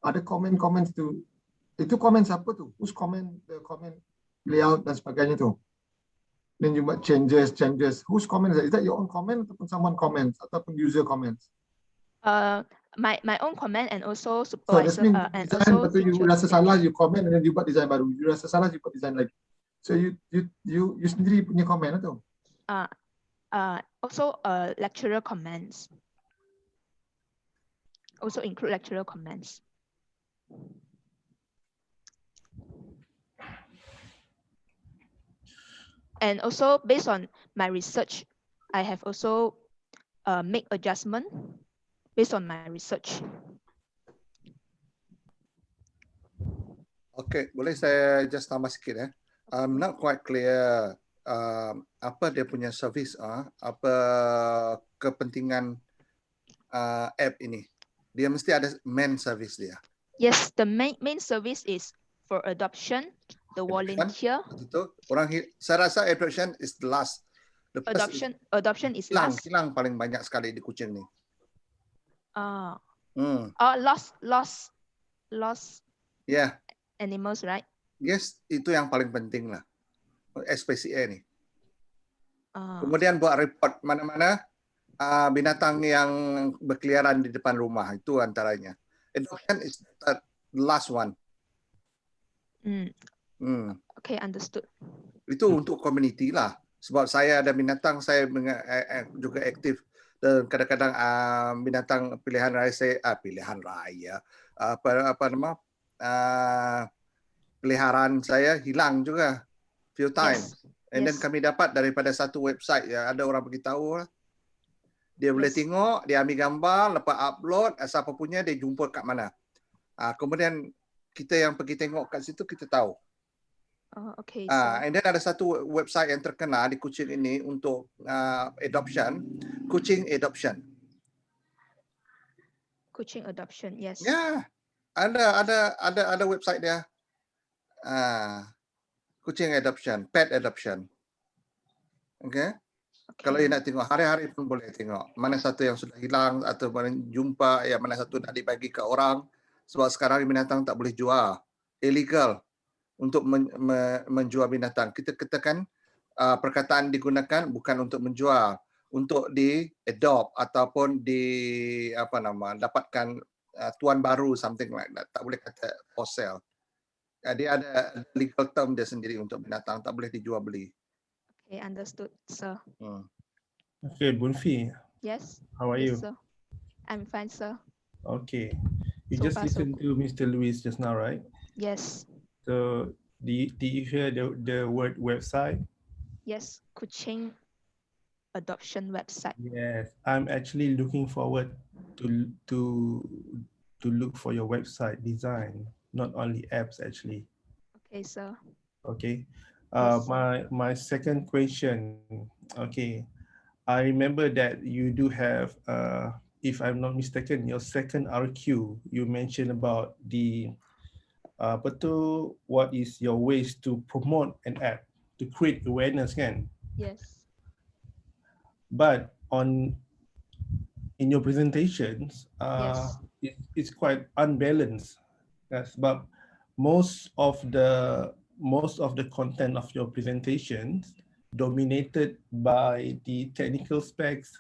ada comment tu, itu comment siapa tu? Who's comment, the comment layout dan sebagainya tu? Then you buat changes. Whose comment is that? Is that your own comment ataupun someone comments ataupun user comments? My own comment and also So supervisor that means and design, also lepas tu you teacher. rasa salah, you comment and then you buat design baru. You rasa salah, you buat design lagi. So you sendiri punya comment lah tu? Also lecturer comments. Also include lecturer comments. And also based on my research, I have also make adjustment based on my research. Okay, boleh saya just tambah sikit ya? I'm not quite clear apa dia punya service, apa kepentingan app ini. Dia mesti ada main service dia. Yes, the main service is for adoption, the volunteer. Betul. Saya rasa adoption is the last. Adoption is last. Hilang paling banyak sekali di kucing ni. Lost. Yeah. Animals, right? Yes, itu yang paling penting lah. SPCA ni. Kemudian buat report mana-mana binatang yang berkeliaran di depan rumah, itu antaranya. Adoption is the last one. Okay, understood. Itu untuk community lah. Sebab saya ada binatang, saya juga aktif dan kadang-kadang binatang pilihan raya peliharaan saya hilang juga few times. And then kami dapat daripada satu website yang ada orang beritahu lah. Dia boleh tengok, dia ambil gambar, lepas upload, siapa punya dia jumpa kat mana. Kemudian kita yang pergi tengok kat situ kita tahu. Okay. And then ada satu website yang terkenal di Kuching ini untuk adoption, Kuching Adoption. Kuching adoption, yes. Ya, ada website dia. Kucing adoption, pet adoption. Okay. Kalau you nak tengok hari-hari pun boleh tengok mana satu yang sudah hilang atau mana jumpa, yang mana satu nak dibagi ke orang. Sebab sekarang binatang tak boleh jual, illegal untuk menjual binatang. Kita katakan perkataan digunakan bukan untuk menjual, untuk di-adopt ataupun dapatkan tuan baru, something like that. Tak boleh kata for sale. Dia ada legal term dia sendiri untuk binatang, tak boleh dijual beli. Okay, understood, sir. Okay, Bunfi. Yes. How are you? Sir. I'm fine, sir. Okay. You So just far, so listened to Mr. Luis just now, right? Yes. So, did you hear the word website? Yes, Kuching adoption website. Yes, I'm actually looking forward to look for your website design, not only apps actually. Okay, sir. Okay. Yes. My second question. Okay, I remember that you do have, if I'm not mistaken, your second RQ. You mentioned about the what is your ways to promote an app, to create awareness, kan? Yes. But in your presentations, Yes. it's quite unbalanced. Yes, but most of the content of your presentations dominated by the technical specs,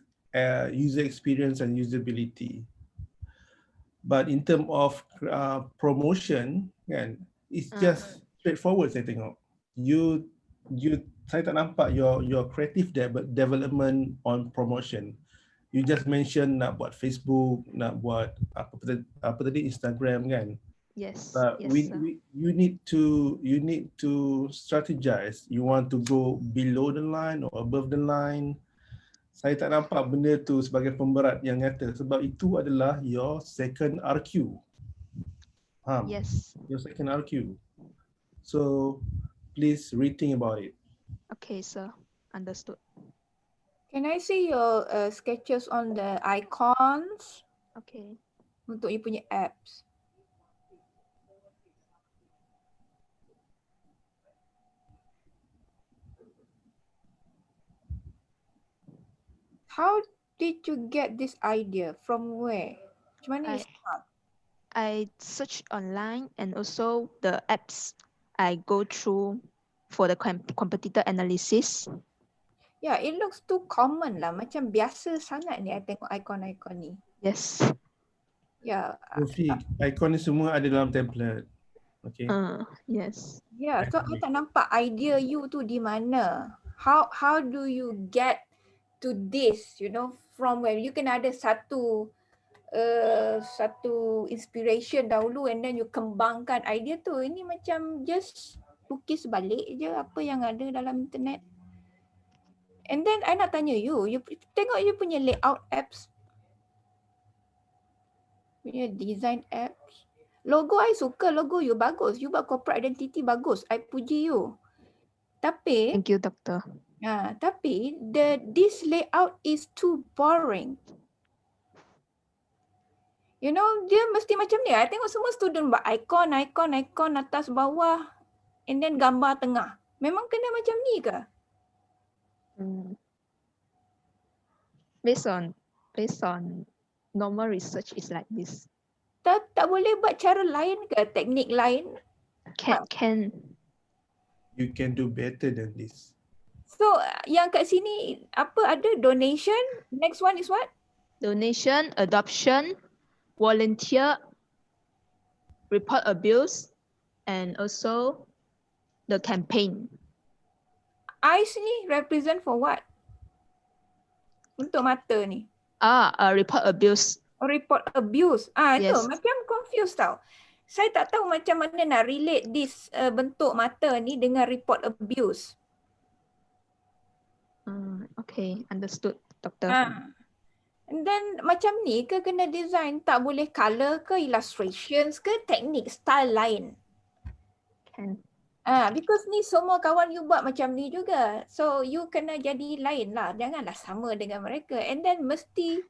user experience, and usability. But in terms of promotion, kan, it's just straightforward. Saya tengok saya tak nampak your creative development on promotion. You just mention nak buat Facebook, nak buat apa tadi Instagram, kan? Yes. But Yes, you need to strategize. You want to go below the line or above the line. Saya tak nampak benda tu sebagai pemberat yang nyata, sebab itu adalah your second RQ. Yes. Your second RQ. So please rethink about it. Okay, sir. Understood. Can I see your sketches on the icons? Okay. Untuk you punya apps. How did you get this idea? From where? Macam mana you start? I search online and also the apps I go through for the competitor analysis. Yeah, it looks too common lah. Macam biasa sangat ni I tengok icon-icon ni. Yes. Yeah. Icon ni semua ada dalam template. Okay. Yes. Yeah, so I tak nampak idea you tu di mana. How do you get to this, you know, from where you can ada satu inspiration dahulu and then you kembangkan idea tu. Ini macam just lukis balik je apa yang ada dalam internet. And then I nak tanya you tengok you punya layout apps, punya design apps. Logo I suka, logo you bagus. You buat corporate identity bagus. I puji you. Tapi thank you, Doctor. Tapi this layout is too boring. You know, dia mesti macam ni. I tengok semua student buat icon atas bawah and then gambar tengah. Memang kena macam ni ke? Based on normal research is like this. Tak boleh buat cara lain ke? Teknik lain? Can. You can do better than this. So yang kat sini apa ada donation? Next one is what? Donation, adoption, volunteer, report abuse, and also the campaign. Eyes ni represent for what? Untuk mata ni. Report abuse. Report abuse. Yes. Itu macam confused tau. Saya tak tahu macam mana nak relate this bentuk mata ni dengan report abuse. Okay, understood, Doctor. And then macam ni ke kena design? Tak boleh color ke, illustrations ke, teknik style lain? Can. Because ni semua kawan you buat macam ni juga. So you kena jadi lain lah. Janganlah sama dengan mereka. And then mesti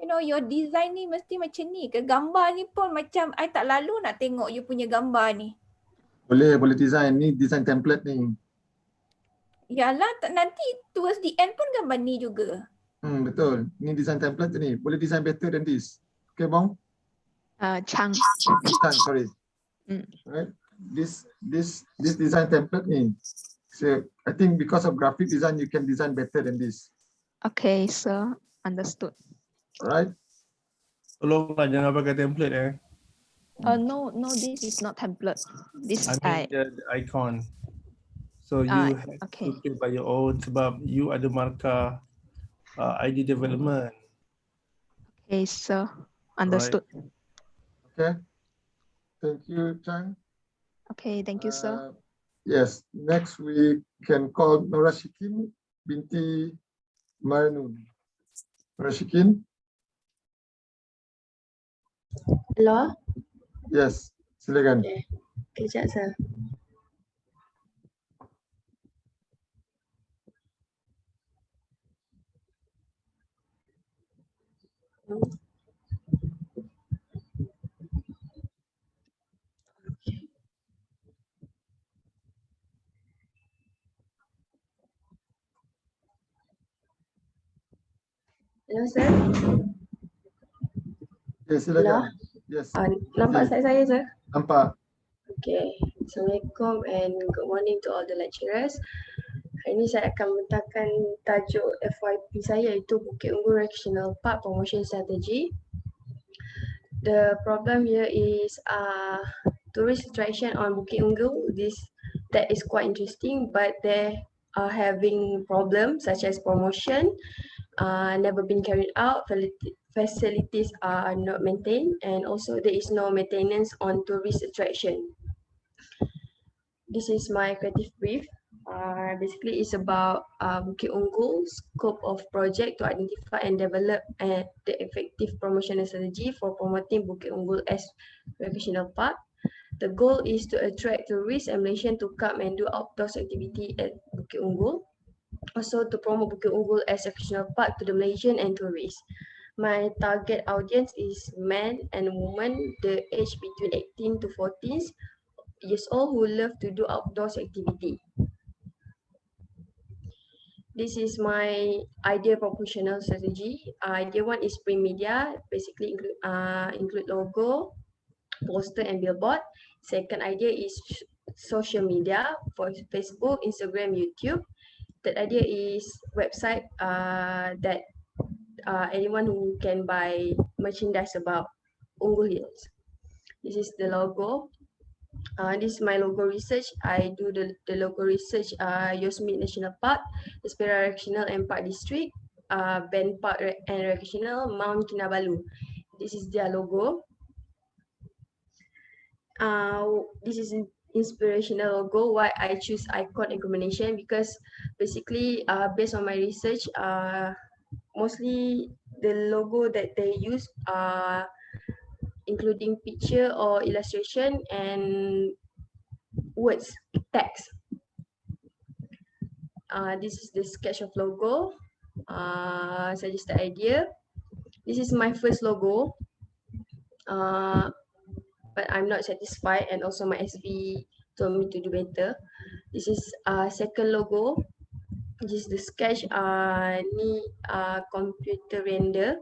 You know, your design ni mesti macam ni ke? Gambar ni pun macam I tak lalu nak tengok you punya gambar ni. Boleh design ni, design template ni. Yalah, nanti towards the end pun gambar ni juga. Betul. Ni design template ni. Boleh design better than this. Okay, Bong? Chang. Chang, sorry. Right. This design template ni. So I think because of graphic design, you can design better than this. Okay, sir. Understood. Alright. Tolonglah jangan pakai template No, this is not template. This I mean the icon. So you have okay. to create by your own sebab you ada markah ID development. Okay, sir. Understood. Okay. Thank you, Chang. Okay, thank you, sir. Yes, next we can call Norashikin binti Marnun. Norashikin? Hello? Yes, silakan. Okay, kejap sir. Hello sir. Okay, silakan. Yes. Nampak saya sir? Nampak. Okay. Assalamualaikum and good morning to all the lecturers. Hari ini saya akan mentahkan tajuk FYP saya iaitu Bukit Unggul Recreational Park Promotion Strategy. The problem here is tourist attraction on Bukit Unggul. That is quite interesting, but they are having problems such as promotion, never been carried out, facilities are not maintained, and also there is no maintenance on tourist attraction. This is my creative brief. Basically, it's about Bukit Unggul scope of project to identify and develop the effective promotional strategy for promoting Bukit Unggul as recreational park. The goal is to attract tourists and Malaysians to come and do outdoors activity at Bukit Unggul. Also to promote Bukit Unggul as a recreational park to the Malaysian and tourists. My target audience is men and women, the age between 18 to 14 years old who love to do outdoors activity. This is my idea promotional strategy. Idea one is print media, basically include logo, poster and billboard. Second idea is social media for Facebook, Instagram, YouTube. Third idea is website that anyone who can buy merchandise about Unggul Hills. This is the logo. This is my logo research. I do the logo research Yosemite National Park, Espera Recreational and Park District, Ben Park and Recreational, Mount Kinabalu. This is their logo. This is an inspirational logo. Why I choose icon and combination, because basically based on my research, mostly the logo that they use including picture or illustration and words, text. This is the sketch of logo. Suggested idea. This is my first logo, but I'm not satisfied, and also my SV told me to do better. This is second logo. This is the sketch. Ni computer render.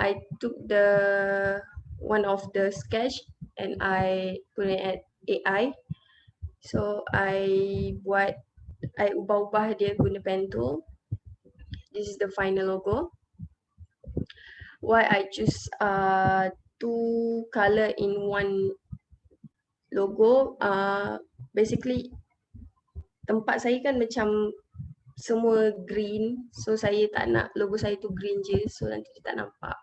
I took the one of the sketch and I put it at AI. So I ubah-ubah dia guna pen tool. This is the final logo. Why I choose two color in one logo? Basically tempat saya kan macam semua green, so saya tak nak logo saya tu green je, so nanti dia tak nampak.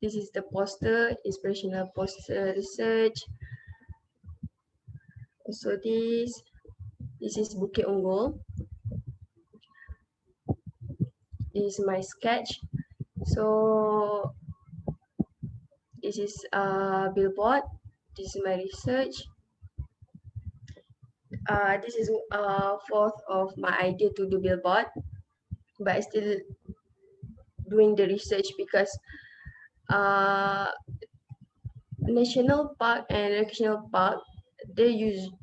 This is the poster, inspirational poster research. Also this is Bukit Unggul. This is my sketch. So this is billboard. This is my research. This is fourth of my idea to do billboard, but I still doing the research because national park and recreational park, they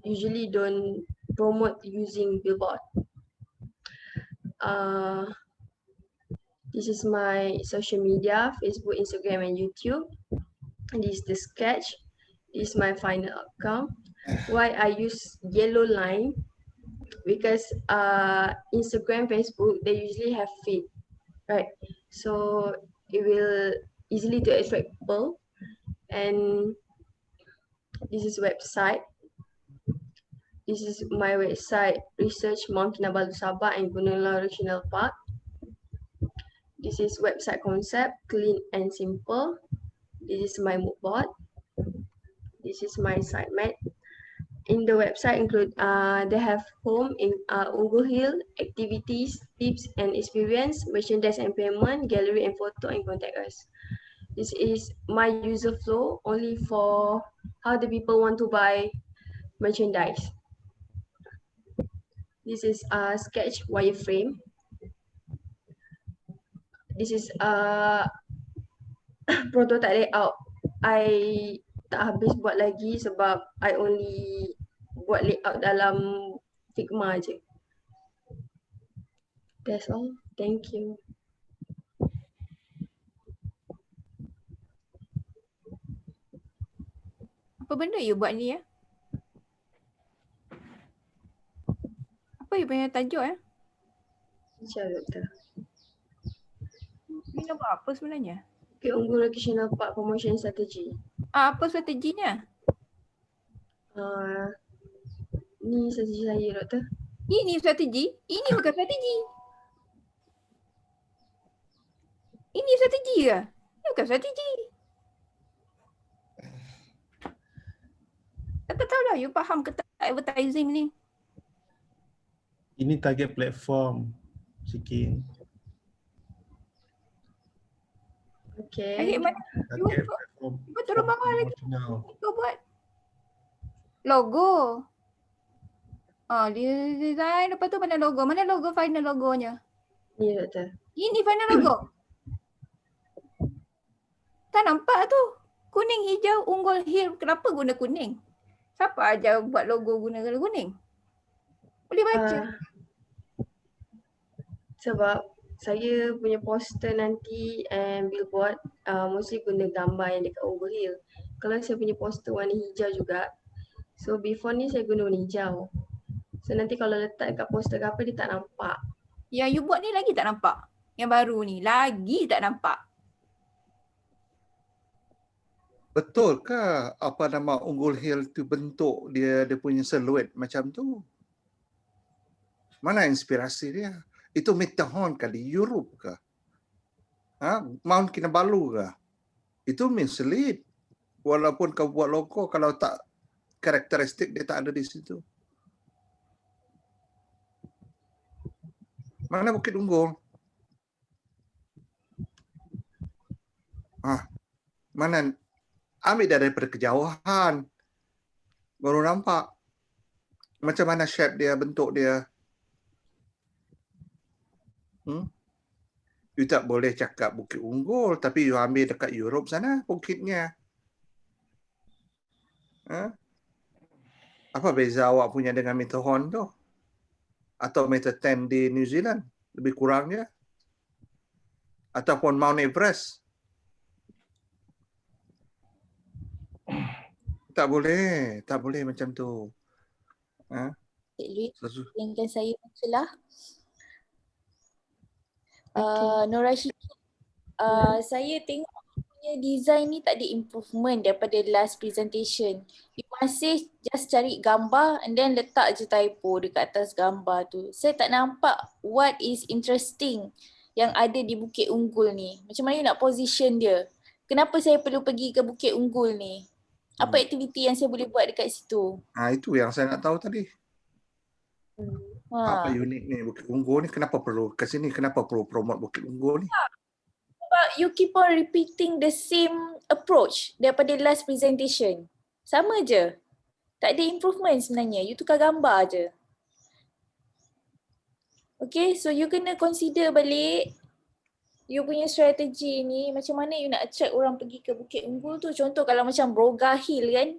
usually don't promote using billboard. This is my social media, Facebook, Instagram, and YouTube. This is the sketch. This is my final outcome. Why I use yellow line? Because Instagram, Facebook, they usually have feed, right? So it will easily to attract people. And this is website. This is my website, research Mount Kinabalu Sabah and Gunung Lau Regional Park. This is website concept, clean and simple. This is my mood board. This is my sitemap. In the website include they have home in Unggul Hill, activities, tips and experience, merchandise and payment, gallery and photo, and contact us. This is my user flow only for how the people want to buy merchandise. This is a sketch wireframe. This is a prototype layout. I tak habis buat lagi sebab I only buat layout dalam Figma je. That's all. Thank you. Apa benda you buat ni ya? Apa you punya tajuk ya? Macam doktor. You nak buat apa sebenarnya? Okay, Unggul Recreational Park Promotion Strategy. Apa strateginya? Ni strategi saya doktor. Ini strategi? Ini bukan strategi. Ini strategi ke? Ini bukan strategi. Tak tahu lah you faham ke tak advertising ni. Ini target platform sikit. Okay. Target mana? Target platform. You turun bawah lagi. Promotional. Kau buat logo. Dia design, lepas tu mana logo? Mana logo final logonya? Ni doktor. Ini final logo. Tak nampak tu. Kuning, hijau, Unggul Hill. Kenapa guna kuning? Siapa ajar buat logo guna kuning? Boleh baca. Sebab saya punya poster nanti and billboard mostly guna gambar yang dekat Unggul Hill. Kalau saya punya poster warna hijau juga. So before ni saya guna warna hijau. So nanti kalau letak dekat poster ke apa dia tak nampak. Yang you buat ni lagi tak nampak. Yang baru ni lagi tak nampak. Betul ke apa nama Unggul Hill tu bentuk dia punya siluet macam tu? Mana inspirasi dia? Itu Matterhorn ke di Europe ke? Mount Kinabalu ke? Itu mislead. Walaupun kau buat logo, kalau tak karakteristik dia tak ada di situ. Mana Bukit Unggul? Mana? Ambil daripada kejauhan. Baru nampak. Macam mana shape dia, bentuk dia. You tak boleh cakap Bukit Unggul, tapi you ambil dekat Europe sana, bukitnya. Apa beza awak punya dengan Matterhorn tu? Atau Meter 10 di New Zealand? Lebih kurangnya. Ataupun Mount Everest. Tak boleh macam tu. Cik Louis, yang saya mencelah. Nora Syiki, saya tengok punya design ni tak ada improvement daripada last presentation. You masih just cari gambar and then letak je typo dekat atas gambar tu. Saya tak nampak what is interesting yang ada di Bukit Unggul ni. Macam mana you nak position dia? Kenapa saya perlu pergi ke Bukit Unggul ni? Apa aktiviti yang saya boleh buat dekat situ? Itu yang saya nak tahu tadi. Apa unik ni Bukit Unggul ni? Kenapa perlu ke sini? Kenapa perlu promote Bukit Unggul ni? Sebab you keep on repeating the same approach daripada last presentation. Sama je. Tak ada improvement sebenarnya. You tukar gambar je. Okay, so you kena consider balik you punya strategi ni macam mana you nak attract orang pergi ke Bukit Unggul tu. Contoh kalau macam Broga Hill kan,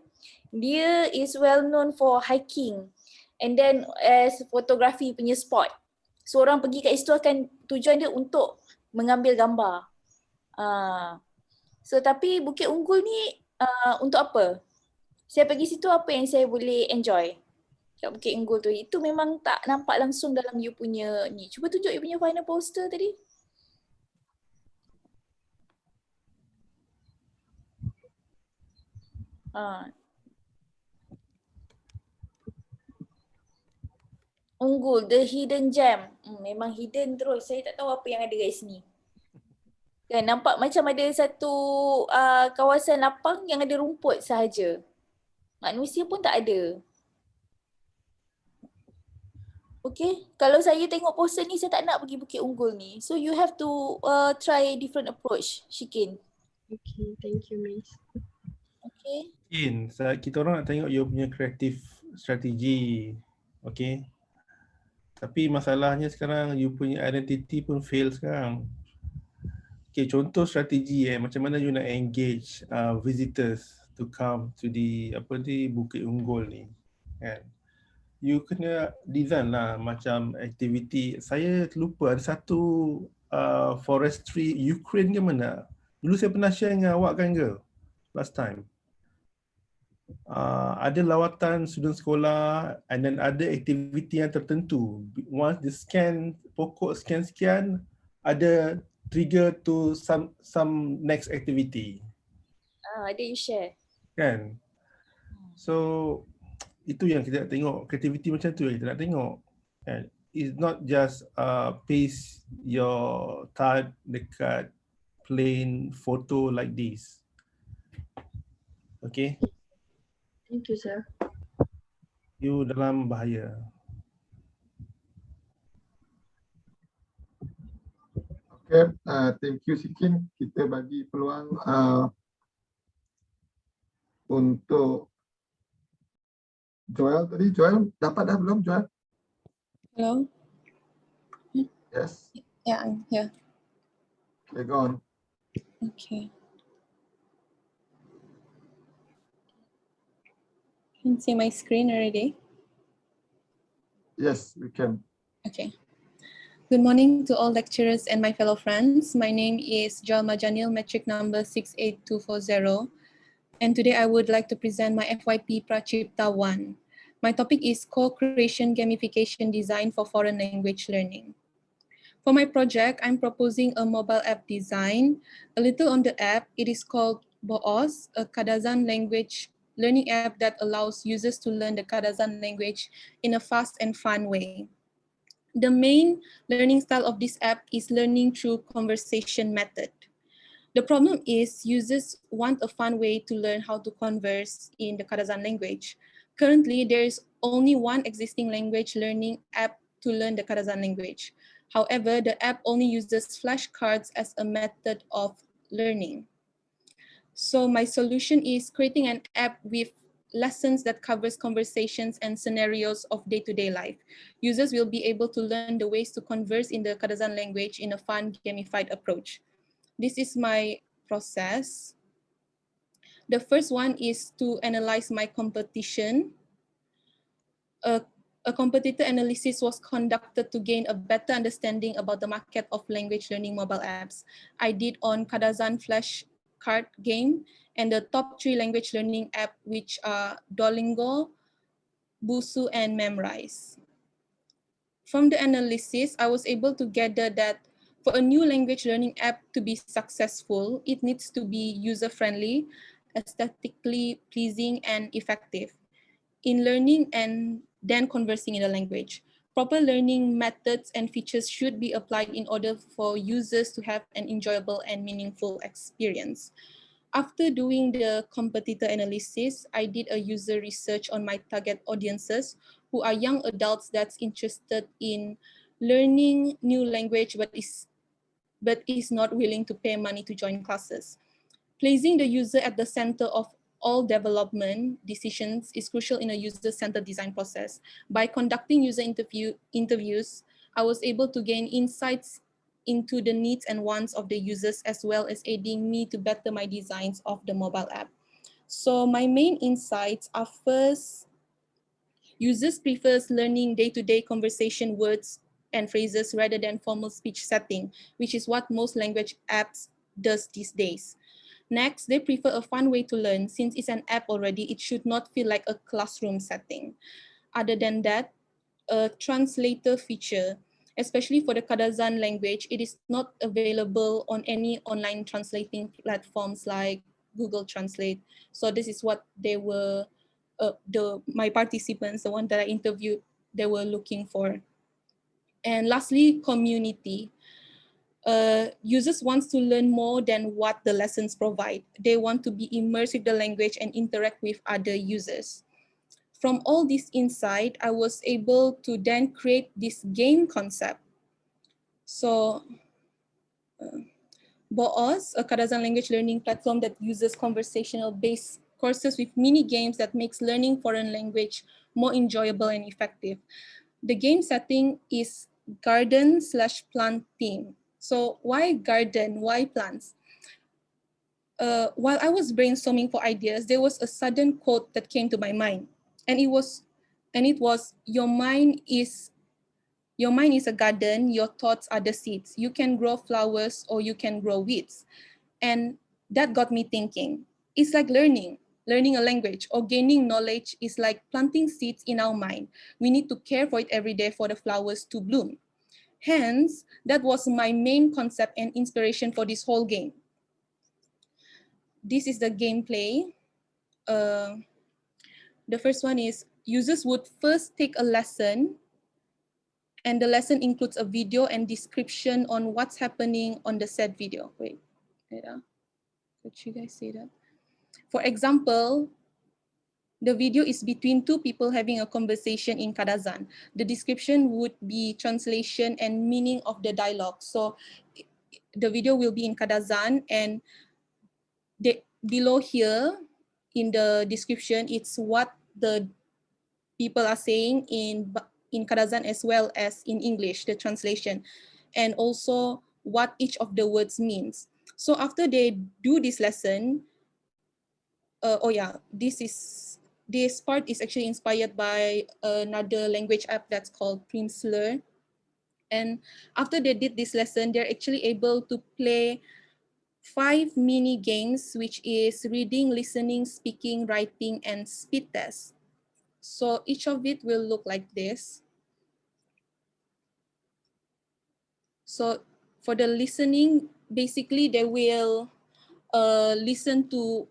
dia is well known for hiking and then as photography punya spot. So orang pergi kat situ akan tujuan dia untuk mengambil gambar. So tapi Bukit Unggul ni untuk apa? Saya pergi situ apa yang saya boleh enjoy kat Bukit Unggul tu? Itu memang tak nampak langsung dalam you punya ni. Cuba tunjuk you punya final poster tadi. Unggul, the hidden gem. Memang hidden terus. Saya tak tahu apa yang ada kat sini. Kan nampak macam ada satu kawasan lapang yang ada rumput sahaja. Manusia pun tak ada. Okay, kalau saya tengok poster ni saya tak nak pergi Bukit Unggul ni. So you have to try different approach, Shikin. Okay, thank you, Miss. Okay. Kita orang nak tengok you punya creative strategi. Okay. Tapi masalahnya sekarang you punya identity pun fail sekarang. Okay, contoh strategi macam mana you nak engage visitors to come to the Bukit Unggul ni. Kan? You kena design lah macam aktiviti. Saya terlupa ada satu forestry Ukraine ke mana. Dulu saya pernah share dengan awak kan ke? Last time. Ada lawatan student sekolah and then ada aktiviti yang tertentu. Once the scan, pokok sekian-sekian, ada trigger to some next activity. Ada you share. Kan? So itu yang kita nak tengok, kreativiti macam tu yang kita nak tengok. Kan? It's not just paste your type dekat plain photo like this. Okay? Thank you, sir. You dalam bahaya. Okay, thank you Sikin. Kita bagi peluang untuk Joel tadi. Joel, dapat dah belum Joel? Hello? Yes. Yeah, I'm here. Okay, go on. Okay. Can you see my screen already? Yes, we can. Okay. Good morning to all lecturers and my fellow friends. My name is Joel Majanil, metric number 68240. And today I would like to present my FYP PraCipta 1. My topic is co-creation gamification design for foreign language learning. For my project, I'm proposing a mobile app design. A little on the app, it is called Boos, a Kadazan language learning app that allows users to learn the Kadazan language in a fast and fun way. The main learning style of this app is learning through conversation method. The problem is users want a fun way to learn how to converse in the Kadazan language. Currently, there is only one existing language learning app to learn the Kadazan language. However, the app only uses flashcards as a method of learning. So my solution is creating an app with lessons that covers conversations and scenarios of day-to-day life. Users will be able to learn the ways to converse in the Kadazan language in a fun, gamified approach. This is my process. The first one is to analyze my competition. A competitor analysis was conducted to gain a better understanding about the market of language learning mobile apps. I did on Kadazan flashcard game and the top 3 language learning app, which are Duolingo, Busu, and Memrise. From the analysis, I was able to gather that for a new language learning app to be successful, it needs to be user-friendly, aesthetically pleasing, and effective in learning and then conversing in the language. Proper learning methods and features should be applied in order for users to have an enjoyable and meaningful experience. After doing the competitor analysis, I did a user research on my target audiences who are young adults that's interested in learning new language but is not willing to pay money to join classes. Placing the user at the center of all development decisions is crucial in a user-centered design process. By conducting user interviews, I was able to gain insights into the needs and wants of the users, as well as aiding me to better my designs of the mobile app. So my main insights are: first, users prefers learning day-to-day conversation words and phrases rather than formal speech setting, which is what most language apps does these days. Next, they prefer a fun way to learn. Since it's an app already, it should not feel like a classroom setting. Other than that, a translator feature, especially for the Kadazan language, it is not available on any online translating platforms like Google Translate. So this is what they were, my participants, the one that I interviewed, they were looking for. And lastly, community. Users want to learn more than what the lessons provide. They want to be immersed with the language and interact with other users. From all this insight, I was able to then create this game concept. So, Boos, a Kadazan language learning platform that uses conversational-based courses with mini games that makes learning foreign language more enjoyable and effective. The game setting is garden/plant theme. So why garden? Why plants? While I was brainstorming for ideas, there was a sudden quote that came to my mind, and it was, your mind is a garden. Your thoughts are the seeds. You can grow flowers or you can grow weeds, and that got me thinking. It's like learning a language or gaining knowledge is like planting seeds in our mind. We need to care for it every day for the flowers to bloom. Hence, that was my main concept and inspiration for this whole game. This is the gameplay. The first one is users would first take a lesson, and the lesson includes a video and description on what's happening on the said video. Wait, could you guys see that? For example, the video is between two people having a conversation in Kadazan. The description would be translation and meaning of the dialogue. So the video will be in Kadazan, and below here in the description, it's what the people are saying in Kadazan as well as in English, the translation, and also what each of the words means. So after they do this lesson, this part is actually inspired by another language app that's called Primslur. And after they did this lesson, they're actually able to play 5 mini games, which is reading, listening, speaking, writing, and speed test. So each of it will look like this. So for the listening, basically they will listen to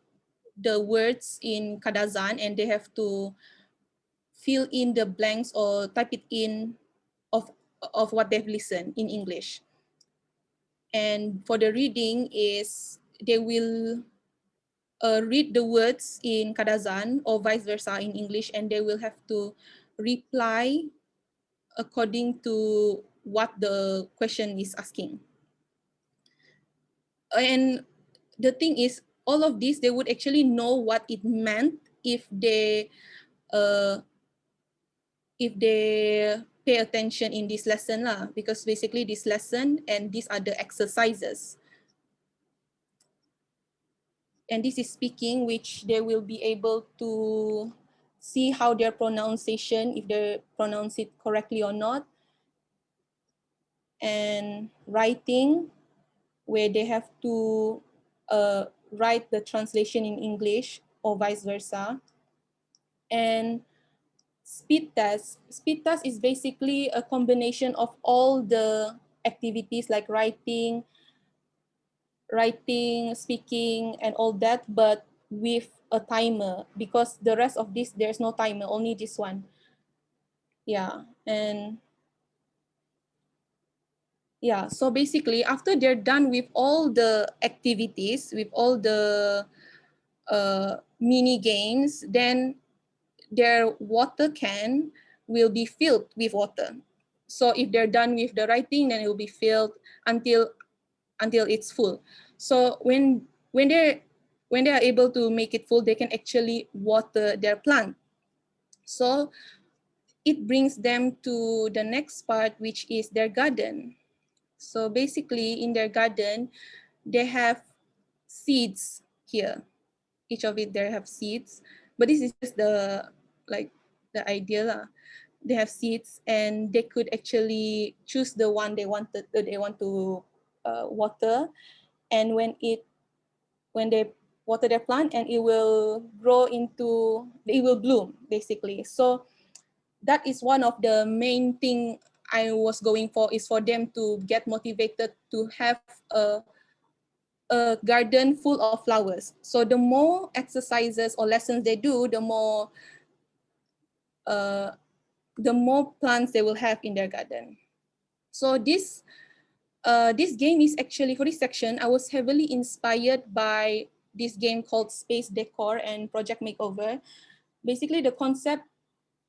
the words in Kadazan, and they have to fill in the blanks or type it in of what they've listened in English. And for the reading is they will read the words in Kadazan or vice versa in English, and they will have to reply according to what the question is asking. And the thing is, all of this, they would actually know what it meant if they pay attention in this lesson lah, because basically this lesson and these are the exercises. And this is speaking, which they will be able to see how their pronunciation, if they pronounce it correctly or not. And writing, where they have to write the translation in English or vice versa. And speed test is basically a combination of all the activities like writing, speaking, and all that, but with a timer, because the rest of this, there's no timer, only this one. Yeah, and yeah, so basically after they're done with all the activities, with all the mini games, then their water can will be filled with water. So if they're done with the writing, then it will be filled until it's full. So when they are able to make it full, they can actually water their plant. So it brings them to the next part, which is their garden. So basically in their garden, they have seeds here. Each of it, they have seeds, but this is just the idea lah. They have seeds and they could actually choose the one they want to water, and when they water their plant, and it will bloom basically. So that is one of the main thing I was going for, is for them to get motivated to have a garden full of flowers. So the more exercises or lessons they do, the more plants they will have in their garden. So this game is actually, for this section, I was heavily inspired by this game called Space Decor and Project Makeover. Basically, the concept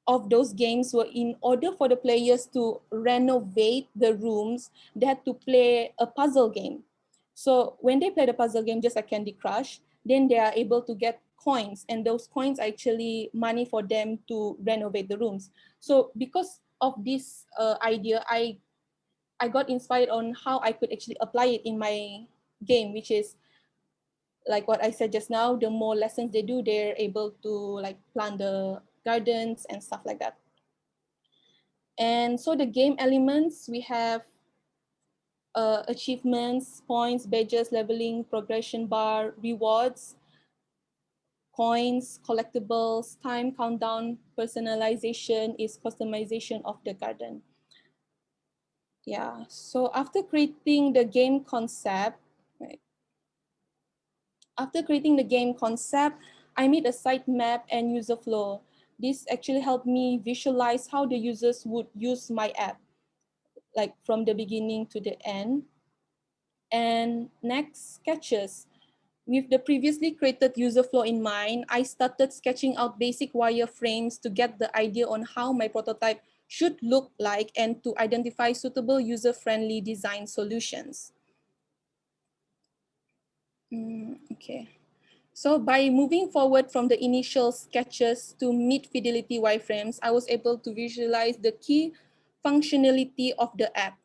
of those games were, in order for the players to renovate the rooms, they had to play a puzzle game. So when they play the puzzle game, just like Candy Crush, then they are able to get coins, and those coins are actually money for them to renovate the rooms. So because of this idea, I got inspired on how I could actually apply it in my game, which is like what I said just now. The more lessons they do, they're able to like plant the gardens and stuff like that. And so the game elements, we have achievements, points, badges, leveling, progression bar, rewards, coins, collectibles, time countdown, personalization is customization of the garden. Yeah, so after creating the game concept, right? After creating the game concept, I made a sitemap and user flow. This actually helped me visualize how the users would use my app, like from the beginning to the end. And next, sketches. With the previously created user flow in mind, I started sketching out basic wireframes to get the idea on how my prototype should look like and to identify suitable user-friendly design solutions. Okay. So by moving forward from the initial sketches to mid-fidelity wireframes, I was able to visualize the key functionality of the app.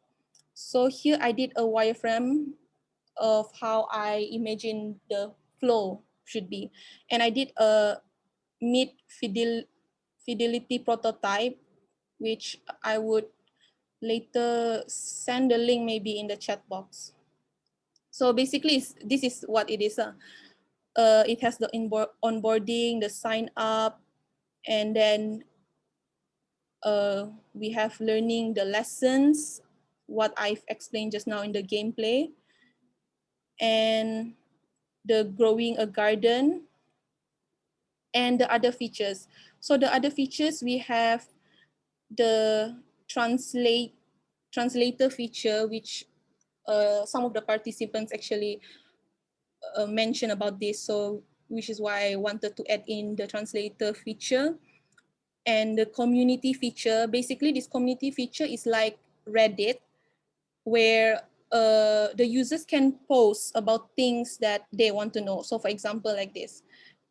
So here I did a wireframe of how I imagine the flow should be. And I did a mid-fidelity prototype, which I would later send the link maybe in the chat box. So basically, this is what it is. It has the onboarding, the sign up, and then we have learning the lessons, what I've explained just now in the gameplay, and the growing a garden, and the other features. So the other features, we have the translator feature, which some of the participants actually mentioned about this. So which is why I wanted to add in the translator feature. And the community feature, basically this community feature is like Reddit, where the users can post about things that they want to know. So for example, like this,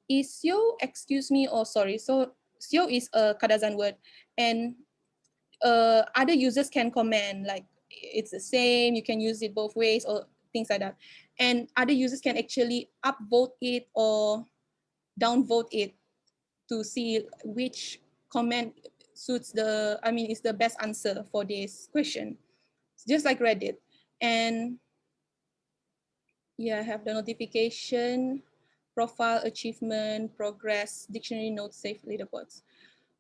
is Sio, excuse me, or sorry. So Sio is a Kadazan word, and other users can comment like it's the same, you can use it both ways, or things like that. And other users can actually upvote it or downvote it to see which comment suits is the best answer for this question. It's just like Reddit. And yeah, I have the notification, profile, achievement, progress, dictionary notes, save leaderboards.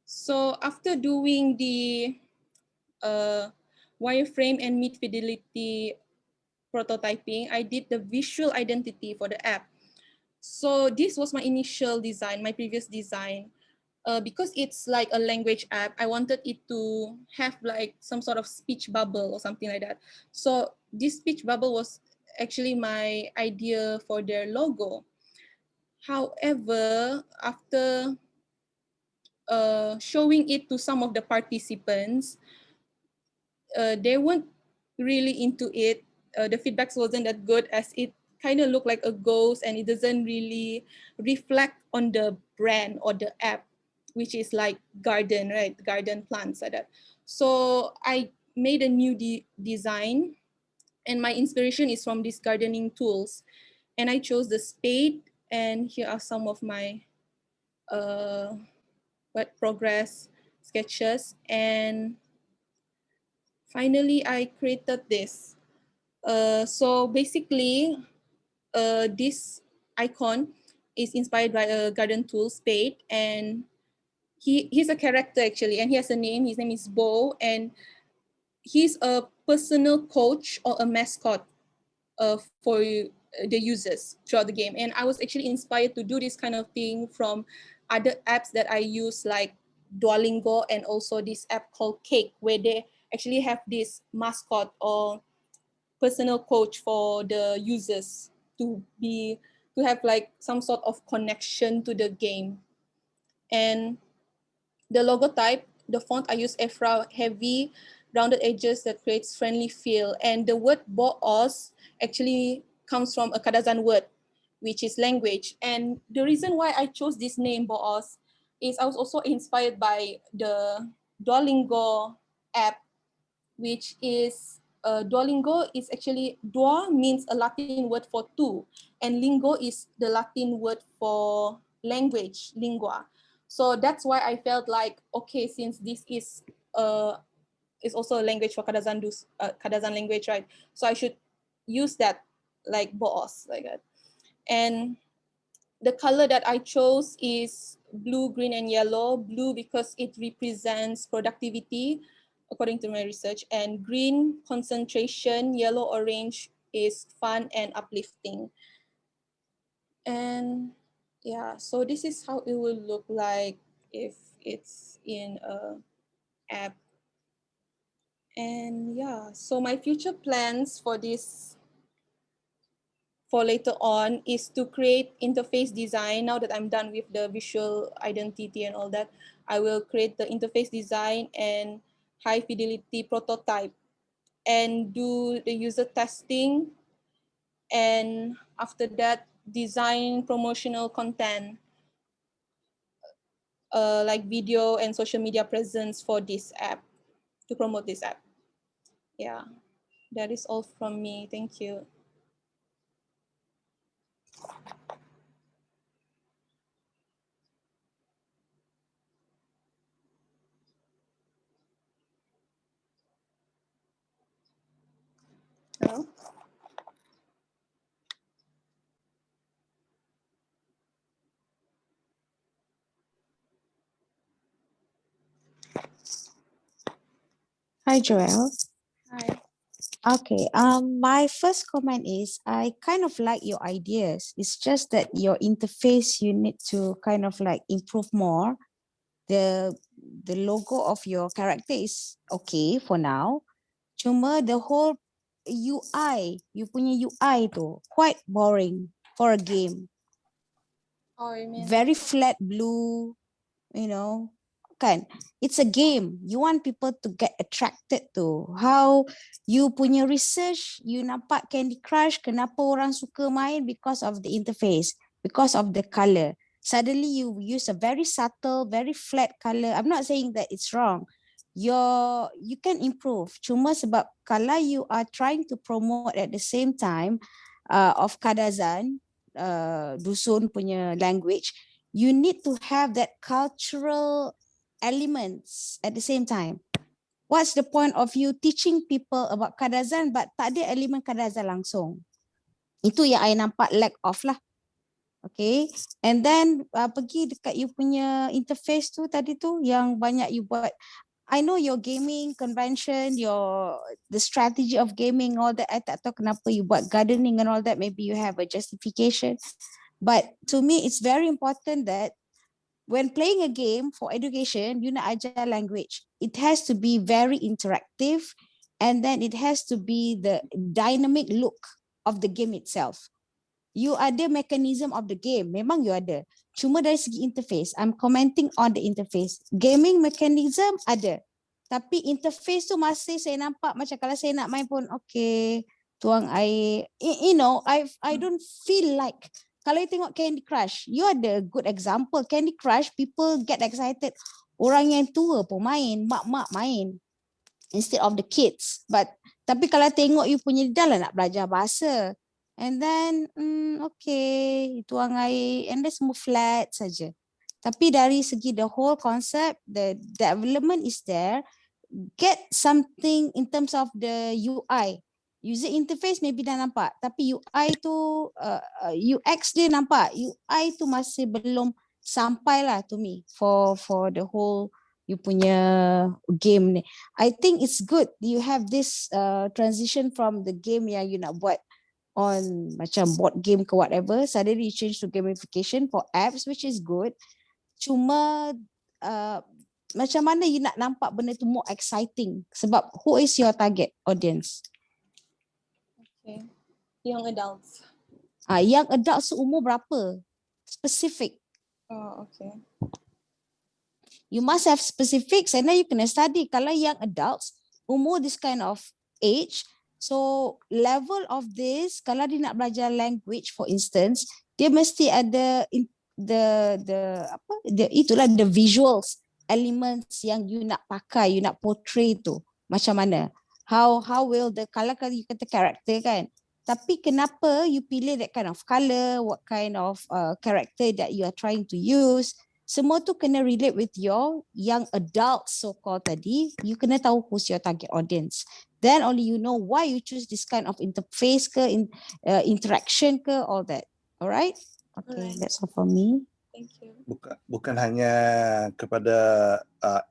So after doing the wireframe and mid-fidelity prototyping, I did the visual identity for the app. So this was my initial design, my previous design. Because it's like a language app, I wanted it to have like some sort of speech bubble or something like that. So this speech bubble was actually my idea for their logo. However, after showing it to some of the participants, they weren't really into it. The feedback wasn't that good, as it kind of looked like a ghost and it doesn't really reflect on the brand or the app, which is like garden, right? Garden plants like that. So I made a new design And my inspiration is from these gardening tools. And I chose the spade, and here are some of my progress sketches. And finally, I created this. So basically, this icon is inspired by a garden tool, spade, and he's a character actually, and he has a name. His name is Bo, and he's a personal coach or a mascot for the users throughout the game. And I was actually inspired to do this kind of thing from other apps that I use, like Duolingo, and also this app called Cake, where they actually have this mascot or personal coach for the users to have like some sort of connection to the game. And the logo type, the font, I use Efra heavy, rounded edges that creates friendly feel. And the word Bo'os actually comes from a Kadazan word, which is language. And the reason why I chose this name Bo'os is I was also inspired by the Duolingo app, which is Duolingo is actually, Dua means a Latin word for two, and lingo is the Latin word for language, lingua. So that's why I felt like, okay, since this is also a language for Kadazan, Kadazan language, right? So I should use that, like Bo'os, like that. And the color that I chose is blue, green, and yellow. Blue because it represents productivity, according to my research, and green, concentration. Yellow, orange is fun and uplifting. And yeah, so this is how it will look like if it's in a app. And yeah, so my future plans for this, for later on, is to create interface design. Now that I'm done with the visual identity and all that, I will create the interface design and high fidelity prototype and do the user testing. And after that, design promotional content, like video and social media presence for this app, to promote this app. Yeah, that is all from me. Thank you. Hello? Hi, Joel. Hi. Okay, my first comment is I kind of like your ideas. It's just that your interface, you need to kind of like improve more. The logo of your character is okay for now. Cuma the whole UI, you punya UI tu quite boring for a game. Oh, you mean? Very flat blue, you know, kan, it's a game. You want people to get attracted to. How you punya research, you nampak Candy Crush, kenapa orang suka main? Because of the interface, because of the color. Suddenly you use a very subtle, very flat color. I'm not saying that it's wrong. You can improve. Cuma sebab kalau you are trying to promote at the same time of Kadazan, Dusun punya language, you need to have that cultural elements at the same time. What's the point of you teaching people about Kadazan but tak ada elemen Kadazan langsung? Itu yang I nampak lack of lah. Okay, and then pergi dekat you punya interface tu tadi tu yang banyak you buat. I know your gaming convention, the strategy of gaming, all that. I tak tahu kenapa you buat gardening and all that. Maybe you have a justification. But to me, it's very important that when playing a game for education, you nak ajar language. It has to be very interactive, and then it has to be the dynamic look of the game itself. You ada mechanism of the game, memang you ada. Cuma dari segi interface, I'm commenting on the interface. Gaming mechanism ada. Tapi interface tu masih saya nampak macam kalau saya nak main pun, okay, tuang air. You know, I don't feel like, kalau you tengok Candy Crush, you ada good example. Candy Crush, people get excited. Orang yang tua pun main, mak-mak main instead of the kids. But Tapi kalau tengok you punya dah lah nak belajar bahasa. And then okay, tuang air and then semua flat saja. Tapi dari segi the whole concept, the development is there. Get something in terms of the UI. User interface maybe dah nampak. Tapi UI tu, UX dia nampak. UI tu masih belum sampai lah to me for the whole you punya game ni. I think it's good you have this transition from the game yang you nak buat on macam board game ke whatever, suddenly you change to gamification for apps, which is good. Cuma macam mana you nak nampak benda tu more exciting, sebab who is your target audience? Okay. Young adults. Young adults umur berapa? Specific. Oh, okay. You must have specifics and then you kena study. Kalau young adults, umur this kind of age, so level of this, kalau dia nak belajar language for instance, dia mesti ada itulah the visuals, elements yang you nak pakai, you nak portray tu. Macam mana? How will the, kalau you kata character kan, tapi kenapa you pilih that kind of color, what kind of character that you are trying to use, semua tu kena relate with your young adults so-called tadi. You kena tahu who's your target audience. Then only you know why you choose this kind of interface ke, interaction ke, all that. Alright? Okay, that's all for me. Thank you. Bukan hanya kepada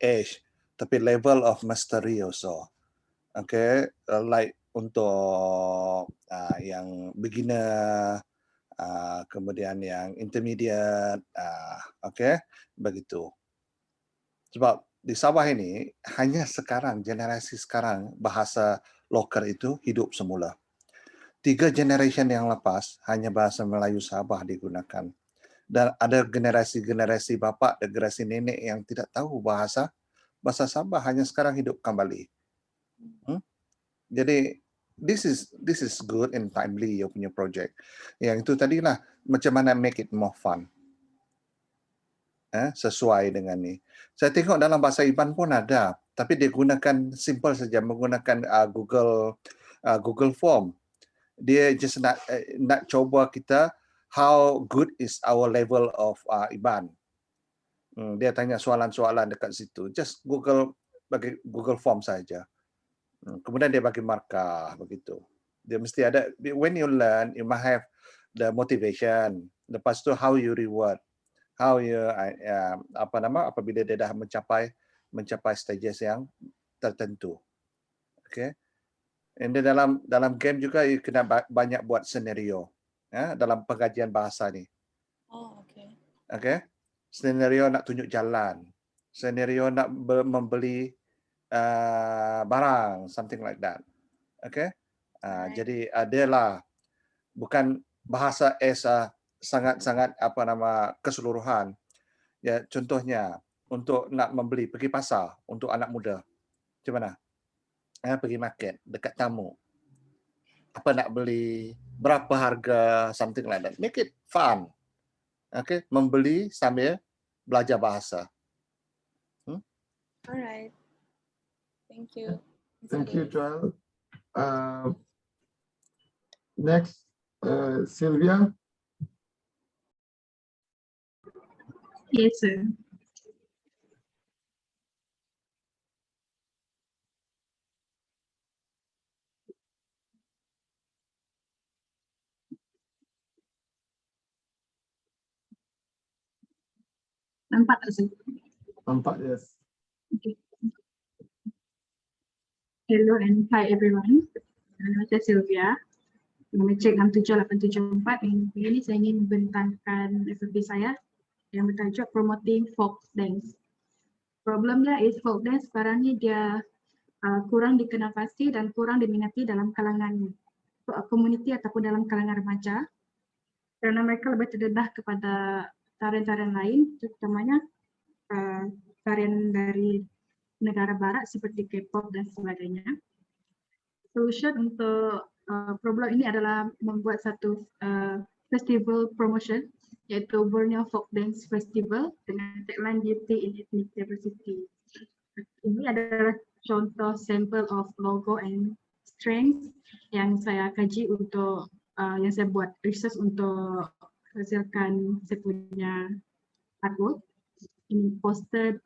age, tapi level of mastery also. Okay, like untuk yang beginner, kemudian yang intermediate, okay, begitu. Sebab di Sabah ini hanya sekarang, generasi sekarang bahasa lokal itu hidup semula. 3 generation yang lepas hanya bahasa Melayu Sabah digunakan. Dan ada generasi-generasi bapa dan generasi nenek yang tidak tahu bahasa Sabah, hanya sekarang hidup kembali. Jadi this is good and timely you punya project. Yang itu tadilah macam mana make it more fun. Sesuai dengan ni. Saya tengok dalam bahasa Iban pun ada, tapi dia gunakan simple saja, menggunakan Google Form. Dia just nak coba kita how good is our level of Iban. Dia tanya soalan-soalan dekat situ. Just bagi Google Form saja. Kemudian dia bagi markah begitu. Dia mesti ada, when you learn you must have the motivation. Lepas tu how you reward. How you apabila dia dah mencapai stages yang tertentu. Okay. And then dalam game juga you kena banyak buat senario dalam pengajian bahasa ni. Oh, okay. Okay. Senario nak tunjuk jalan. Senario nak membeli barang, something like that. Okay. Jadi adalah bukan bahasa sangat keseluruhan. Ya, contohnya untuk nak membeli, pergi pasar untuk anak muda. Macam mana? Pergi market, dekat tamu. Apa nak beli, berapa harga, something like that. Make it fun. Okay, membeli sambil belajar bahasa. Alright. Thank you. Thank you, Joel. Next, Sylvia. Yes, sir. Nampak tak, sir? Nampak, yes. Okay. Hello and hi everyone. Nama saya Sylvia. Nama cek 67874. Yang ini saya ingin membentangkan FFP saya yang bertajuk Promoting Folk Dance. Problemnya is folk dance sekarang ni dia kurang dikenal-pasti dan kurang diminati dalam kalangan komuniti ataupun dalam kalangan remaja, kerana mereka lebih terdedah kepada tarian-tarian lain, terutamanya tarian dari negara barat seperti K-pop dan sebagainya. Solution untuk problem ini adalah membuat satu festival promotion, iaitu Borneo Folk Dance Festival dengan tagline Beauty in Ethnic Diversity. Ini adalah contoh sampel of logo and strength yang saya kaji untuk yang saya buat research untuk hasilkan saya punya artwork. Ini poster,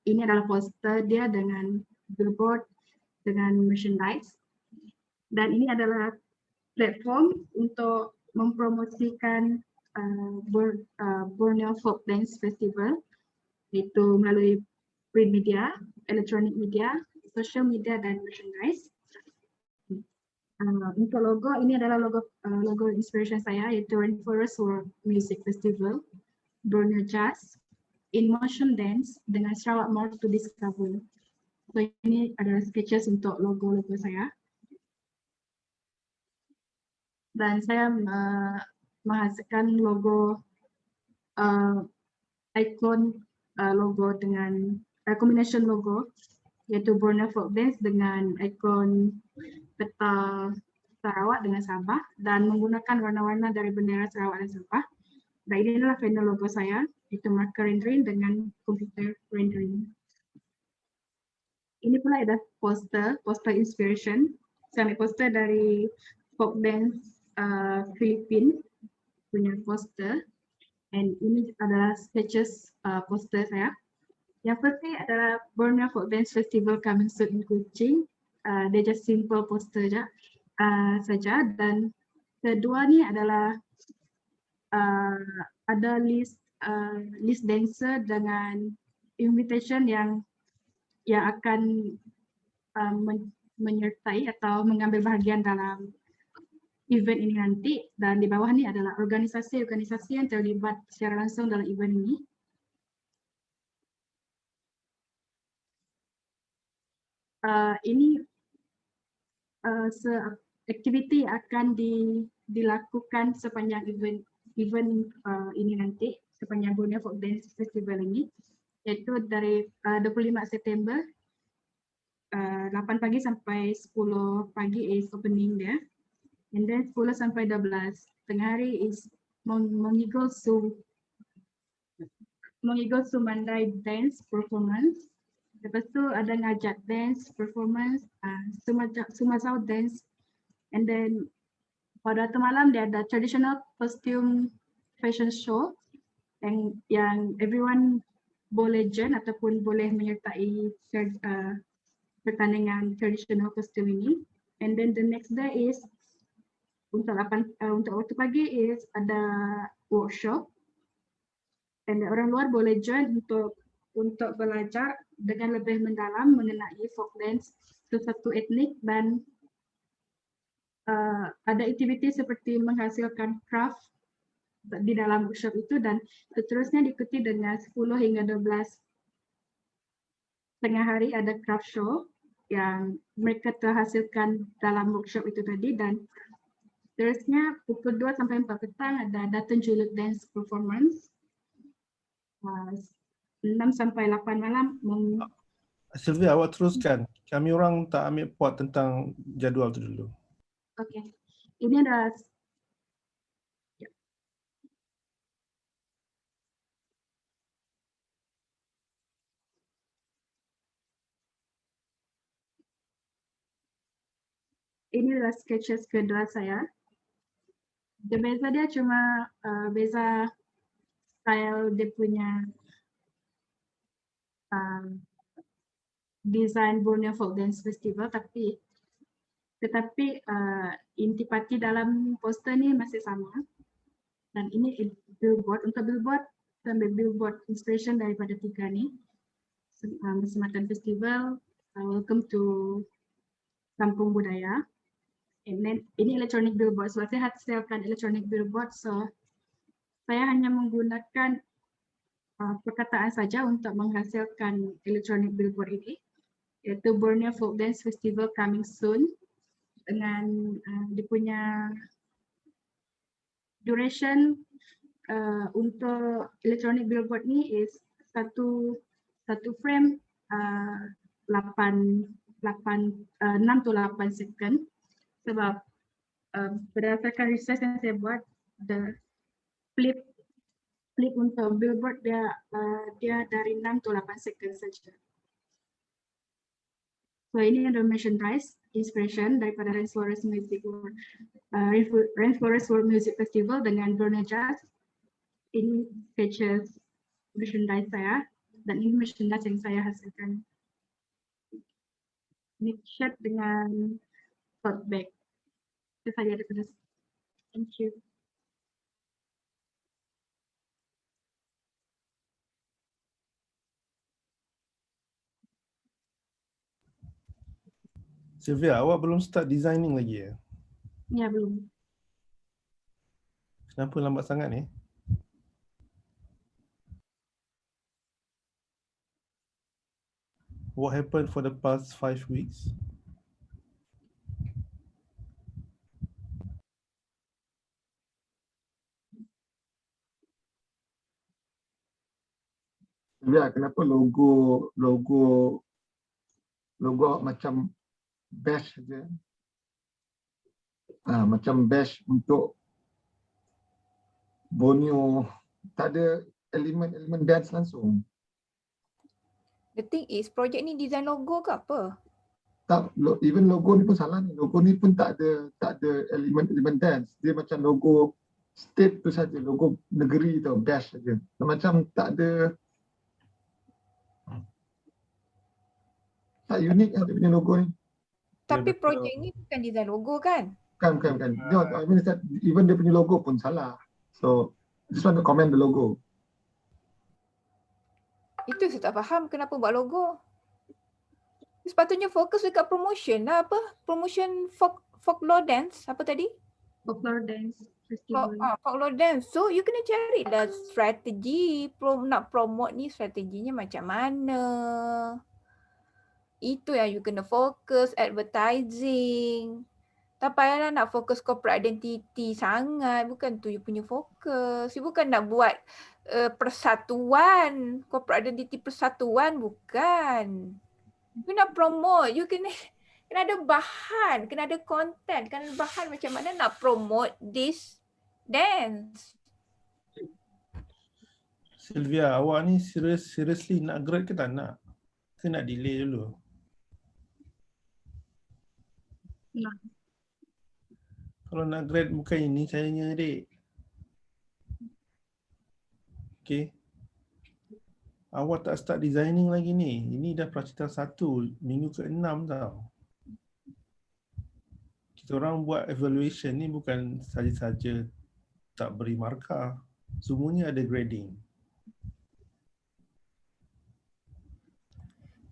ini adalah poster dia dengan billboard dengan merchandise, dan ini adalah platform untuk mempromosikan Borneo Folk Dance Festival, itu melalui print media, electronic media, social media, dan merchandise. Untuk logo, ini adalah logo inspiration saya, yaitu Rainforest World Music Festival, Borneo Jazz, In Motion Dance dengan Sarawak More to Discover. So ini adalah sketches untuk logo-logo saya. Dan saya menghasilkan logo ikon logo dengan combination logo, yaitu Borneo Folk Dance dengan ikon peta Sarawak dengan Sabah, dan menggunakan warna-warna dari bendera Sarawak dan Sabah. Dan ini adalah final logo saya, itu marker rendering dengan computer rendering. Ini pula ada poster inspiration. Saya ambil poster dari folk dance Filipina punya poster, and ini adalah sketches poster saya. Yang pertama adalah Borneo Folk Dance Festival coming soon in Kuching. Dia just simple poster saja. Dan kedua ni adalah ada list dancer dengan invitation yang akan menyertai atau mengambil bahagian dalam event ini nanti, dan di bawah ni adalah organisasi-organisasi yang terlibat secara langsung dalam event ini. Ini aktiviti akan dilakukan sepanjang event ini nanti, sepanjang Borneo Folk Dance Festival ini, iaitu dari 25 September 8 pagi sampai 10 pagi is opening dia, and then 10 sampai 12 tengah hari is mengigol Mandai dance performance. Lepas tu ada ngajak dance performance, Sumazau dance, and then pada waktu malam dia ada traditional costume fashion show yang everyone boleh join ataupun boleh menyertai pertandingan traditional costume ini. And then the next day is untuk waktu pagi is ada workshop, and orang luar boleh join untuk belajar dengan lebih mendalam mengenai folk dance satu etnik, dan ada aktiviti seperti menghasilkan craft di dalam workshop itu, dan seterusnya diikuti dengan 10 hingga 12 tengah hari ada craft show yang mereka terhasilkan dalam workshop itu tadi, dan seterusnya pukul 2 sampai 4 petang ada Datun Juluk Dance Performance. 6 sampai 8 malam. Sylvia, awak teruskan. Kami orang tak ambil pot tentang jadual tu dulu. Okey. Ini ada ini adalah sketches kedua saya. Beza dia cuma beza style dia punya design Borneo Folk Dance Festival, tetapi intipati dalam poster ni masih sama. Dan ini billboard, untuk billboard sambil billboard inspiration daripada tiga ni. Sematan Festival, Welcome to Kampung Budaya. And then ini electronic billboard, so saya hasilkan electronic billboard, so saya hanya menggunakan perkataan saja untuk menghasilkan electronic billboard ini, iaitu Borneo Folk Dance Festival coming soon, dengan dia punya duration untuk electronic billboard ni is satu frame 6 to 8 second, sebab berdasarkan research yang saya buat, the flip untuk billboard dia dari 6 to 8 second saja. So ini ada merchandise inspiration daripada Rainforest World Music Festival dengan Brunei Jazz. Ini sketches merchandise saya dan ini merchandise yang saya hasilkan. Ini shirt dengan tote bag. Itu saja daripada saya. Thank you. Sylvia, awak belum start designing lagi ya? Ya, belum. Kenapa lambat sangat ni? What happened for the past 5 weeks? Ya, kenapa logo macam bash saja? Macam bash untuk Borneo, tak ada elemen dance langsung. The thing is, projek ni design logo ke apa? Tak, even logo ni pun salah ni. Logo ni pun tak ada elemen dance. Dia macam logo state tu saja, logo negeri tu, bash saja. Macam tak ada, tak unik lah dia punya logo ni. Tapi projek ni bukan design logo kan? Bukan. No, I mean that even dia punya logo pun salah. So, I just want to comment the logo. Itu saya tak faham kenapa buat logo. Sepatutnya fokus dekat promotion lah, apa? Promotion folklore dance, apa tadi? Folklore dance festival. Folklore dance. So you kena carilah strategi nak promote ni, strateginya macam mana. Itu yang you kena fokus, advertising. Tak payahlah nak fokus corporate identity sangat. Bukan tu you punya fokus. You bukan nak buat persatuan, corporate identity persatuan, bukan. You nak promote, you kena ada bahan, kena ada content, kena ada bahan macam mana nak promote this dance. Sylvia, awak ni seriously nak grad ke tak nak? Ke nak delay dulu? Nak. Kalau nak grad bukan ini caranya, adik. Okay. Awak tak start designing lagi ni. Ini dah PraCipta 1, minggu ke-6 tau. Kita orang buat evaluation ni bukan saja-saja tak beri markah. Semuanya ada grading.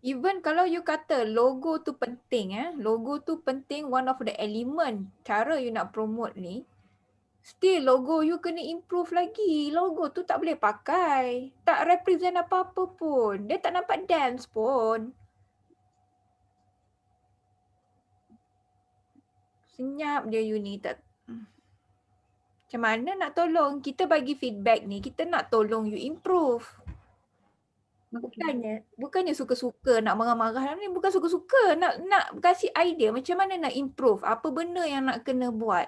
Even kalau you kata logo tu penting, logo tu penting, one of the element cara you nak promote ni, still logo you kena improve lagi. Logo tu tak boleh pakai, tak represent apa-apa pun. Dia tak nampak dance pun. Senyap dia you ni tak. Macam mana nak tolong? Kita bagi feedback ni, kita nak tolong you improve. Bukannya suka-suka nak marah-marah ni, bukan suka-suka, nak kasih idea macam mana nak improve, apa benda yang nak kena buat.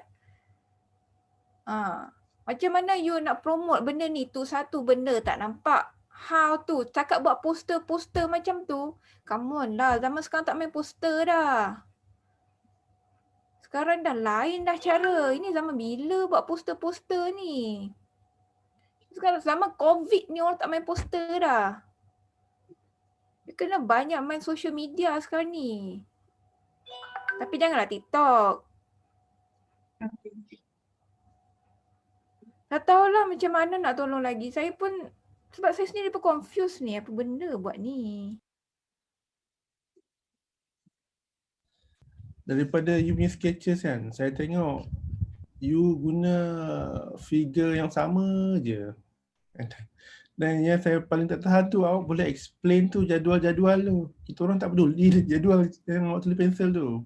Macam mana you nak promote benda ni tu, satu benda tak nampak. How tu, cakap buat poster-poster macam tu. Come on lah, zaman sekarang tak main poster dah. Sekarang dah lain dah cara. Ini zaman bila buat poster-poster ni? Sekarang zaman COVID ni orang tak main poster dah. Dia kena banyak main social media sekarang ni. Tapi janganlah TikTok. Tak tahulah macam mana nak tolong lagi. Saya pun, sebab saya sendiri pun confused ni. Apa benda buat ni? Daripada you punya sketches kan, saya tengok you guna figure yang sama je. Dan yang saya paling tak tahan tu, awak boleh explain tu jadual-jadual tu. Kita orang tak peduli jadual yang awak tulis pensel tu.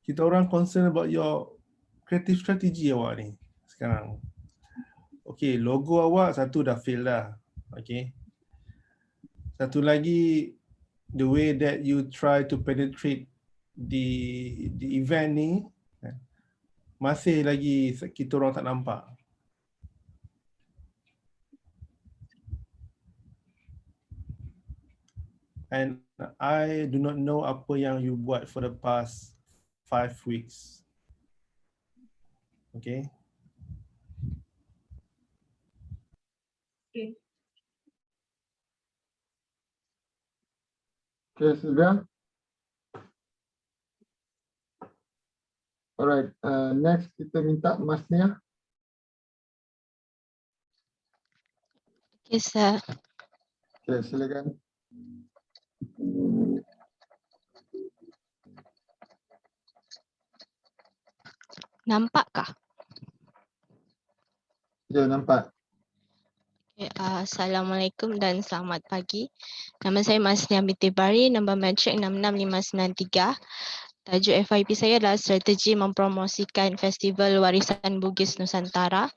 Kita orang concern about your creative strategy awak ni sekarang. Okay, logo awak satu dah fail dah. Okay. Satu lagi, the way that you try to penetrate the event ni, masih lagi kita orang tak nampak. and I do not know apa yang you buat for the past 5 weeks. Okay. Okay. Okay, Sylvia. Alright, next kita minta Mas Nia. Okay, sir. Okay, silakan. Nampakkah? Ya, nampak. Okay, Assalamualaikum dan selamat pagi. Nama saya Masnia binti Bari, nombor matrik 66593. Tajuk FYP saya adalah strategi mempromosikan Festival Warisan Bugis Nusantara.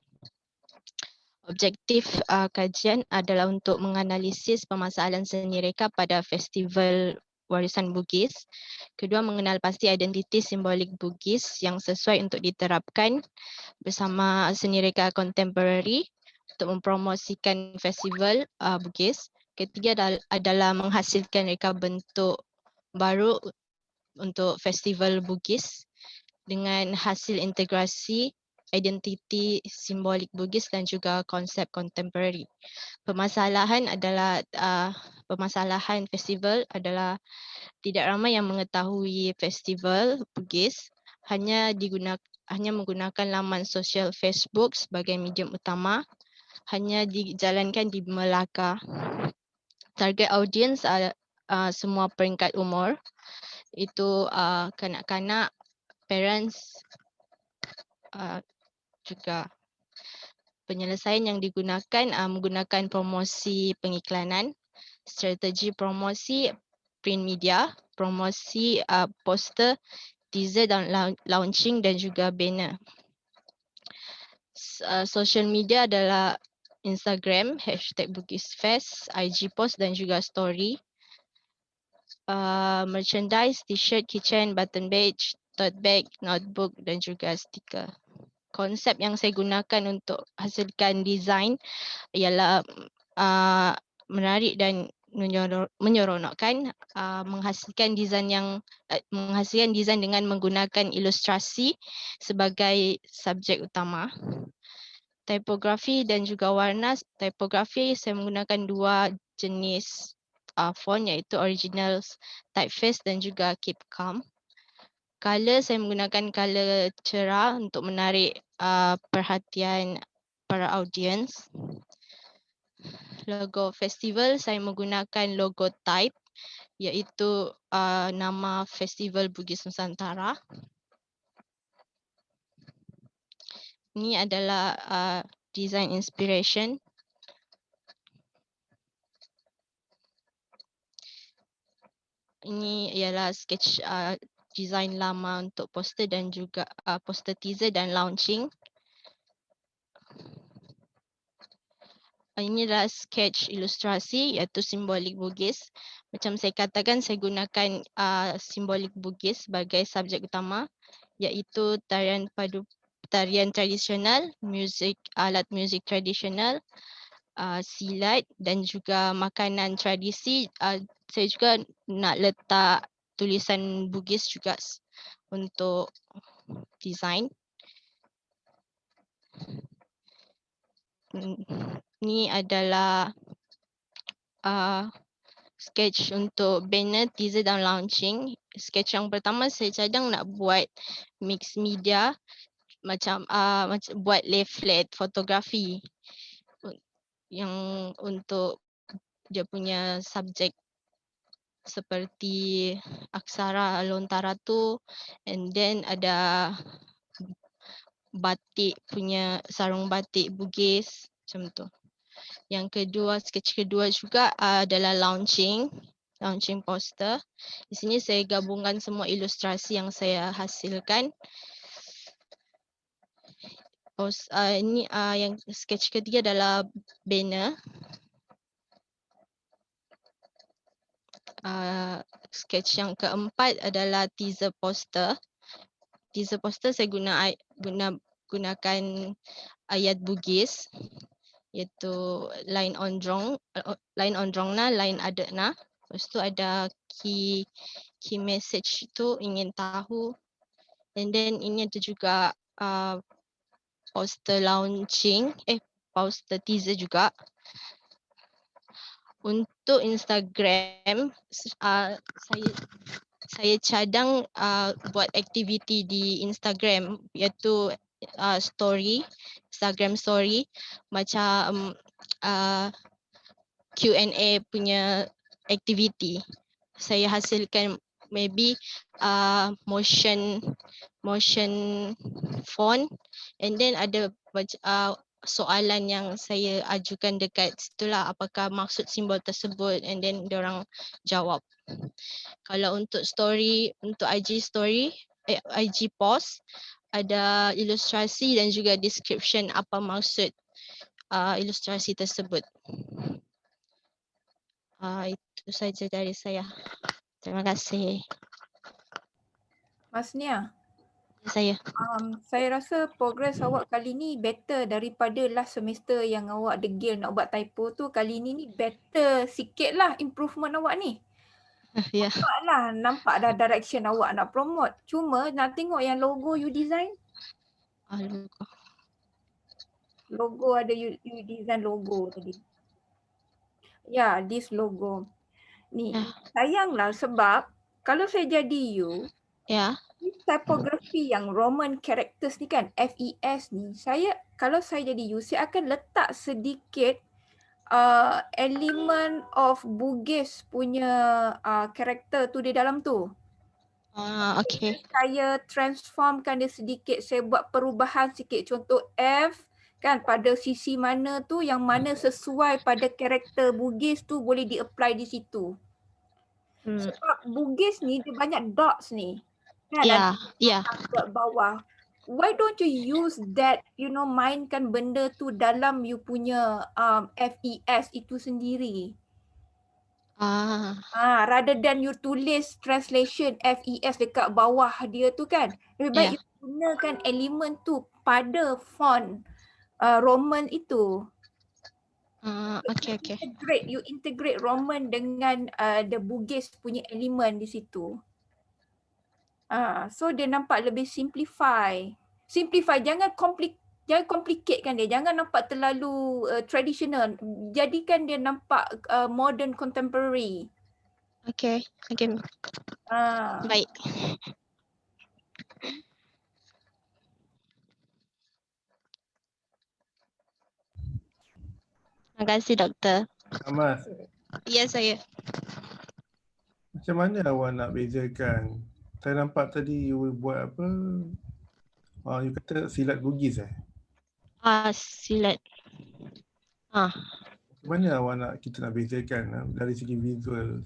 Objektif kajian adalah untuk menganalisis permasalahan seni reka pada Festival Warisan Bugis. Kedua, mengenal pasti identiti simbolik Bugis yang sesuai untuk diterapkan bersama seni reka kontemporari untuk mempromosikan Festival Bugis. Ketiga adalah menghasilkan reka bentuk baru untuk Festival Bugis dengan hasil integrasi identiti simbolik Bugis dan juga konsep kontemporari. Permasalahan festival adalah tidak ramai yang mengetahui festival Bugis, hanya menggunakan laman sosial Facebook sebagai medium utama, hanya dijalankan di Melaka. Target audience semua peringkat umur, itu kanak-kanak, parents, juga penyelesaian yang digunakan menggunakan promosi pengiklanan, strategi promosi print media, promosi poster, teaser dan launching dan juga banner. Social media adalah Instagram, #BugisFest, IG post dan juga story. Merchandise, t-shirt, keychain, button badge, tote bag, notebook dan juga stiker. Konsep yang saya gunakan untuk hasilkan desain ialah menarik dan menyeronokkan, menghasilkan desain dengan menggunakan ilustrasi sebagai subjek utama. Tipografi dan juga warna. Tipografi saya menggunakan dua jenis font, iaitu original typeface dan juga keep calm. Color saya menggunakan color cerah untuk menarik perhatian para audiens. Logo festival saya menggunakan logo type, iaitu nama Festival Bugis Nusantara. Ini adalah design inspiration. Ini ialah sketch design lama untuk poster dan juga poster teaser dan launching. Ini adalah sketch ilustrasi iaitu simbolik Bugis. Macam saya katakan, saya gunakan simbolik Bugis sebagai subjek utama, iaitu tarian tradisional, alat muzik tradisional, silat dan juga makanan tradisi. Saya juga nak letak tulisan Bugis juga untuk design. Ini adalah sketch untuk banner, teaser dan launching. Sketch yang pertama saya cadang nak buat mix media, macam buat leaflet fotografi yang untuk dia punya subjek seperti aksara lontara tu, and then ada batik punya, sarung batik Bugis macam tu. Yang kedua, sketch kedua juga adalah launching poster. Di sini saya gabungkan semua ilustrasi yang saya hasilkan. Ini yang sketch ketiga adalah banner. Sketch yang keempat adalah teaser poster. Teaser poster saya gunakan ayat Bugis, iaitu lain onjong na, lain adekna. Lepas tu ada key message tu ingin tahu. And then ini ada juga poster launching, poster teaser juga. Untuk Instagram, saya cadang buat aktiviti di Instagram iaitu story, Instagram story macam Q&A punya aktiviti. Saya hasilkan maybe motion font, and then ada soalan yang saya ajukan dekat situlah, apakah maksud simbol tersebut, and then diorang jawab. Kalau untuk story, untuk IG story, IG post, ada ilustrasi dan juga description apa maksud ilustrasi tersebut. Itu saja dari saya. Terima kasih. Mas Nia. Saya. Saya rasa progress awak kali ni better daripada last semester yang awak degil nak buat typo tu. Kali ni better sikit lah improvement awak ni. Ya. Nampak dah direction awak nak promote. Cuma nak tengok yang logo you design. Logo ada you design logo tadi. Ya, this logo. Ni, sayanglah sebab kalau saya jadi you, typography yang Roman characters ni kan, FES ni, kalau saya jadi you, saya akan letak sedikit element of Bugis punya karakter tu di dalam tu. Okay. Saya transformkan dia sedikit, saya buat perubahan sikit. Contoh F kan, pada sisi mana tu yang mana sesuai pada karakter Bugis tu boleh di-apply di situ. Sebab Bugis ni dia banyak dots ni. Kan, ada bawah. Why don't you use that, mainkan benda tu dalam you punya FES itu sendiri. Rather than you tulis translation FES dekat bawah dia tu kan. Lebih baik you gunakan elemen tu pada font Roman itu. Okay. You integrate Roman dengan the Bugis punya elemen di situ. So dia nampak lebih simplify. Jangan complicate kan dia. Jangan nampak terlalu traditional. Jadikan dia nampak modern contemporary. Okay. Baik. Terima kasih Doktor. Amas, Ya, saya. macam mana awak nak bezakan? Saya nampak tadi you buat apa? You kata silat Bugis Silat. Macam mana awak kita nak bezakan dari segi visual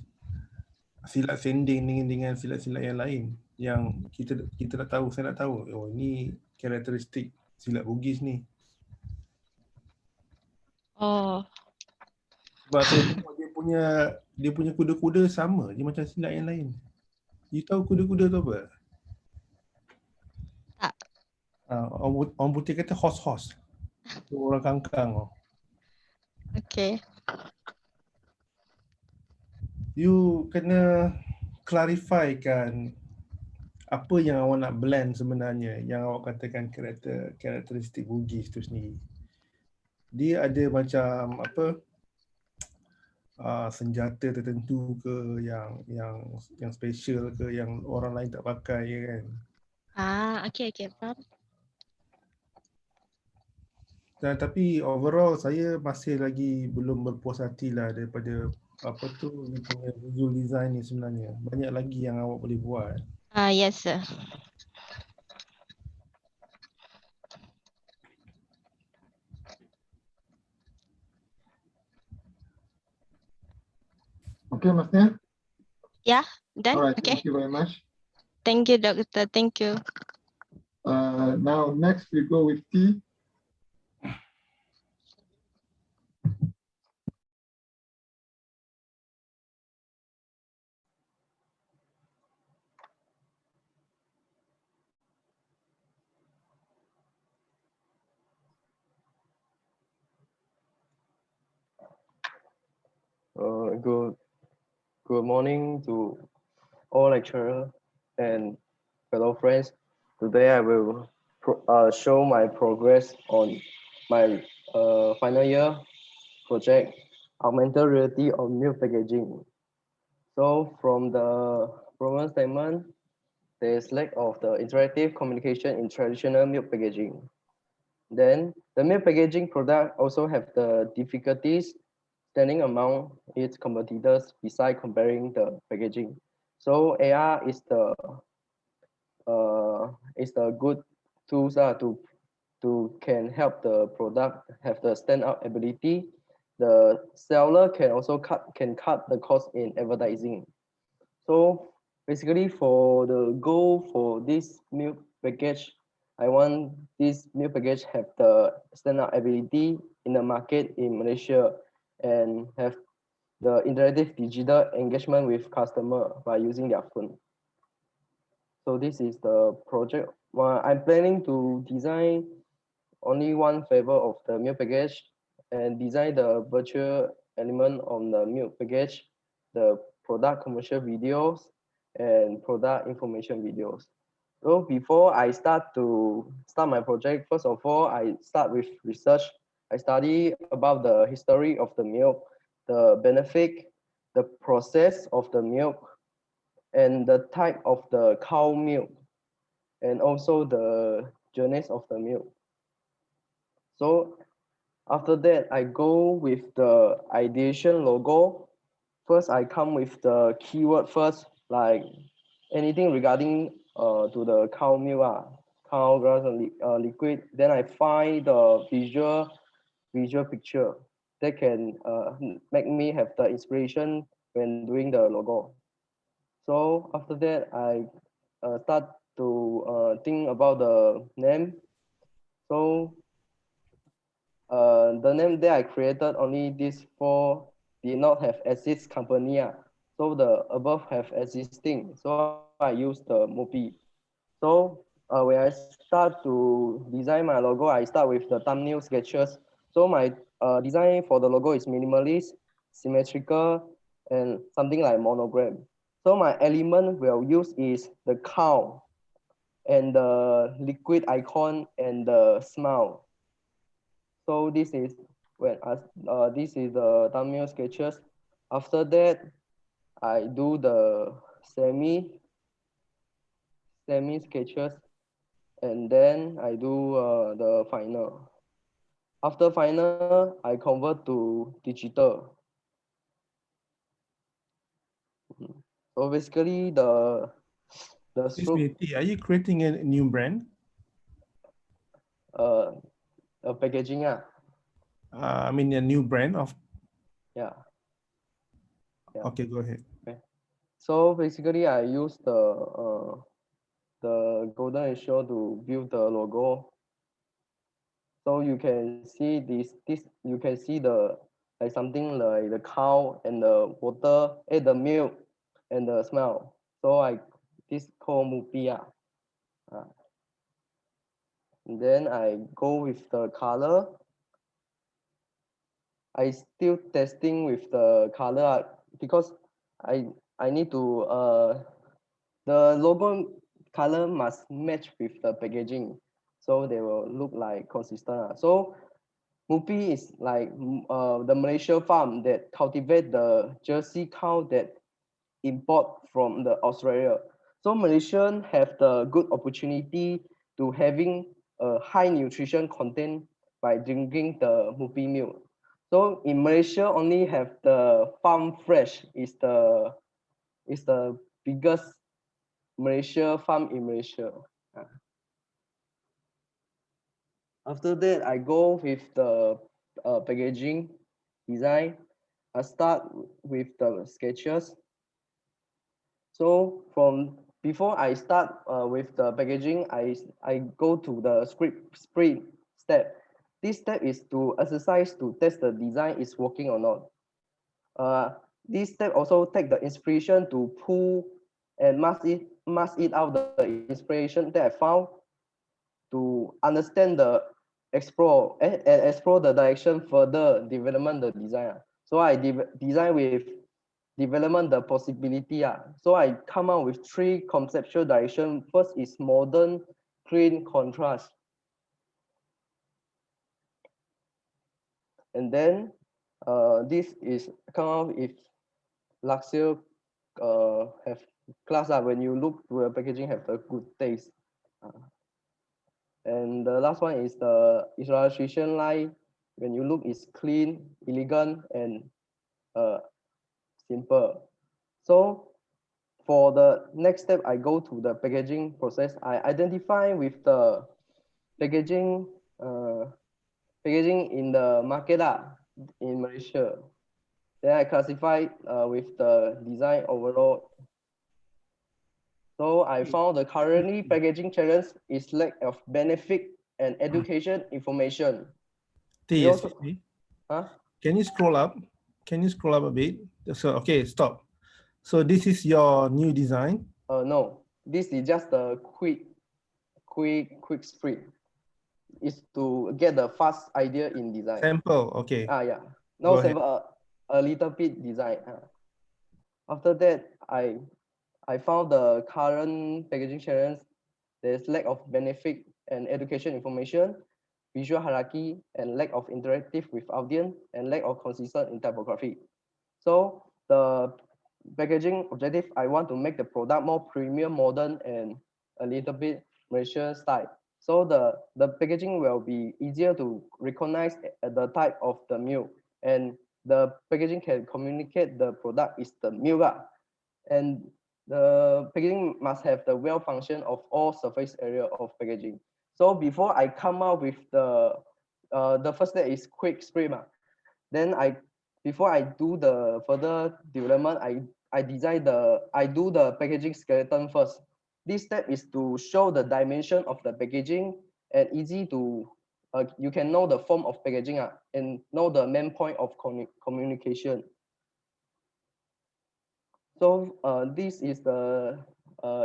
silat sending dengan silat-silat yang lain yang kita nak tahu, saya nak tahu, oh ni karakteristik silat Bugis ni. Sebab saya tengok dia punya kuda-kuda sama je macam silat yang lain. You tahu kuda-kuda tu apa? Tak. Orang putih kata horse. Tu orang kangkang. Okay. You kena clarify kan apa yang awak nak blend sebenarnya, yang awak katakan karakteristik Bugis tu sendiri. Dia ada macam apa, senjata tertentu ke yang special ke yang orang lain tak pakai kan. Okay, faham. Dan tapi overall saya masih lagi belum berpuas hati lah daripada apa tu you punya visual design ni sebenarnya. Banyak lagi yang awak boleh buat. Yes sir. Okay, Mas Nia? Yeah, done. Alright, Okay. thank you very much. Thank you, Doctor. Thank you. Now next we go with T. Good Good morning to all lecturers and fellow friends. Today I will show my progress on my final year project, Augmented Reality on Milk Packaging. So from the problem statement, there is lack of the interactive communication in traditional milk packaging. Then the milk packaging product also have the difficulties standing among its competitors beside comparing the packaging. So AR is the good tools to can help the product have the standout ability. The seller can also cut the cost in advertising. So basically for the goal for this milk package, I want this milk package have the standout ability in the market in Malaysia and have the interactive digital engagement with customer by using their phone. So this is the project. Well, I'm planning to design only one flavor of the milk package and design the virtual element on the milk package, the product commercial videos, and product information videos. So before I start my project, first of all, I start with research. I study about the history of the milk, the benefit, the process of the milk, and the type of the cow milk, and also the journeys of the milk. So after that, I go with the ideation logo. First, I come with the keyword first, like anything regarding to the cow milk, cow grass and liquid. Then I find the visual picture that can make me have the inspiration when doing the logo. So after that, I start to think about the name. So the name that I created, only these four did not have exist company. So the above have existing. So I use the Mopi. So when I start to design my logo, I start with the thumbnail sketches. So my design for the logo is minimalist, symmetrical, and something like monogram. So my element we'll use is the cow and the liquid icon and the smile. So this is this is the thumbnail sketches. After that, I do the semi sketches, and then I do the final. After final, I convert to digital. So basically the Excuse me, T, are you creating a new brand? Packaging. I mean a new brand of. Yeah. Okay, go ahead. Okay. So basically, I use the golden ratio to build the logo. So you can see this you can see the like something like the cow and the water, the milk and the smell. So this called Mupia. And then I go with the color. I still testing with the color because I need to the logo color must match with the packaging, so they will look like consistent. So Mupi is like the Malaysia farm that cultivate the Jersey cow that import from the Australia. So Malaysian have the good opportunity to having a high nutrition content by drinking the Mupi milk. So in Malaysia only have the farm fresh is the biggest Malaysia farm in Malaysia. After that, I go with the packaging design. I start with the sketches. So from before I start with the packaging, I go to the script step. This step is to exercise to test the design is working or not. This step also take the inspiration to pull and mask it out the inspiration that I found to understand the explore the direction further development the design. So I design with development the possibility. So I come out with 3 conceptual direction. First is modern, clean, contrast. And then this is come out if luxury have class when you look to the packaging have a good taste. And the last one is the illustration line. When you look, is clean, elegant, and simple. So for the next step, I go to the packaging process. I identify with the packaging packaging in the market in Malaysia. Then I classify with the design overall. So I found the currently packaging challenge is lack of benefit and education information. Excuse me. Huh? Can you scroll up? Can you scroll up a bit? So okay, stop. So this is your new design? No, this is just a quick sprint. Is to get the fast idea in design. Sample, okay. Yeah. No Go sample, a little bit design. After that, I found the current packaging challenge. There's lack of benefit and education information, visual hierarchy, and lack of interactive with audience, and lack of consistent in typography. So the packaging objective, I want to make the product more premium, modern, and a little bit Malaysian style. So the packaging will be easier to recognize the type of the milk, and the packaging can communicate the product is the milk. And the packaging must have the well function of all surface area of packaging. So before I come out with the first step is quick sprint. Then before I do the further development, I do the packaging skeleton first. This step is to show the dimension of the packaging and easy to you can know the form of packaging and know the main point of communication. So this is the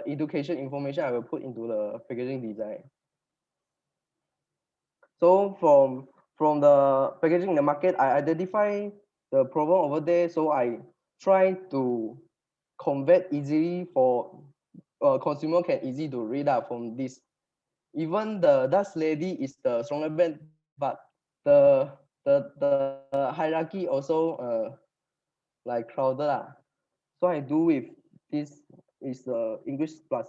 education information I will put into the packaging design. So from the packaging in the market, I identify the problem over there. So I try to convert easily for consumer can easy to read from this. Even the Dutch lady is the stronger brand, but the hierarchy also like crowded. So I do with this is English plus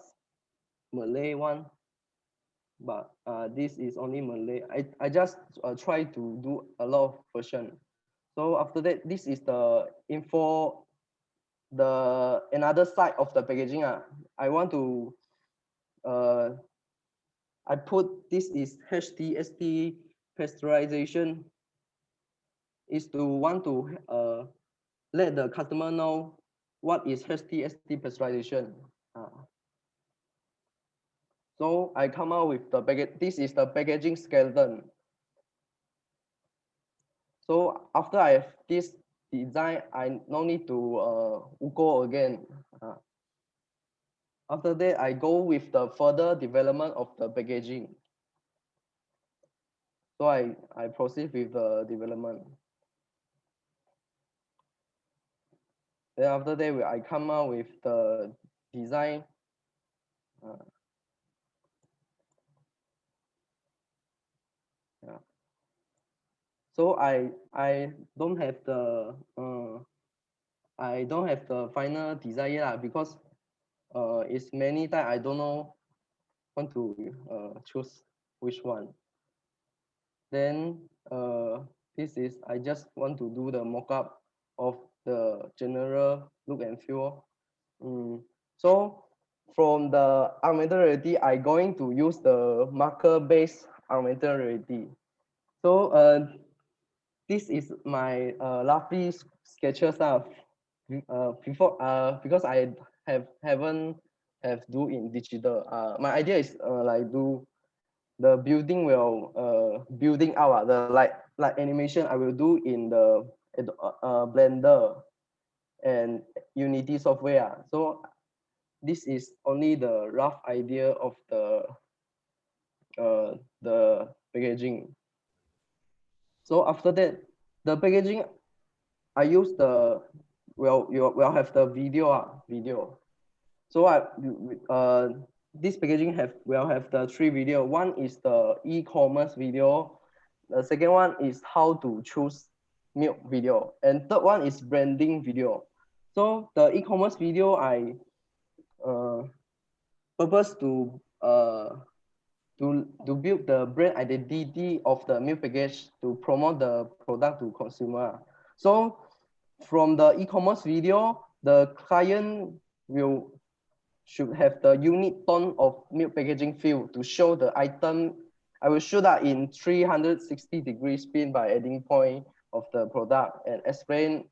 Malay one, but this is only Malay. I just try to do a lot of version. So after that, this is the info, the another side of the packaging. I want to I put this is HTST pasteurization is to want to let the customer know what is HTST pasteurization. So I come out with the package. This is the packaging skeleton. So after I have this design, I no need to go again. After that, I go with the further development of the packaging. So I proceed with the development. Then after that, I come out with the design. So I don't have the final design yet because it's many times I don't know want to choose which one. Then this is I just want to do the mock-up of the general look and feel. So from the augmented reality, I going to use the marker-based augmented reality. So this is my lovely sketches before because I haven't do in digital. My idea is like do the building will building out the like animation I will do in the Blender and Unity software. So this is only the rough idea of the packaging. So after that, the packaging I use the will have the video. So this packaging will have the 3 video. One is the e-commerce video. The second one is how to choose milk video, and third one is branding video. So the e-commerce video I purpose to build the brand identity of the milk package to promote the product to consumer. So from the e-commerce video, the client should have the unique tone of milk packaging feel to show the item. I will show that in 360-degree spin by adding point of the product and explain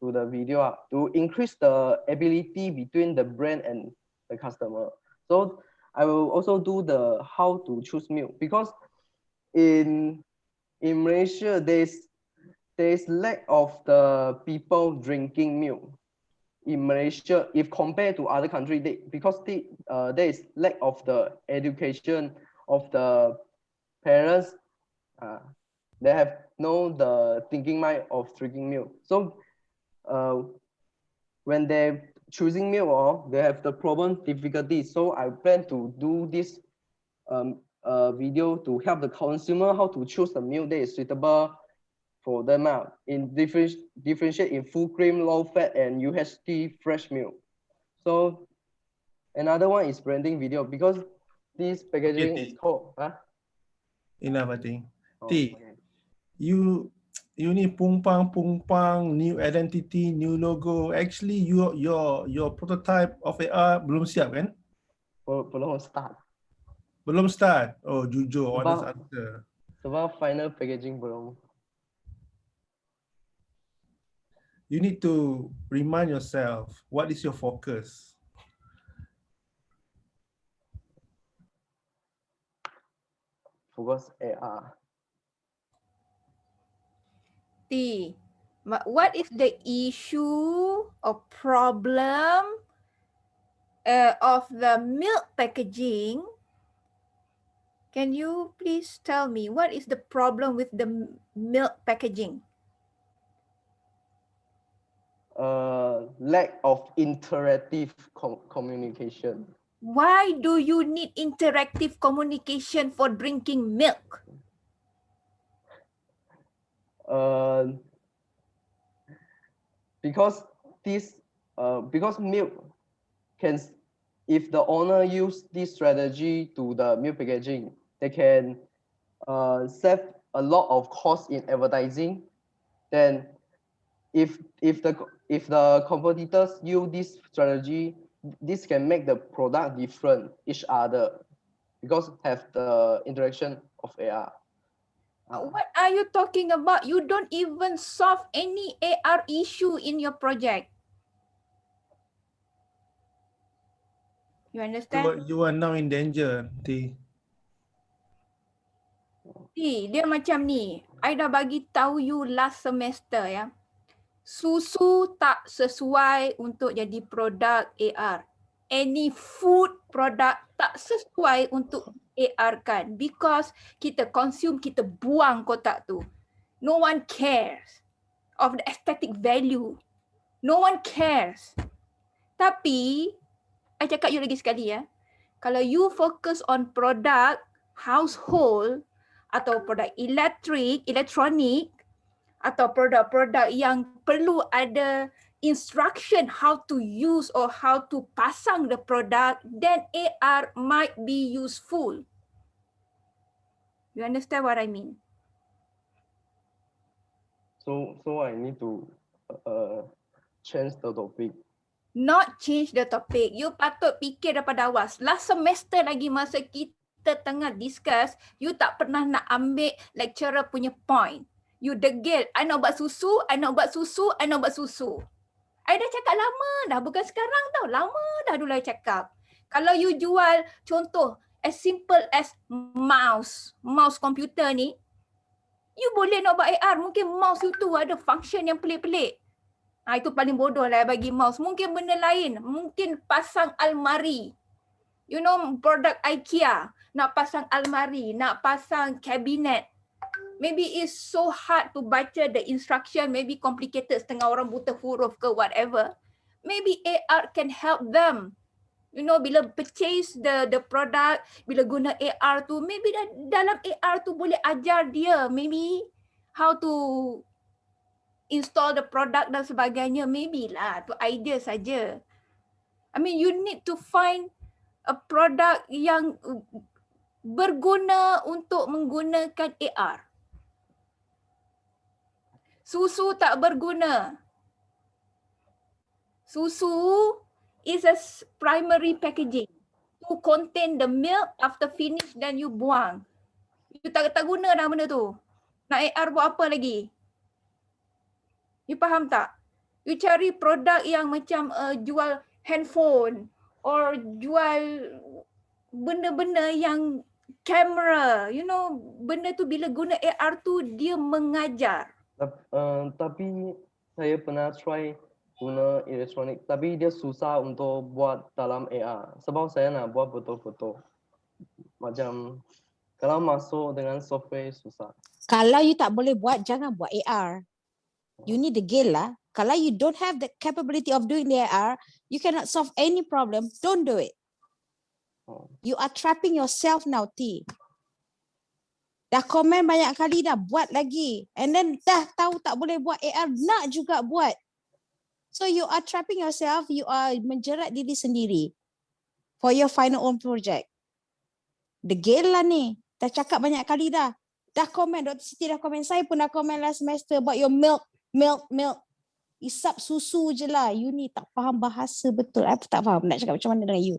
to the video to increase the ability between the brand and the customer. So I will also do the how to choose milk, because in Malaysia there's lack of the people drinking milk. In Malaysia, if compared to other countries, because there is lack of the education of the parents, they have no the thinking mind of drinking milk. So when they're choosing milk, they have the problem difficulties. So I plan to do this video to help the consumer how to choose the milk that is suitable for them in differentiate in full cream, low fat, and UHT fresh milk. So another one is branding video, because this packaging is called Enough, I think. okay. You need pung-pang, new identity, new logo. Actually, your prototype of AR belum siap kan? Belum start. Belum start. Oh, jujur, honest Sebab answer. Sebab final packaging belum. You need to remind yourself, what is your focus? Focus AR. What is the issue or problem of the milk packaging? Can you please tell me what is the problem with the milk packaging? Lack of interactive communication. Why do you need interactive communication for drinking milk? Because milk can, if the owner use this strategy to the milk packaging, they can save a lot of cost in advertising. Then if the competitors use this strategy, this can make the product different each other, because have the interaction of AR. What are you talking about? You don't even solve any AR issue in your project. You understand? You are now in danger, T. Dia macam ni. I dah bagi tahu you last semester ya. Susu tak sesuai untuk jadi produk AR. Any food product tak sesuai untuk AR kan, because kita consume, kita buang kotak tu. No one cares of the aesthetic value. No one cares. Tapi I cakap you lagi sekali ya. Kalau you focus on produk household atau produk elektronik atau produk-produk yang perlu ada instruction how to use or how to pasang the product, then AR might be useful. You understand what I mean? So I need to change the topic. Not change the topic. You patut fikir daripada awal. Last semester lagi masa kita tengah discuss, you tak pernah nak ambil lecturer punya point. You degil, I nak buat susu, I nak buat susu, I nak buat susu. I dah cakap lama dah, bukan sekarang tau. Lama dah dulu I cakap. Kalau you jual contoh as simple as mouse komputer ni, you boleh nak buat AR. Mungkin mouse itu ada function yang pelik-pelik. Itu paling bodoh lah bagi mouse. Mungkin benda lain. Mungkin pasang almari. You know, produk IKEA. Nak pasang almari, nak pasang kabinet. maybe it's so hard to baca the instruction, maybe complicated, setengah orang buta huruf ke whatever. Maybe AR can help them. You know, bila purchase the product, bila guna AR tu, maybe dalam AR tu boleh ajar dia maybe how to install the product dan sebagainya. Maybe lah, tu idea saja. I mean, you need to find a product yang berguna untuk menggunakan AR. Susu tak berguna. Susu is a primary packaging to contain the milk. After finish then you buang. You tak guna dah benda tu. Nak AR buat apa lagi? You faham tak? You cari produk yang macam jual handphone or jual benda-benda yang kamera. You know, benda tu bila guna AR tu dia mengajar. Tapi saya pernah try guna elektronik, tapi dia susah untuk buat dalam AR. Sebab saya nak buat betul-betul. Macam kalau masuk dengan software susah. Kalau you tak boleh buat, jangan buat AR. You need the skill lah. Kalau you don't have the capability of doing the AR, you cannot solve any problem. Don't do it. You are trapping yourself now, T. Dah komen banyak kali dah, buat lagi. And then dah tahu tak boleh buat AR, nak juga buat. So you are trapping yourself, you are menjerat diri sendiri for your final own project. Degil lah ni. Dah cakap banyak kali dah. Dah komen, Dr. Siti dah komen. Saya pun dah komen last semester about your milk. Isap susu je lah. You ni tak faham bahasa betul. Aku tak faham nak cakap macam mana dengan you.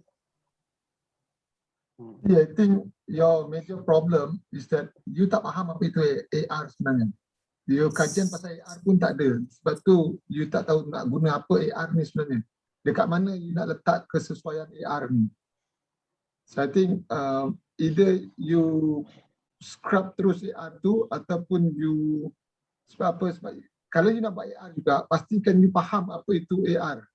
Yeah, I think your major problem is that you tak faham apa itu AR sebenarnya. You kajian pasal AR pun tak ada. Sebab tu you tak tahu nak guna apa AR ni sebenarnya. Dekat mana you nak letak kesesuaian AR ni. So I think either you scrub terus AR tu ataupun you sebab apa? Sebab kalau you nak buat AR juga, pastikan you faham apa itu AR.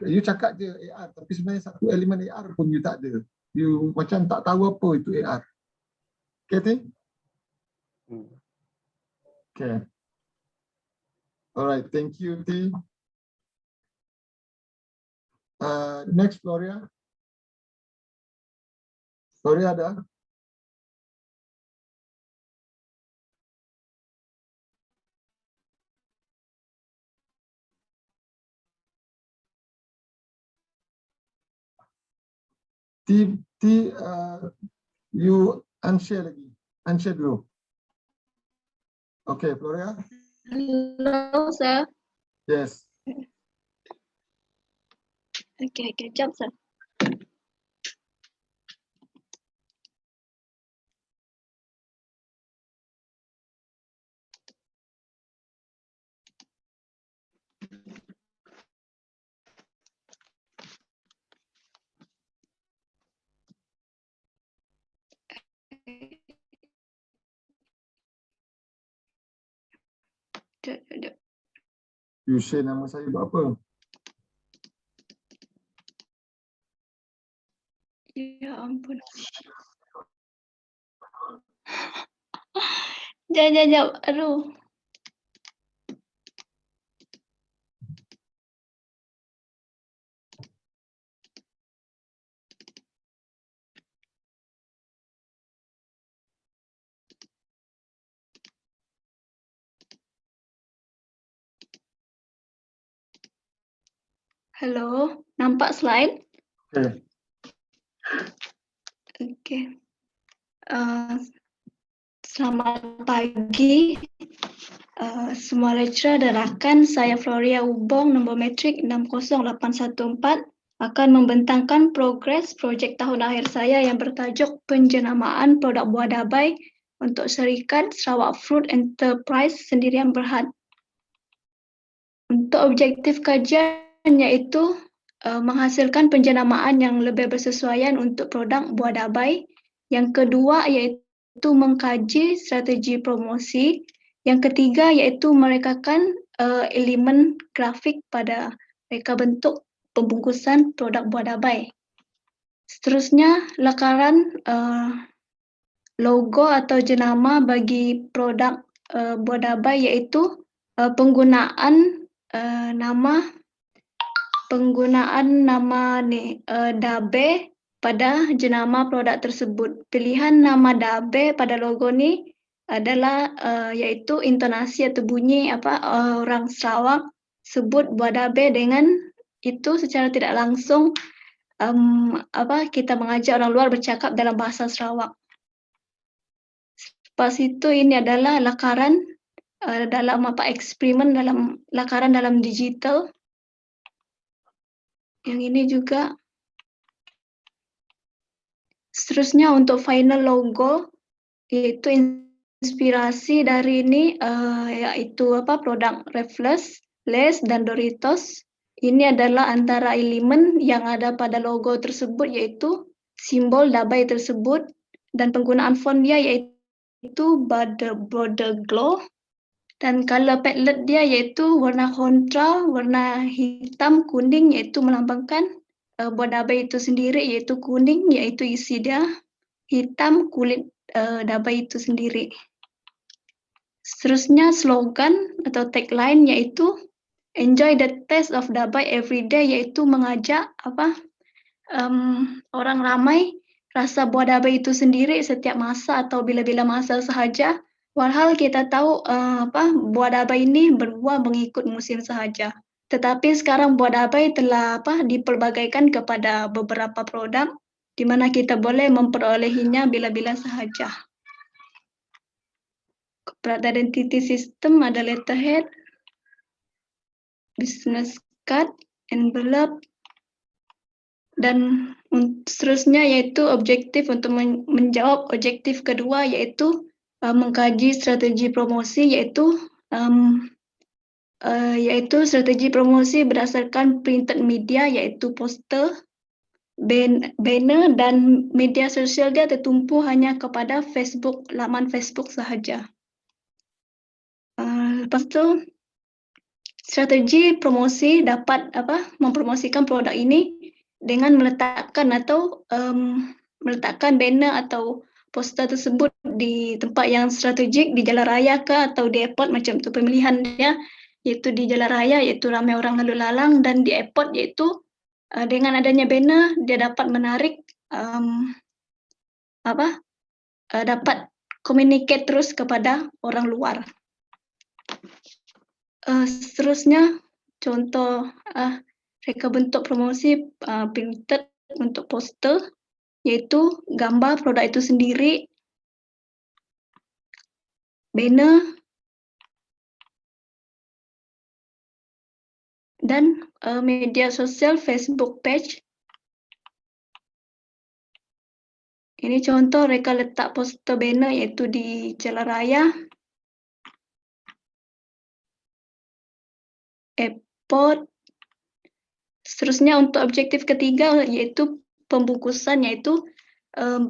You cakap je AR, tapi sebenarnya satu elemen AR pun you tak ada. You macam tak tahu apa itu AR. Okay, T? Okay. Alright, thank you, T. Next, Gloria. Gloria ada? You unshare lagi. Unshare dulu. Okay, Gloria. Hello, sir. Yes. Okay, jump, sir. You share nama saya buat apa? Ya ampun. Jap. Aduh. Hello, nampak slide? Okay. Okay. Selamat pagi semua lecturer dan rakan. Saya Floria Ubong, nombor metrik 60814, akan membentangkan progres projek tahun akhir saya yang bertajuk penjenamaan produk buah dabai untuk syarikat Sarawak Fruit Enterprise Sendirian Berhad. Untuk objektif kajian iaitu menghasilkan penjenamaan yang lebih bersesuaian untuk produk buah dabai. Yang kedua iaitu mengkaji strategi promosi. Yang ketiga iaitu merekakan elemen grafik pada reka bentuk pembungkusan produk buah dabai. Seterusnya, lakaran logo atau jenama bagi produk buah dabai, iaitu penggunaan nama dabe pada jenama produk tersebut. Pilihan nama dabe pada logo ni adalah iaitu intonasi atau bunyi orang Sarawak sebut buah dabe, dengan itu secara tidak langsung kita mengajak orang luar bercakap dalam bahasa Sarawak. Lepas itu ini adalah lakaran dalam eksperimen dalam lakaran dalam digital. Yang ini juga. Seterusnya untuk final logo, yaitu inspirasi dari ini yaitu produk Raffles, Lays dan Doritos. Ini adalah antara elemen yang ada pada logo tersebut, yaitu simbol dabai tersebut, dan penggunaan font dia yaitu border glow, dan color palette dia yaitu warna kontra, warna hitam kuning, yaitu melambangkan buah dabai itu sendiri, yaitu kuning, yaitu isi dia, hitam kulit dabai itu sendiri. Seterusnya slogan atau tagline yaitu enjoy the taste of dabai every day, yaitu mengajak orang ramai rasa buah dabai itu sendiri setiap masa atau bila-bila masa sahaja. Walhal kita tahu buah dabai ini berbuah mengikut musim sahaja. Tetapi sekarang buah dabai telah dipelbagaikan kepada beberapa produk di mana kita boleh memperolehinya bila-bila sahaja. Corporate identity system ada letterhead, business card, envelope, dan seterusnya yaitu objektif untuk menjawab objektif kedua, yaitu mengkaji strategi promosi, yaitu strategi promosi berdasarkan printed media, yaitu poster, banner, dan media sosial dia tertumpu hanya kepada Facebook, laman Facebook sahaja. Lepas tu strategi promosi dapat mempromosikan produk ini dengan meletakkan banner atau poster tersebut di tempat yang strategik, di jalan raya ke atau di airport, macam tu pemilihan dia, iaitu di jalan raya iaitu ramai orang lalu lalang, dan di airport iaitu dengan adanya banner dia dapat menarik dapat communicate terus kepada orang luar. Seterusnya contoh reka bentuk promosi printed untuk poster, yaitu gambar produk itu sendiri, banner, dan media sosial Facebook page. Ini contoh reka letak poster banner yaitu di jalan raya, airport. Seterusnya untuk objektif ketiga yaitu pembungkusan, yaitu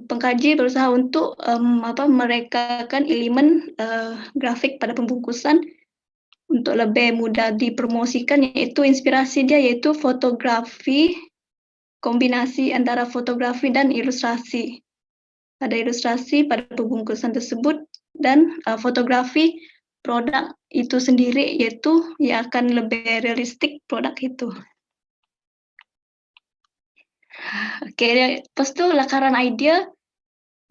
pengkaji berusaha untuk merekakan elemen grafik pada pembungkusan untuk lebih mudah dipromosikan, yaitu inspirasi dia yaitu fotografi, kombinasi antara fotografi dan ilustrasi. Ada ilustrasi pada pembungkusan tersebut dan fotografi produk itu sendiri, yaitu yang akan lebih realistik produk itu. Okey, lepas tu lakaran idea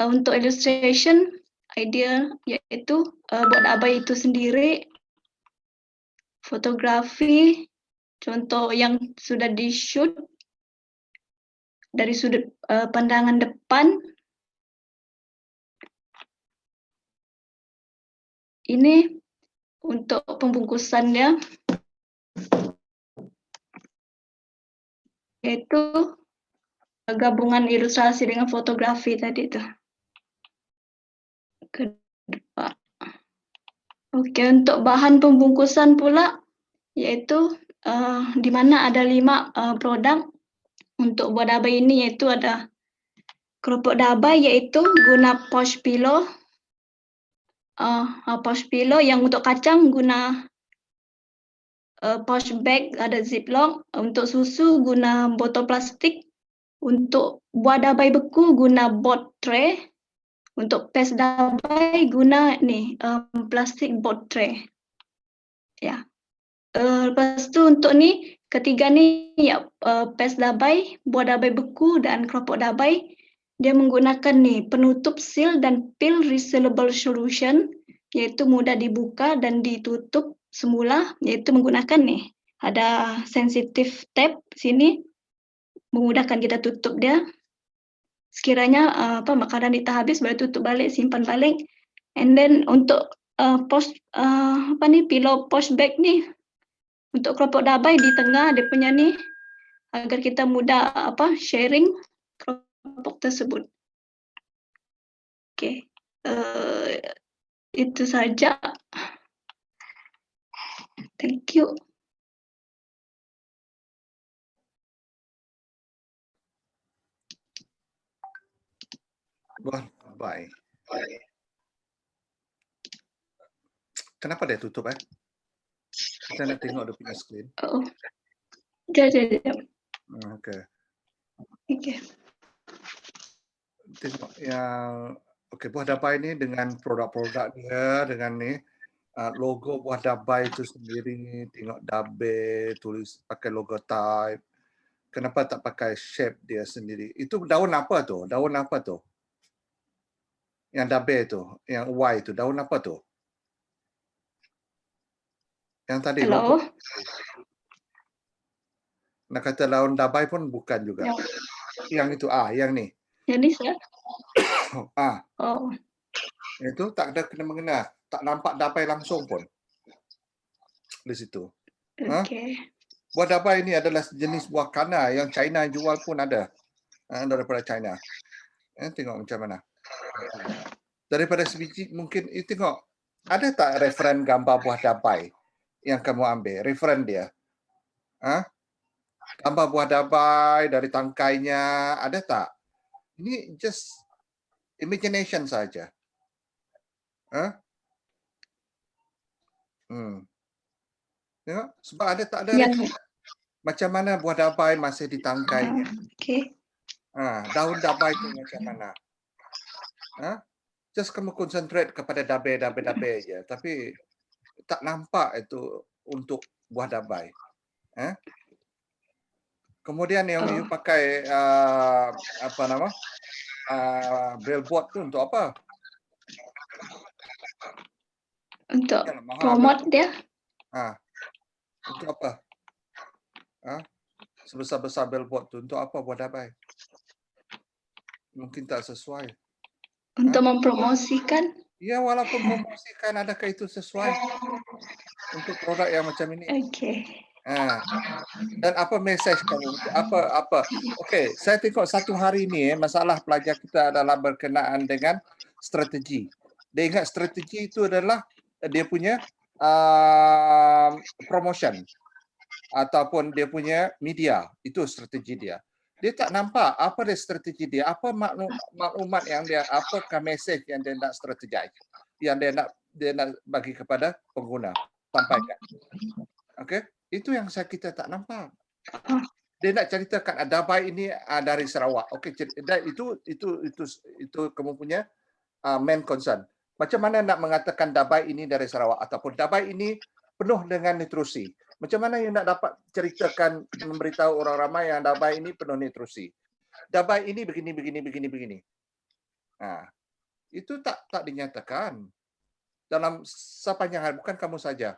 untuk illustration idea iaitu buat dabai itu sendiri, fotografi contoh yang sudah di shoot dari sudut pandangan depan. Ini untuk pembungkusannya, yaitu gabungan ilustrasi dengan fotografi tadi tu. Kedua. Okey, untuk bahan pembungkusan pula, yaitu di mana ada 5 produk untuk buah dabai ini, yaitu ada keropok dabai yaitu guna pouch pillow, yang untuk kacang guna pouch bag ada ziplock, untuk susu guna botol plastik, untuk buah dabai beku guna board tray, Untuk paste dabai guna ni plastik board tray. Ya. Lepas tu untuk ni ketiga ni ya, paste dabai, buah dabai beku dan keropok dabai. Dia menggunakan ni penutup seal dan peel resealable solution, iaitu mudah dibuka dan ditutup semula, iaitu menggunakan ni ada sensitive tape sini memudahkan kita tutup dia. Sekiranya makanan kita habis boleh tutup balik, simpan balik. And then untuk pillow posh bag ni untuk keropok dabai di tengah dia punya ni agar kita mudah sharing keropok tersebut. Okey. Itu saja. Thank you. Buah dabai. Kenapa dia tutup Kita nak tengok dia punya screen. Oh. Jap. Okey. Okey. Tengok yang buah dabai ni dengan produk-produk dia dengan ni logo buah dabai itu sendiri, tengok dabai tulis pakai logo type. Kenapa tak pakai shape dia sendiri? Itu daun apa tu? Daun apa tu? Yang dabai tu, yang Y tu, daun apa tu? Yang tadi Hello. logo. Nak kata daun dabai pun bukan juga. Yang itu yang ni. Yang ni sir. Oh. Itu tak ada kena-mengena, tak nampak dabai langsung pun. Di situ. Okey. Buah dabai ini adalah jenis buah kana yang China jual pun ada. Daripada China. Tengok macam mana. Daripada sebiji mungkin tengok ada tak referen gambar buah dabai yang kamu ambil, referen dia. Gambar buah dabai dari tangkainya, ada tak? Ini just imagination saja. Tengok, sebab ada tak ada referen. Macam mana buah dabai masih di tangkainya. Okey. Daun dabai itu macam mana. Just kamu concentrate kepada dabai je, tapi tak nampak itu untuk buah dabai. Kemudian yang you pakai billboard tu untuk apa? Untuk promote dia. Untuk apa? Sebesar-besar billboard tu untuk apa buah dabai? Mungkin tak sesuai. Untuk mempromosikan. Ya, walaupun mempromosikan, adakah itu sesuai untuk produk yang macam ini? Okey. Dan apa mesej kamu? Apa? Okey, saya tengok satu hari ini masalah pelajar kita adalah berkenaan dengan strategi. Dia ingat strategi itu adalah dia punya promotion ataupun dia punya media. Itu strategi dia. Dia tak nampak apa dia strategi dia, apa maklumat yang dia, apakah mesej yang dia nak strategize, yang dia nak bagi kepada pengguna, sampaikan. Okey, itu yang kita tak nampak. Dia nak ceritakan dabai ini dari Sarawak. Okey, itu kamu punya main concern. Macam mana nak mengatakan dabai ini dari Sarawak ataupun dabai ini penuh dengan nutrisi. Macam mana you nak dapat ceritakan, memberitahu orang ramai yang dabai ini penuh nutrisi. Dabai ini begini. Itu tak dinyatakan dalam sepanjang hari, bukan kamu saja.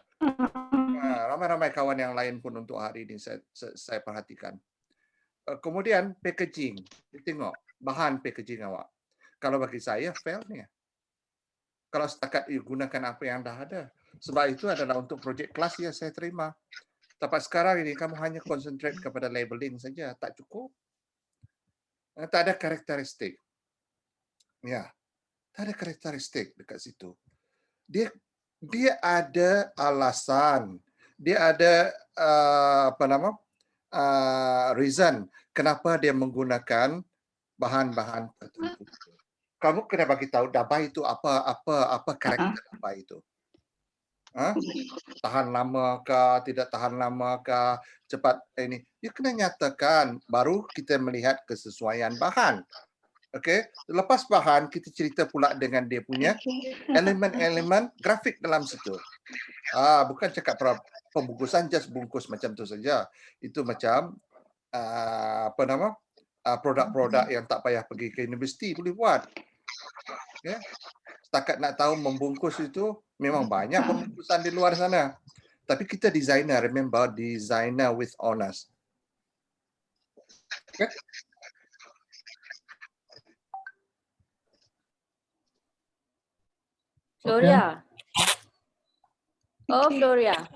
Ramai-ramai kawan yang lain pun untuk hari ini saya perhatikan. Kemudian packaging, tengok bahan packaging awak. Kalau bagi saya fail ni. Kalau setakat you gunakan apa yang dah ada. Sebab itu adalah untuk projek kelas yang saya terima. Tapi sekarang ini kamu hanya concentrate kepada labeling saja, tak cukup. Tak ada karakteristik. Ya, tak ada karakteristik dekat situ. Dia ada alasan, dia ada reason kenapa dia menggunakan bahan-bahan tertentu. Kamu kena bagi tahu dabai itu apa karakter dabai itu. Tahan lama kah, tidak tahan lama kah, cepat ini. You kena nyatakan baru kita melihat kesesuaian bahan. Okey, lepas bahan kita cerita pula dengan dia punya elemen-elemen grafik dalam situ. Bukan cakap pembungkusan just bungkus macam tu saja. Itu macam produk-produk yang tak payah pergi ke universiti boleh buat. Okay. Setakat nak tahu membungkus itu memang banyak pembungkusan di luar sana. Tapi kita designer, remember designer with honors. Okay. Floria. Oh, Floria.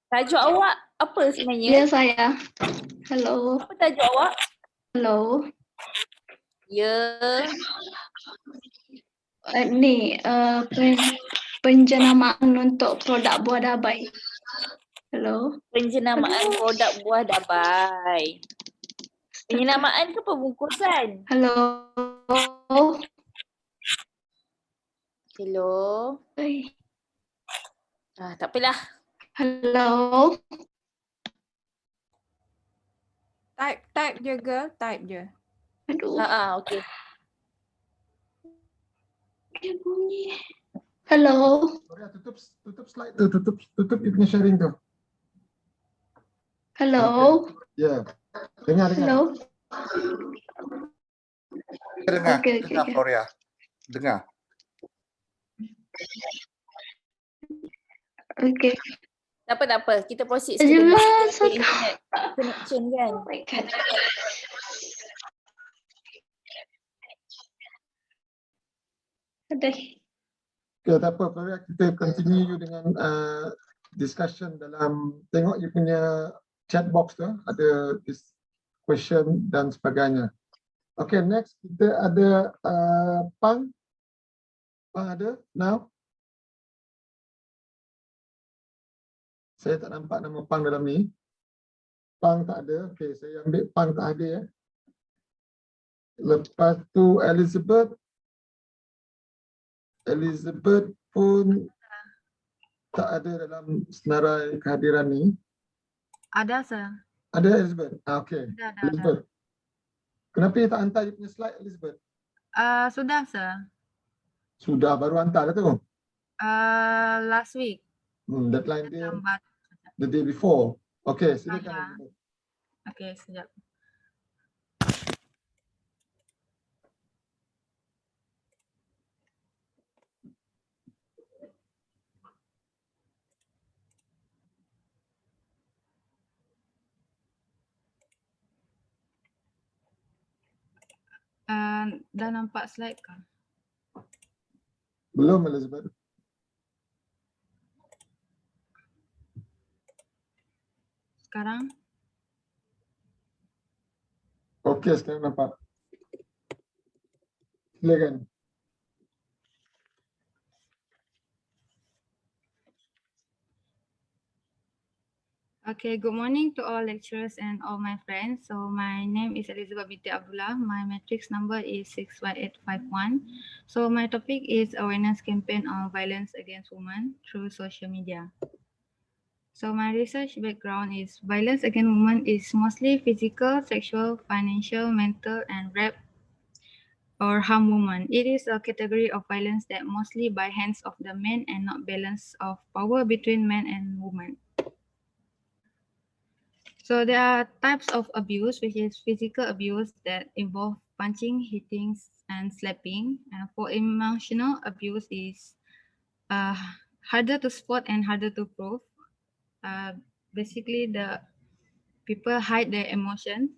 Tajuk awak apa sebenarnya? Ya, saya. Hello. Apa tajuk awak? Hello. Ya. Penjenamaan untuk produk buah dabai. Hello. Penjenamaan produk buah dabai. Penjenamaan ke pembungkusan? Hello. Hello. Tak apalah. Hello. Type je girl, type je. Aduh. Okey. Dia bunyi. Hello. Tutup slide tu, tutup you punya sharing tu. Hello. Ya. Dengar. Hello. Dengar, Okay. Floria. Dengar. Okay. Tak apa. Kita proceed Jelas. internet connection kan. Oh my god. Okay, tak apa, Floria, kita continue dengan discussion dalam, tengok you punya chat box tu, ada this question dan sebagainya. Okay, next kita ada Pang. Pang ada now? Saya tak nampak nama Pang dalam ni. Pang tak ada. Okay, saya ambil Pang tak ada ya. Lepas tu Elizabeth pun tak ada dalam senarai kehadiran ni. Ada sir. Ada Elizabeth? Okay. Ada. Elizabeth. Kenapa you tak hantar you punya slide, Elizabeth? Sudah sir. Sudah, baru hantar dah tu? Last week. Deadline dia the day before. Okay, silakan. Okay, sekejap. Dah nampak slide ke? Belum, Elizabeth. Sekarang? Okey, sekarang nampak. Silakan. Okay, good morning to all lecturers and all my friends. So my name is Elizabeth binti Abdullah. My matrix number is 61851. So my topic is awareness campaign on violence against women through social media. So my research background is violence against women is mostly physical, sexual, financial, mental, and rape or harm women. It is a category of violence that mostly by hands of the men and not balance of power between men and women. So there are types of abuse, which is physical abuse that involve punching, hitting, and slapping. And for emotional abuse is harder to spot and harder to prove. Basically, the people hide their emotions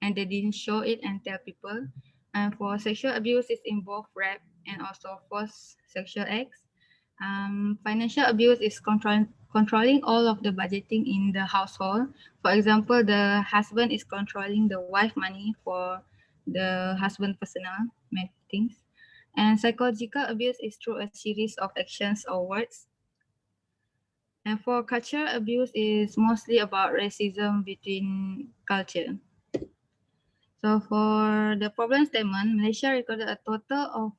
and they didn't show it and tell people. And for sexual abuse, it involves rape and also forced sexual acts. Financial abuse is controlling all of the budgeting in the household. For example, the husband is controlling the wife money for the husband personal things. And psychological abuse is through a series of actions or words. And for cultural abuse is mostly about racism between culture. So for the problem statement, Malaysia recorded a total of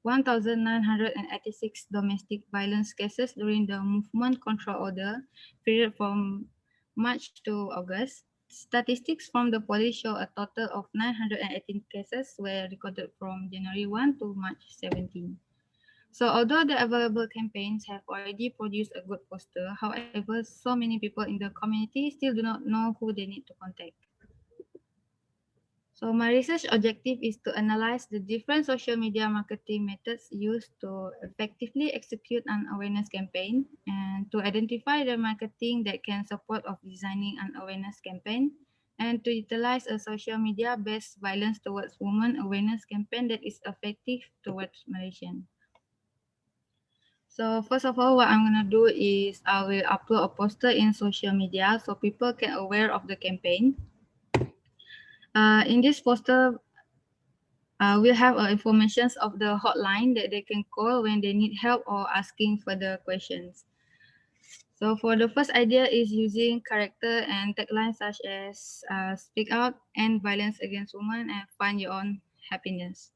1,986 domestic violence cases during the movement control order period from March to August. Statistics from the police show a total of 918 cases were recorded from January 1 to March 17. So although the available campaigns have already produced a good poster, however, so many people in the community still do not know who they need to contact. So my research objective is to analyze the different social media marketing methods used to effectively execute an awareness campaign and to identify the marketing that can support of designing an awareness campaign and to utilize a social media-based violence towards women awareness campaign that is effective towards Malaysian. So first of all, what I'm going to do is I will upload a poster in social media so people can aware of the campaign. In this poster, we'll have information of the hotline that they can call when they need help or asking further questions. So for the first idea is using character and taglines such as speak out, end violence against women, and find your own happiness.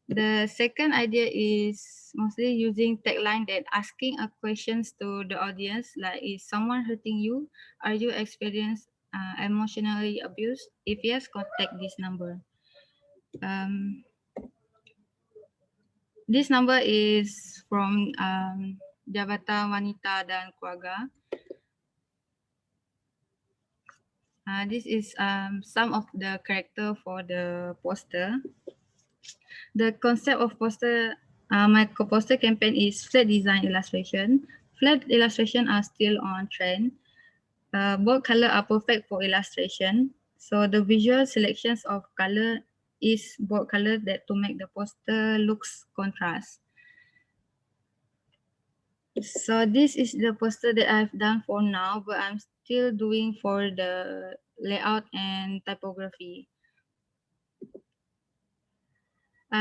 The second idea is mostly using tagline that asking a questions to the audience like, is someone hurting you? Are you experienced emotionally abused? If yes, contact this number. This number is from Jabatan Wanita dan Keluarga. This is some of the character for the poster. The concept of poster, my poster campaign is flat design illustration. Flat illustration are still on trend. Bold color are perfect for illustration. So the visual selections of color is bold color that to make the poster looks contrast. So this is the poster that I've done for now, but I'm still doing for the layout and typography.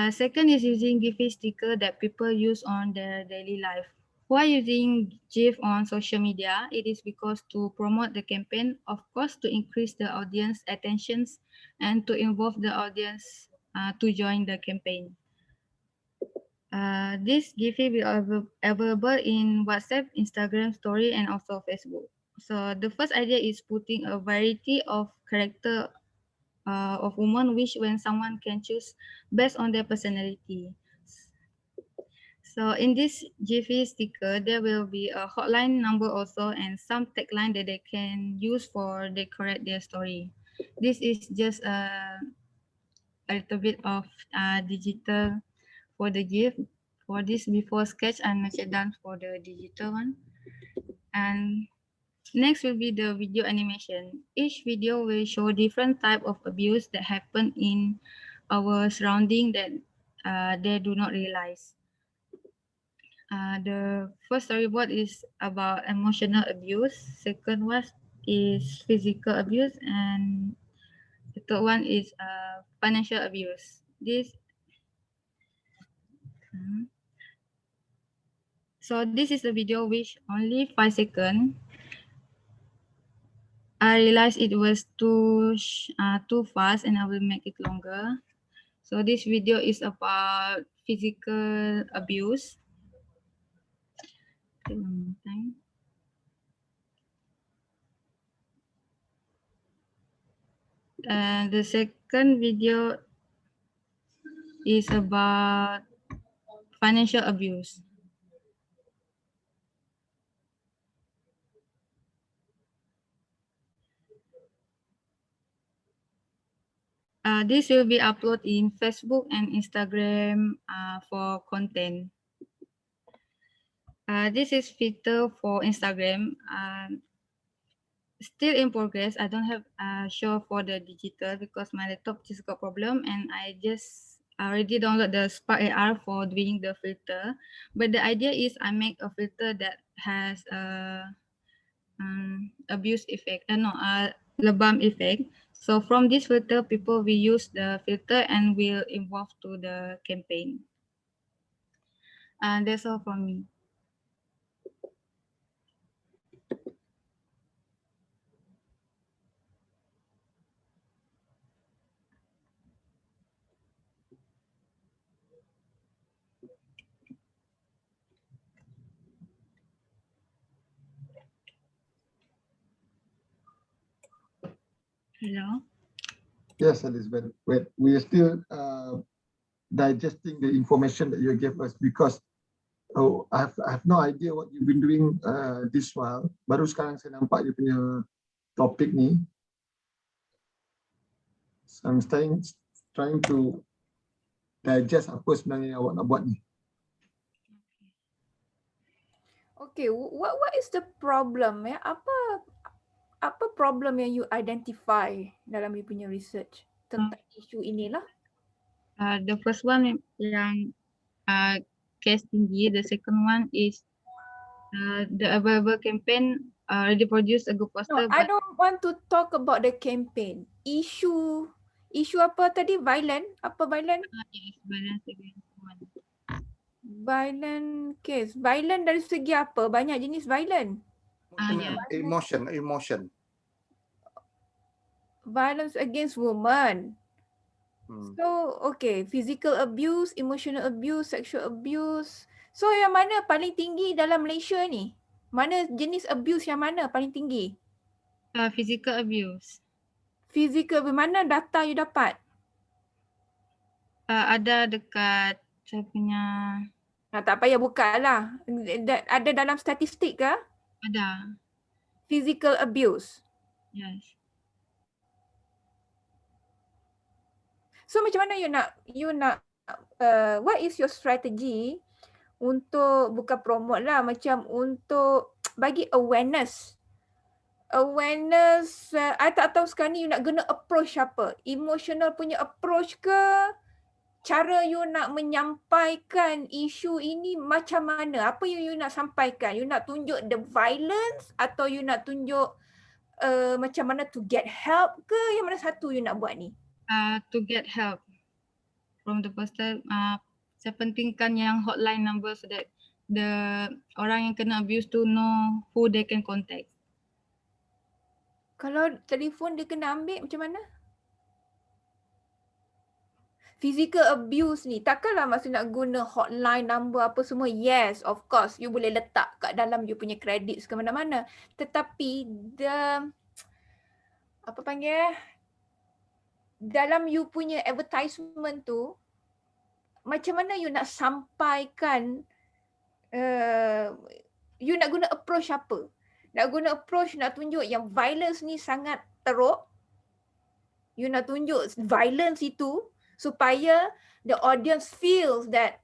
Second is using GIF sticker that people use on their daily life. Why using GIF on social media? It is because to promote the campaign, of course, to increase the audience attentions and to involve the audience to join the campaign. This GIF will be available in WhatsApp, Instagram story, and also Facebook. So the first idea is putting a variety of character of women which when someone can choose based on their personality. So in this GIF sticker, there will be a hotline number also and some tagline that they can use for decorate their story. This is just a little bit of digital for the GIF. For this before sketch, I'm not done for the digital one. And next will be the video animation. Each video will show different type of abuse that happen in our surrounding that they do not realize. The first storyboard is about emotional abuse. Second one is physical abuse, and the third one is financial abuse. So this is the video which only 5 seconds. I realized it was too fast and I will make it longer. So this video is about physical abuse. Okay, one more time. And the second video is about financial abuse. This will be uploaded in Facebook and Instagram for content. This is filter for Instagram. Still in progress. I don't have show for the digital because my laptop just got problem and I just already download the Spark AR for doing the filter. But the idea is I make a filter that has a abuse effect, lebam effect. So from this filter, people will use the filter and will involve to the campaign. And that's all from me. Hello. Yes, Elizabeth. Wait, we are still digesting the information that you gave us because I have no idea what you've been doing this while. Baru sekarang saya nampak you punya topik ni. So I'm trying to digest apa sebenarnya awak nak buat ni. Okay, what is the problem ya? Apa problem yang you identify dalam you punya research tentang isu inilah? The first one yang case tinggi. The second one is the available campaign already produced a good poster. No, I don't want to talk about the campaign. Isu apa tadi? Violent? Apa violent? Yes, violence against women. Violent case. Violent dari segi apa? Banyak jenis violent. Emotion. Violence against women. So, okay, physical abuse, emotional abuse, sexual abuse. So, yang mana paling tinggi dalam Malaysia ni? Mana jenis abuse yang mana paling tinggi? Physical abuse. Physical, mana data you dapat? Ada dekat saya punya. Tak payah buka lah. Ada dalam statistik ke? Ada. Physical abuse. Yes. So macam mana you nak what is your strategy untuk bukan promote lah, macam untuk bagi awareness. I tak tahu sekarang ni you nak guna approach apa. Emotional punya approach ke? Cara you nak menyampaikan isu ini macam mana? Apa yang you nak sampaikan? You nak tunjuk the violence atau you nak tunjuk macam mana to get help ke? Yang mana satu you nak buat ni? To get help from the poster. Saya pentingkan yang hotline number so that the orang yang kena abuse to know who they can contact. Kalau telefon dia kena ambil macam mana? Physical abuse ni takkanlah masa nak guna hotline number apa semua. Yes, of course you boleh letak kat dalam you punya credits ke mana-mana. Tetapi dalam you punya advertisement tu, macam mana you nak sampaikan, you nak guna approach apa? Nak guna approach nak tunjuk yang violence ni sangat teruk. You nak tunjuk violence itu supaya the audience feels that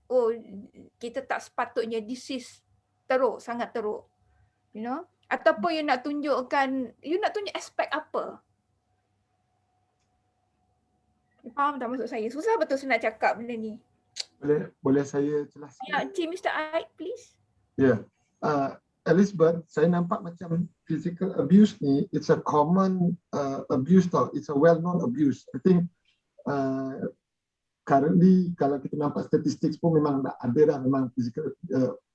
kita tak sepatutnya, this is teruk, sangat teruk. You know? Ataupun you nak tunjuk aspek apa? Faham tak maksud saya? Susah betul saya nak cakap benda ni. Boleh saya jelaskan? Ya, Encik Mr. Aid, please. Ya. Elizabeth, saya nampak macam physical abuse ni, it's a common abuse tau. It's a well-known abuse. I think currently kalau kita nampak statistik pun memang ada dah, memang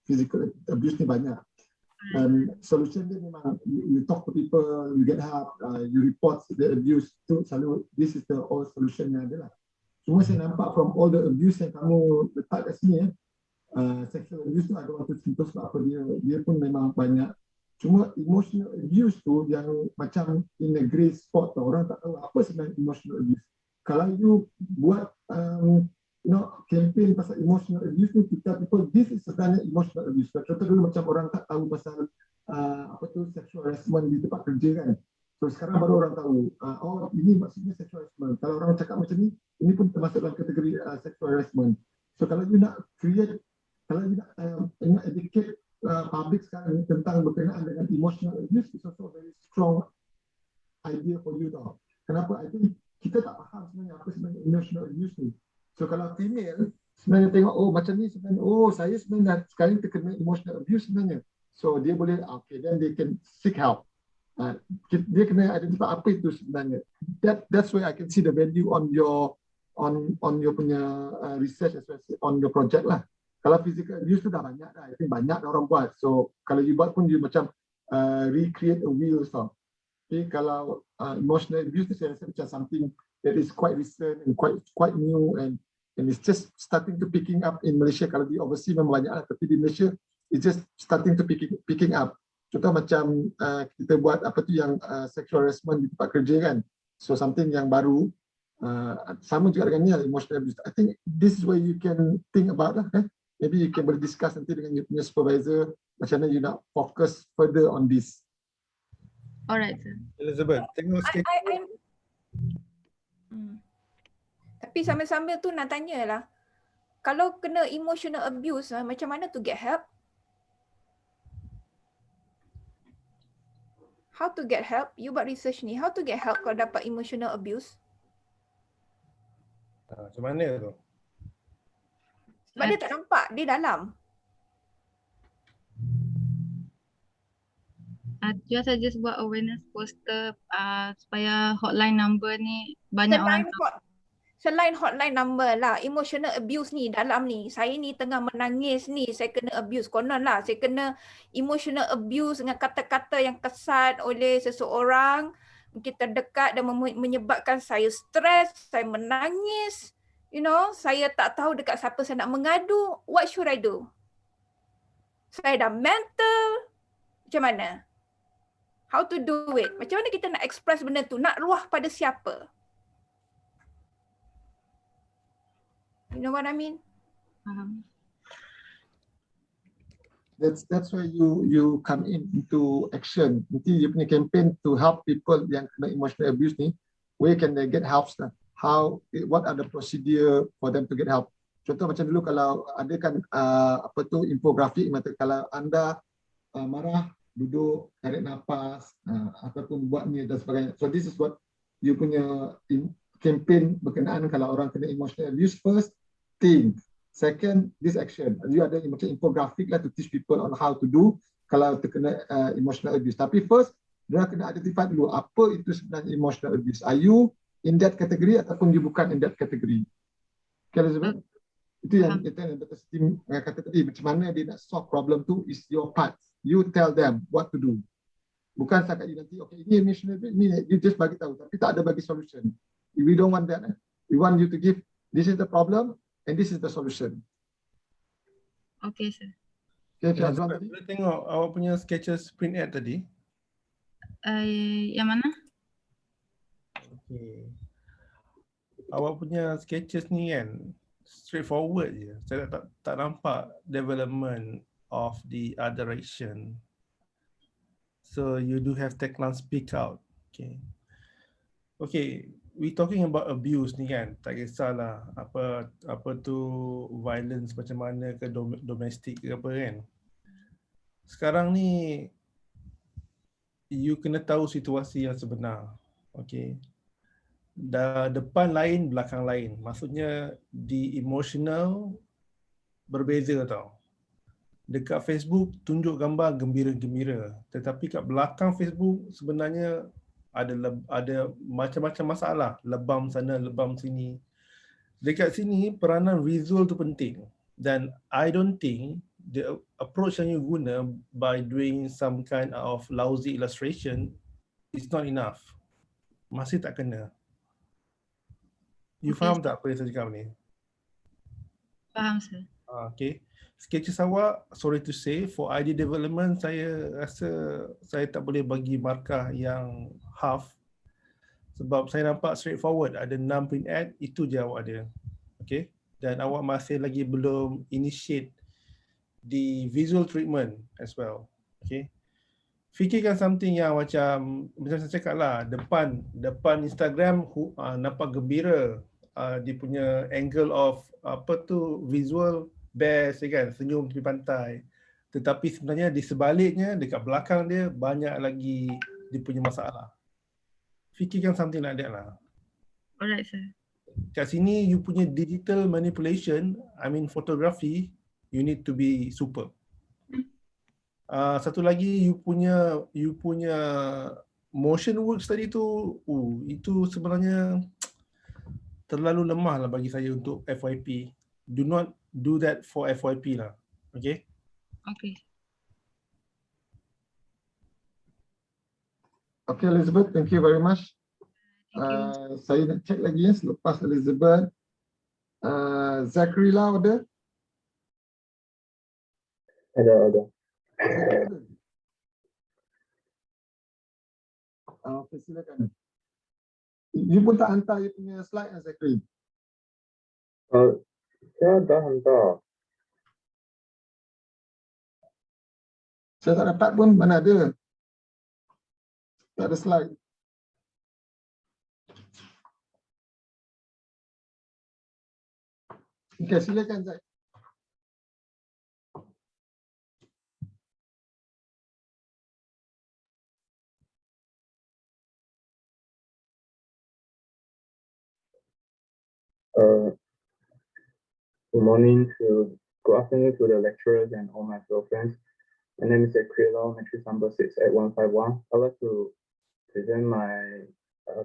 physical abuse ni banyak. Solution dia memang you talk to people, you get help, you report the abuse tu selalu, this is the all solution yang ada lah. Cuma saya nampak from all the abuse yang kamu letak kat sini sexual abuse tu ada waktu contoh sebab apa dia pun memang banyak. Cuma emotional abuse tu yang macam in a grey spot tau, orang tak tahu apa sebenarnya emotional abuse. Kalau you buat campaign pasal emotional abuse ni, kita people this is sebenarnya emotional abuse. Contoh dulu macam orang tak tahu pasal sexual harassment di tempat kerja kan. So sekarang baru orang tahu, ini maksudnya sexual harassment. Kalau orang cakap macam ni, ini pun termasuk dalam kategori sexual harassment. So kalau you nak create, kalau you nak educate public sekarang ni tentang berkenaan dengan emotional abuse, it's also a very strong idea for you tau. Kenapa? I think kita tak faham sebenarnya apa sebenarnya emotional abuse ni. So kalau female sebenarnya tengok, macam ni sebenarnya, saya sebenarnya sekarang terkena emotional abuse sebenarnya. So dia boleh, then they can seek help. Dia kena identify apa itu sebenarnya. That's where I can see the value on your punya research as well as on your project lah. Kalau physical abuse tu dah banyak dah, I think banyak dah orang buat. So kalau you buat pun you macam recreate a wheel tau. Okay, kalau emotional abuse tu saya rasa macam something that is quite recent and quite new and it's just starting to picking up in Malaysia. Kalau di overseas memang banyak lah, tapi di Malaysia it's just starting to picking up. Contoh macam kita buat apa tu yang sexual harassment di tempat kerja kan. So something yang baru, sama juga dengan ni emotional abuse. I think this is where you can think about lah. Maybe you can discuss nanti dengan you punya supervisor macam mana you nak fokus further on this. Alright, sir. Elizabeth, tengok sikit. Tapi sambil-sambil tu nak tanyalah, kalau kena emotional abuse, macam mana to get help? How to get help? You buat research ni, how to get help kalau dapat emotional abuse? Macam mana tu? Sebab dia tak nampak, dia dalam. Just saja buat awareness poster supaya hotline number ni banyak orang tahu. Selain hotline number lah, emotional abuse ni dalam ni, saya ni tengah menangis ni, saya kena abuse. Konon lah, saya kena emotional abuse dengan kata-kata yang kesat oleh seseorang, mungkin terdekat dan menyebabkan saya stres, saya menangis. You know, saya tak tahu dekat siapa saya nak mengadu. What should I do? Saya dah mental. Macam mana? How to do it? Macam mana kita nak express benda tu? Nak luah pada siapa? You know what I mean? That's why you come into action. Nanti you punya campaign to help people yang kena emotional abuse ni, where can they get help? What are the procedure for them to get help? Contoh macam dulu kalau ada kan infografik, kalau anda marah, duduk, tarik nafas, ataupun buat ni dan sebagainya. So this is what you punya campaign berkenaan kalau orang kena emotional abuse. First, think. Second, this action. You ada macam infografik lah to teach people on how to do kalau terkena emotional abuse. Tapi first, dia kena identify dulu apa itu sebenarnya emotional abuse. Are you in that category ataupun you bukan in that category? Okay, Elizabeth? Itu yang Dr. Siti kata tadi, macam mana dia nak solve problem tu is your part. You tell them what to do. Bukan setakat you nanti, okay, ini emotional abuse, ni you just bagi tahu, tapi tak ada bagi solution. We don't want that. We want you to give, this is the problem and this is the solution. Okay, sir. Okay, Azwan tadi. Boleh tengok awak punya sketches print ad tadi? Yang mana? Okay. Awak punya sketches ni kan straightforward je. Saya tak nampak development of the direction. So you do have tagline speak out. Okay. Okay, we talking about abuse ni kan. Tak kisahlah apa tu violence macam mana ke domestik ke apa kan. Sekarang ni you kena tahu situasi yang sebenar. Okay. Depan lain, belakang lain. Maksudnya di emotional berbeza tau. Dekat Facebook tunjuk gambar gembira-gembira, tetapi kat belakang Facebook sebenarnya ada macam-macam masalah, lebam sana, lebam sini. Dekat sini peranan visual tu penting, dan I don't think the approach yang you guna by doing some kind of lousy illustration is not enough. Masih tak kena. You faham tak apa yang saya cakap ni? Faham, sir. Okay. Sketches awak, sorry to say, for idea development, saya rasa saya tak boleh bagi markah yang half. Sebab saya nampak straightforward, ada 6 print ad, itu je awak ada. Okay. Dan awak masih lagi belum initiate the visual treatment as well. Okay. Fikirkan something yang macam saya cakap lah, depan Instagram nampak gembira. Dia punya angle of visual best kan, senyum tepi pantai. Tetapi sebenarnya di sebaliknya, dekat belakang dia banyak lagi dia punya masalah. Fikirkan something like that lah. Alright, sir. Kat sini you punya digital manipulation, I mean photography, you need to be super. Satu lagi you punya motion works tadi tu, itu sebenarnya terlalu lemah lah bagi saya untuk FYP. Do not do that for FYP lah. Okay? Okay. Okay, Elizabeth, thank you very much. Saya nak check lagi selepas Elizabeth. Zachary lah ada? Ada. Okay, silakan. You pun tak hantar you punya slide kan, Zachary? Saya dah hantar. Saya tak dapat pun, mana ada. Tak ada slide. Okay, silakan Zach. Good afternoon to the lecturers and all my fellow friends. My name is Zachary Lau, matrix number 68151. I'd like to present my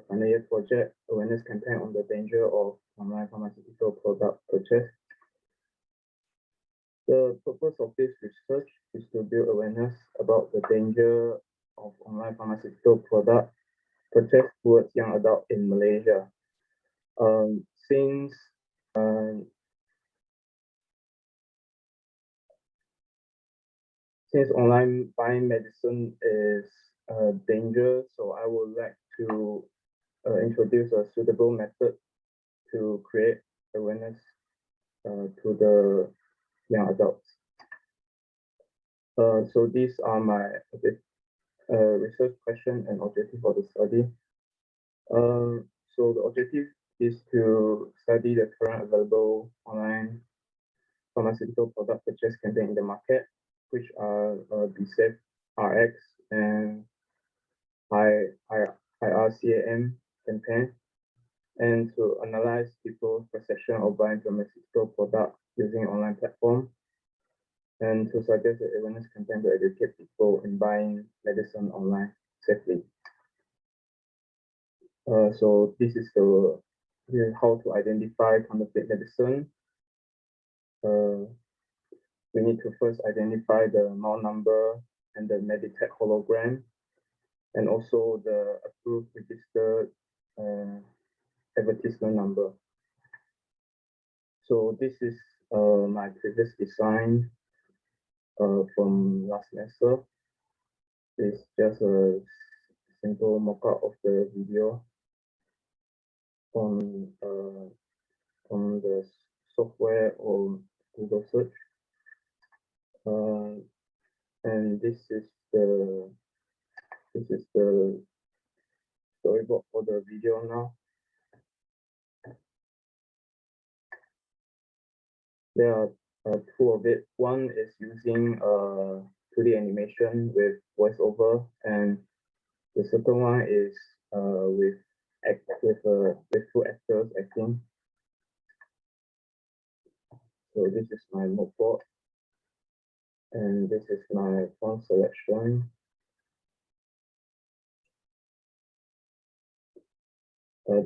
final year project awareness campaign on the danger of online pharmaceutical product purchase. The purpose of this research is to build awareness about the danger of online pharmaceutical product purchase towards young adults in Malaysia. Since online buying medicine is dangerous, so I would like to introduce a suitable method to create awareness to the young adults. So these are my research question and objective for the study. So the objective is to study the current available online pharmaceutical product purchase campaign in the market, which are BSAFE RX and IRCAM campaign, and to analyze people's perception of buying pharmaceutical product using online platform, and to suggest an awareness campaign to educate people in buying medicine online safely. So this is how to identify counterfeit medicine. We need to first identify the model number and the Meditech hologram, and also the approved registered advertisement number. So this is my previous design from last semester. It's just a simple mock-up of the video on the software or Google search. And this is the storyboard for the video now. There are two of it. One is using 2D animation with voiceover, and the second one is with two actors acting. So this is my mood board, and this is my font selection.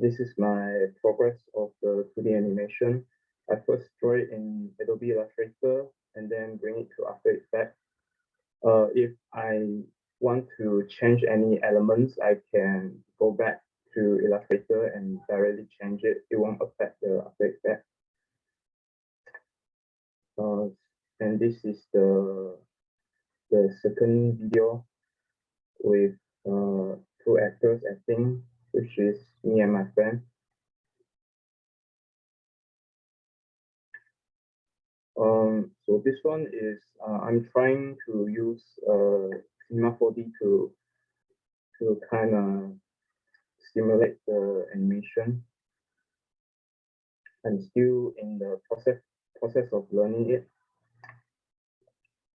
This is my progress of the 2D animation. I first draw it in Adobe Illustrator and then bring it to After Effects. If I want to change any elements, I can go back to Illustrator and directly change it. It won't affect the After Effects. And this is the second video with two actors acting, which is me and my friend. So this one is I'm trying to use Cinema 4D to kind of stimulate the animation. I'm still in the process of learning it.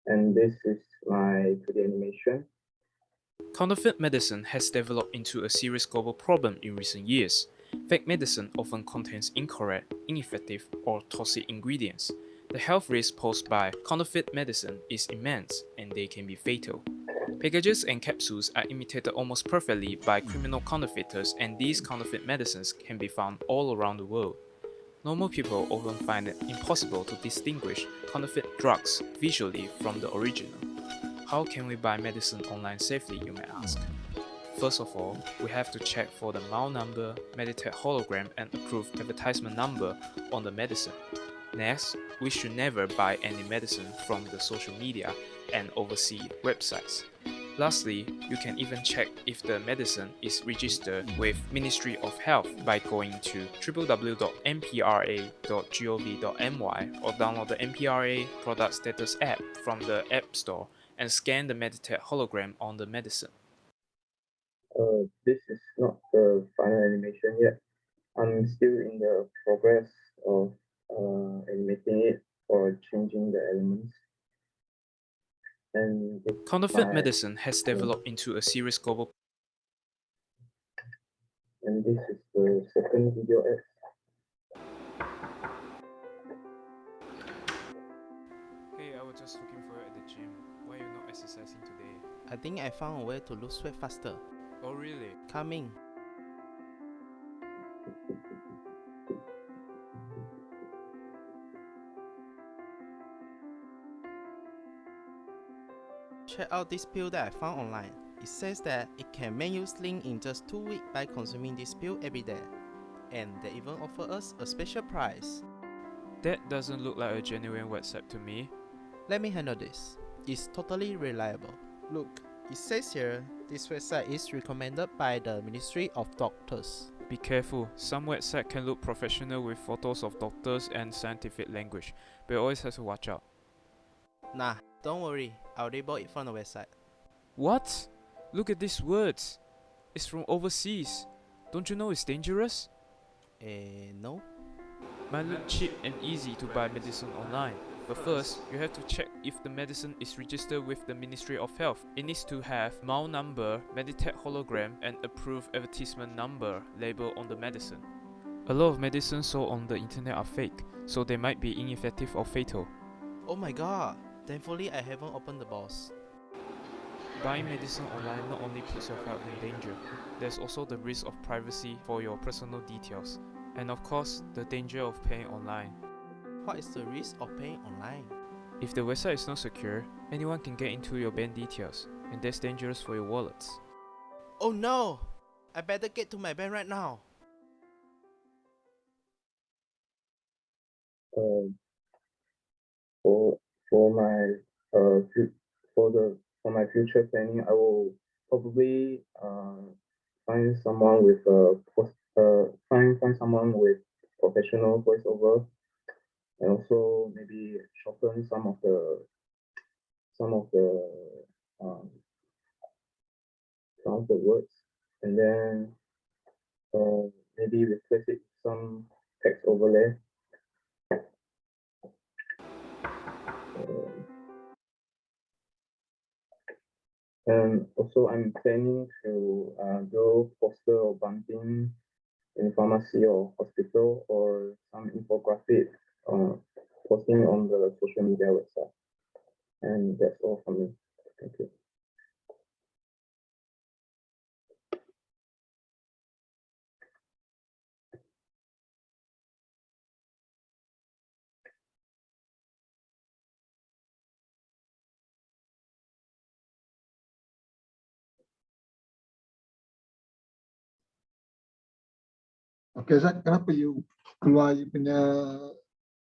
And this is my 2D animation. Counterfeit medicine has developed into a serious global problem in recent years. Fake medicine often contains incorrect, ineffective, or toxic ingredients. The health risk posed by counterfeit medicine is immense, and they can be fatal. Packages and capsules are imitated almost perfectly by criminal counterfeiters, and these counterfeit medicines can be found all around the world. Normal people often find it impossible to distinguish counterfeit drugs visually from the original. How can we buy medicine online safely, you may ask? First of all, we have to check for the model number, Meditech hologram, and approved advertisement number on the medicine. Next, we should never buy any medicine from the social media and overseas websites. Lastly, you can even check if the medicine is registered with Ministry of Health by going to www.mpra.gov.my or download the MPRA Product Status app from the App Store and scan the Meditech hologram on the medicine. This is not the final animation yet. I'm still in the progress of animating it or changing the elements. And Counterfeit medicine has developed into a serious global. And this is the second video ad. Hey, I was just looking for you at the gym. Why are you not exercising today? I think I found a way to lose weight faster. Oh really? Coming. Check out this pill that I found online. It says that it can make you slim in just 2 weeks by consuming this pill every day. And they even offer us a special price. That doesn't look like a genuine website to me. Let me handle this. It's totally reliable. Look, it says here, this website is recommended by the Ministry of Doctors. Be careful, some websites can look professional with photos of doctors and scientific language, but you always have to watch out. Nah, don't worry, I'll label it from the website. What? Look at these words. It's from overseas. Don't you know it's dangerous? No. Might look cheap and easy to buy medicine online, but first, you have to check if the medicine is registered with the Ministry of Health. It needs to have MAU number, Meditech hologram, and approved advertisement number labeled on the medicine. A lot of medicines sold on the internet are fake, so they might be ineffective or fatal. Oh my god, thankfully I haven't opened the box. Buying medicine online not only puts your health in danger, there's also the risk of privacy for your personal details, and of course, the danger of paying online. What is the risk of paying online? If the website is not secure, anyone can get into your bank details, and that's dangerous for your wallets. Oh no! I better get to my bank right now. For my future planning, I will probably find someone with someone with professional voiceover, and also maybe shorten some of the words, and then maybe replace it with some text overlay. And also, I'm planning to do poster or bunting in pharmacy or hospital, or some infographic posting on the social media website. And that's all from me. Thank you. Okay, Zak, kenapa you keluar you punya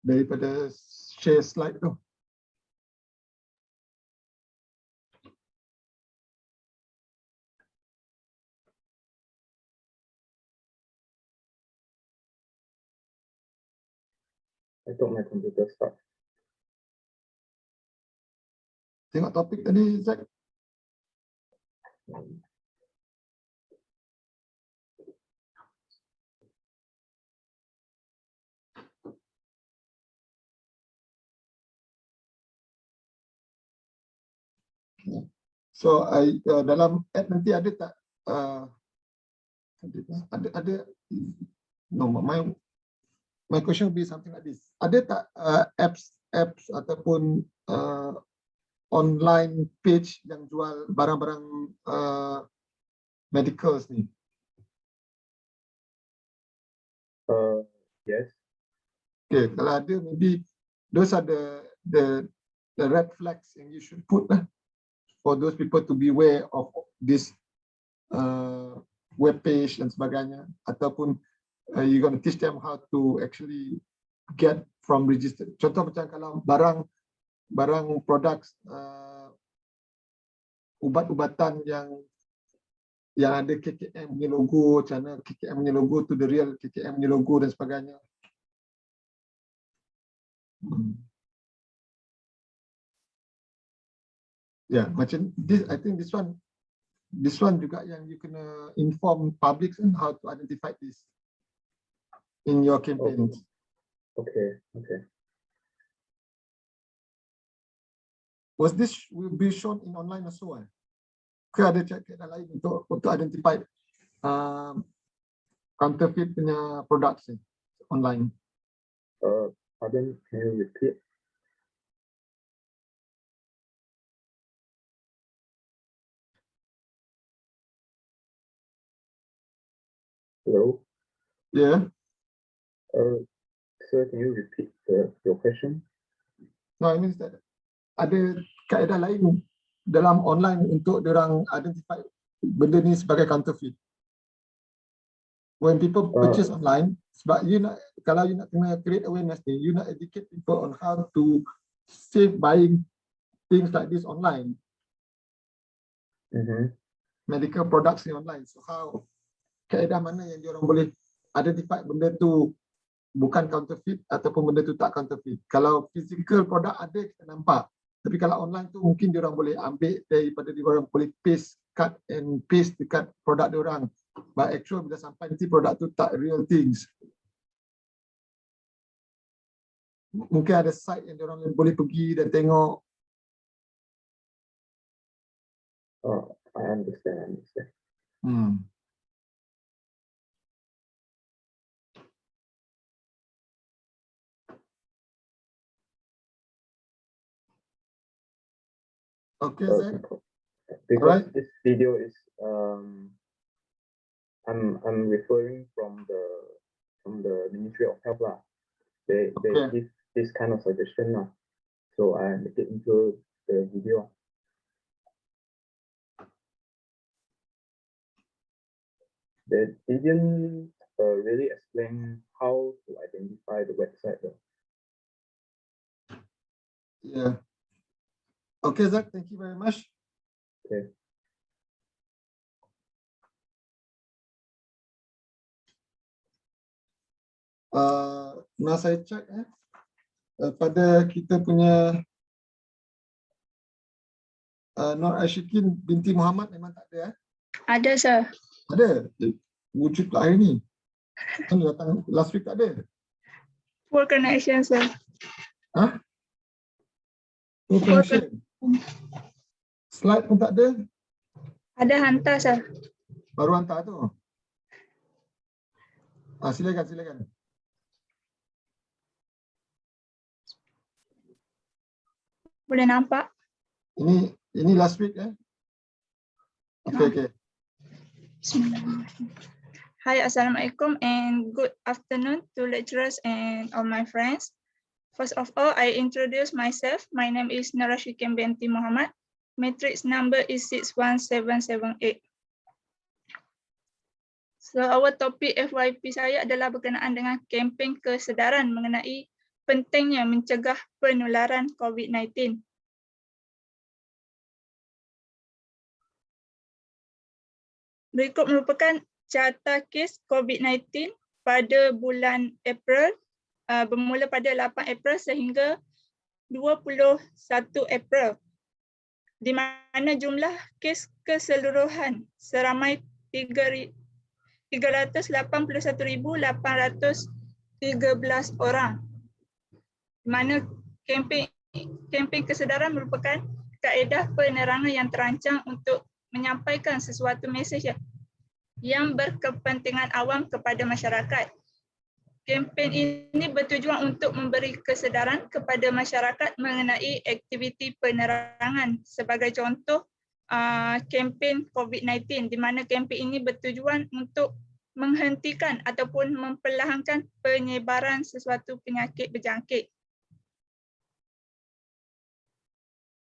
daripada share slide tu? I thought my computer stopped. Tengok topik tadi, Zak. So dalam ad nanti ada tak ada no, my question will be something like this. Ada tak apps ataupun online page yang jual barang-barang medicals ni? Yes. Okay, kalau ada, maybe those are the red flags yang you should put for those people to be aware of this web page dan sebagainya, ataupun you're going to teach them how to actually get from registered. Contoh macam kalau barang products ubat-ubatan yang ada KKM punya logo, macam mana KKM punya logo tu the real KKM punya logo dan sebagainya. Ya, macam this, I think this one juga yang you kena inform public on how to identify this in your campaigns. Okay. Was this will be shown in online also? Ke ada cara lain untuk identify counterfeit punya products online? Pardon, can you repeat? Hello? Yeah. Sir, can you repeat your question? No, I mean that ada kaedah lain dalam online untuk diorang identify benda ni sebagai counterfeit. When people purchase online, sebab kalau you nak kena create awareness ni, you nak educate people on how to save buying things like this online. Medical products ni online. So how, kaedah mana yang diorang boleh identify benda tu bukan counterfeit ataupun benda tu tak counterfeit. Kalau physical product ada, kita nampak. Tapi kalau online tu mungkin diorang boleh ambil daripada diorang boleh cut and paste dekat produk diorang. But actual bila sampai nanti produk tu tak real things. Mungkin ada site yang diorang boleh pergi dan tengok. Oh, I understand. Okay, Zach. Because this video is I'm referring from the Ministry of Health lah. They give this kind of suggestion lah. So I make it into the video. They didn't really explain how to identify the website though. Yeah. Okay, Zach, thank you very much. Okay. Nah saya cek pada kita punya Nur Ashikin binti Muhammad memang tak ada Ada, sir. Ada. Wujud hari ni. Kan datang last week tak ada. Full connection, sir. Hah? Full connection. Slide pun tak ada. Ada hantar, sir. Baru hantar tu. Silakan. Boleh nampak? Ini last week Okay. Hi, Assalamualaikum and good afternoon to lecturers and all my friends. First of all, I introduce myself. My name is Nur Ashikin binti Muhammad. Matrix number is 61778. So our topic FYP saya adalah berkenaan dengan kempen kesedaran mengenai pentingnya mencegah penularan COVID-19. Berikut merupakan carta kes COVID-19 pada bulan April, bermula pada 8 April sehingga 21 April, di mana jumlah kes keseluruhan seramai 381,813 orang. Di mana kempen kesedaran merupakan kaedah penerangan yang terancang untuk menyampaikan sesuatu mesej yang berkepentingan awam kepada masyarakat. Kempen ini bertujuan untuk memberi kesedaran kepada masyarakat mengenai aktiviti penerangan. Sebagai contoh, kempen COVID-19, di mana kempen ini bertujuan untuk menghentikan ataupun memperlahankan penyebaran sesuatu penyakit berjangkit.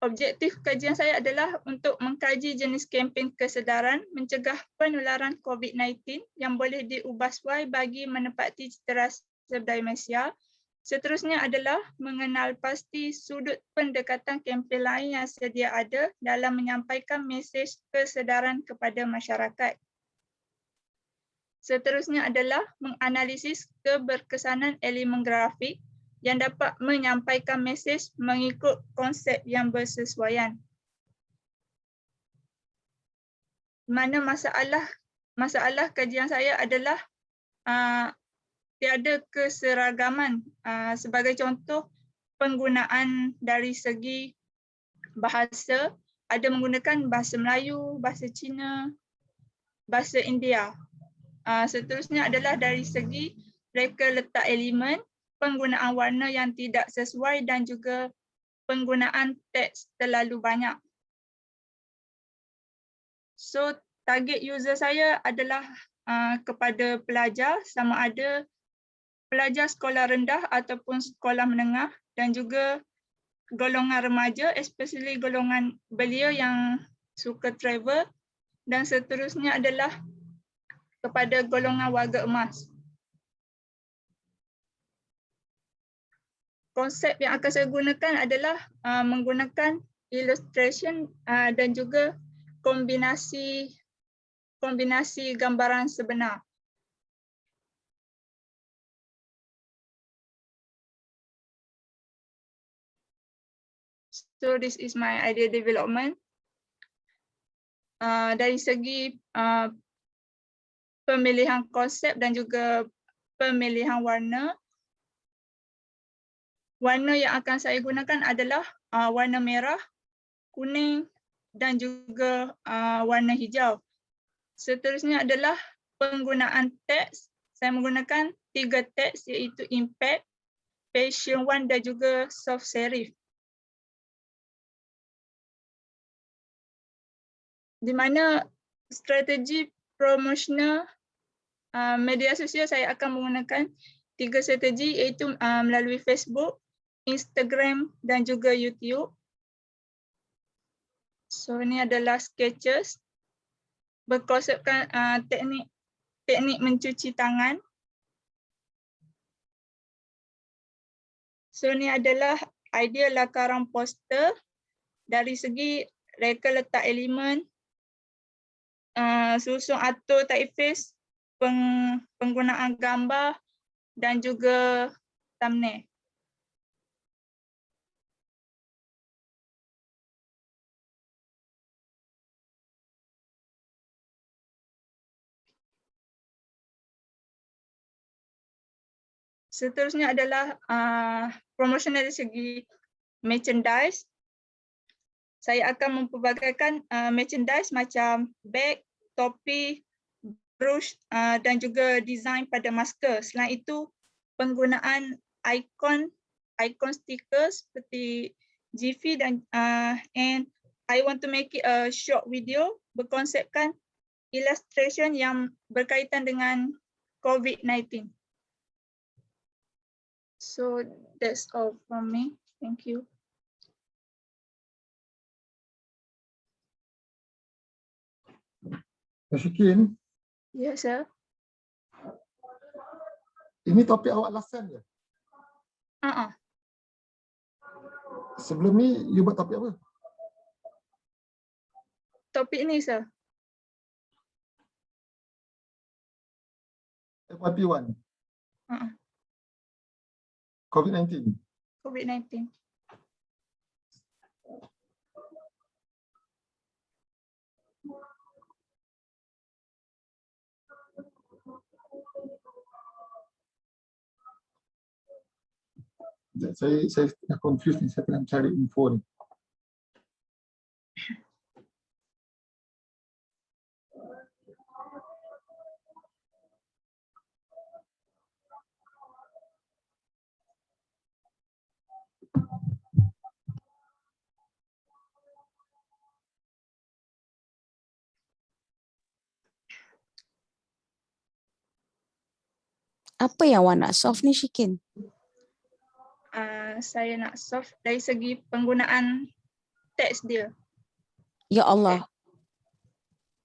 Objektif kajian saya adalah untuk mengkaji jenis kempen kesedaran mencegah penularan COVID-19 yang boleh diubahsuai bagi menepati citra budaya Malaysia Seterusnya adalah mengenal pasti sudut pendekatan kempen lain yang sedia ada dalam menyampaikan mesej kesedaran kepada masyarakat. Seterusnya adalah menganalisis keberkesanan elemen grafik yang dapat menyampaikan mesej mengikut konsep yang bersesuaian. Mana masalah kajian saya adalah tiada keseragaman. Sebagai contoh, penggunaan dari segi bahasa, ada menggunakan bahasa Melayu, bahasa Cina, bahasa India. Seterusnya adalah dari segi reka letak elemen, penggunaan warna yang tidak sesuai dan juga penggunaan teks terlalu banyak. So, target user saya adalah kepada pelajar, sama ada pelajar sekolah rendah ataupun sekolah menengah, dan juga golongan remaja, especially golongan belia yang suka travel, dan seterusnya adalah kepada golongan warga emas. Konsep yang akan saya gunakan adalah menggunakan illustration dan juga kombinasi gambaran sebenar. So this is my idea development. Dari segi pemilihan konsep dan juga pemilihan warna. Warna yang akan saya gunakan adalah warna merah, kuning dan juga warna hijau. Seterusnya adalah penggunaan teks. Saya menggunakan 3 teks iaitu impact, passion one dan juga soft serif. Di mana strategi promotional media sosial saya akan menggunakan 3 strategi iaitu melalui Facebook, Instagram dan juga YouTube. So ini adalah sketches berkonsepkan teknik mencuci tangan. So ini adalah idea lakaran poster dari segi reka letak elemen, susun atur typeface, penggunaan gambar dan juga thumbnail. Seterusnya adalah promotion dari segi merchandise. Saya akan mempelbagaikan merchandise macam beg, topi, brush dan juga design pada masker. Selain itu, penggunaan ikon stiker seperti GIF dan and I want to make it a short video berkonsepkan illustration yang berkaitan dengan COVID-19. So that's all from me. Thank you. Syikin, Yes, sir. ini topik awak last time ke? Sebelum ni, you buat topik apa? Topik ni, sir. FYP1. COVID-19. COVID-19. Saya tengah confused ni, saya tengah cari info ni. Apa yang awak nak solve ni, Syikin? Saya nak solve dari segi penggunaan teks dia. Ya Allah.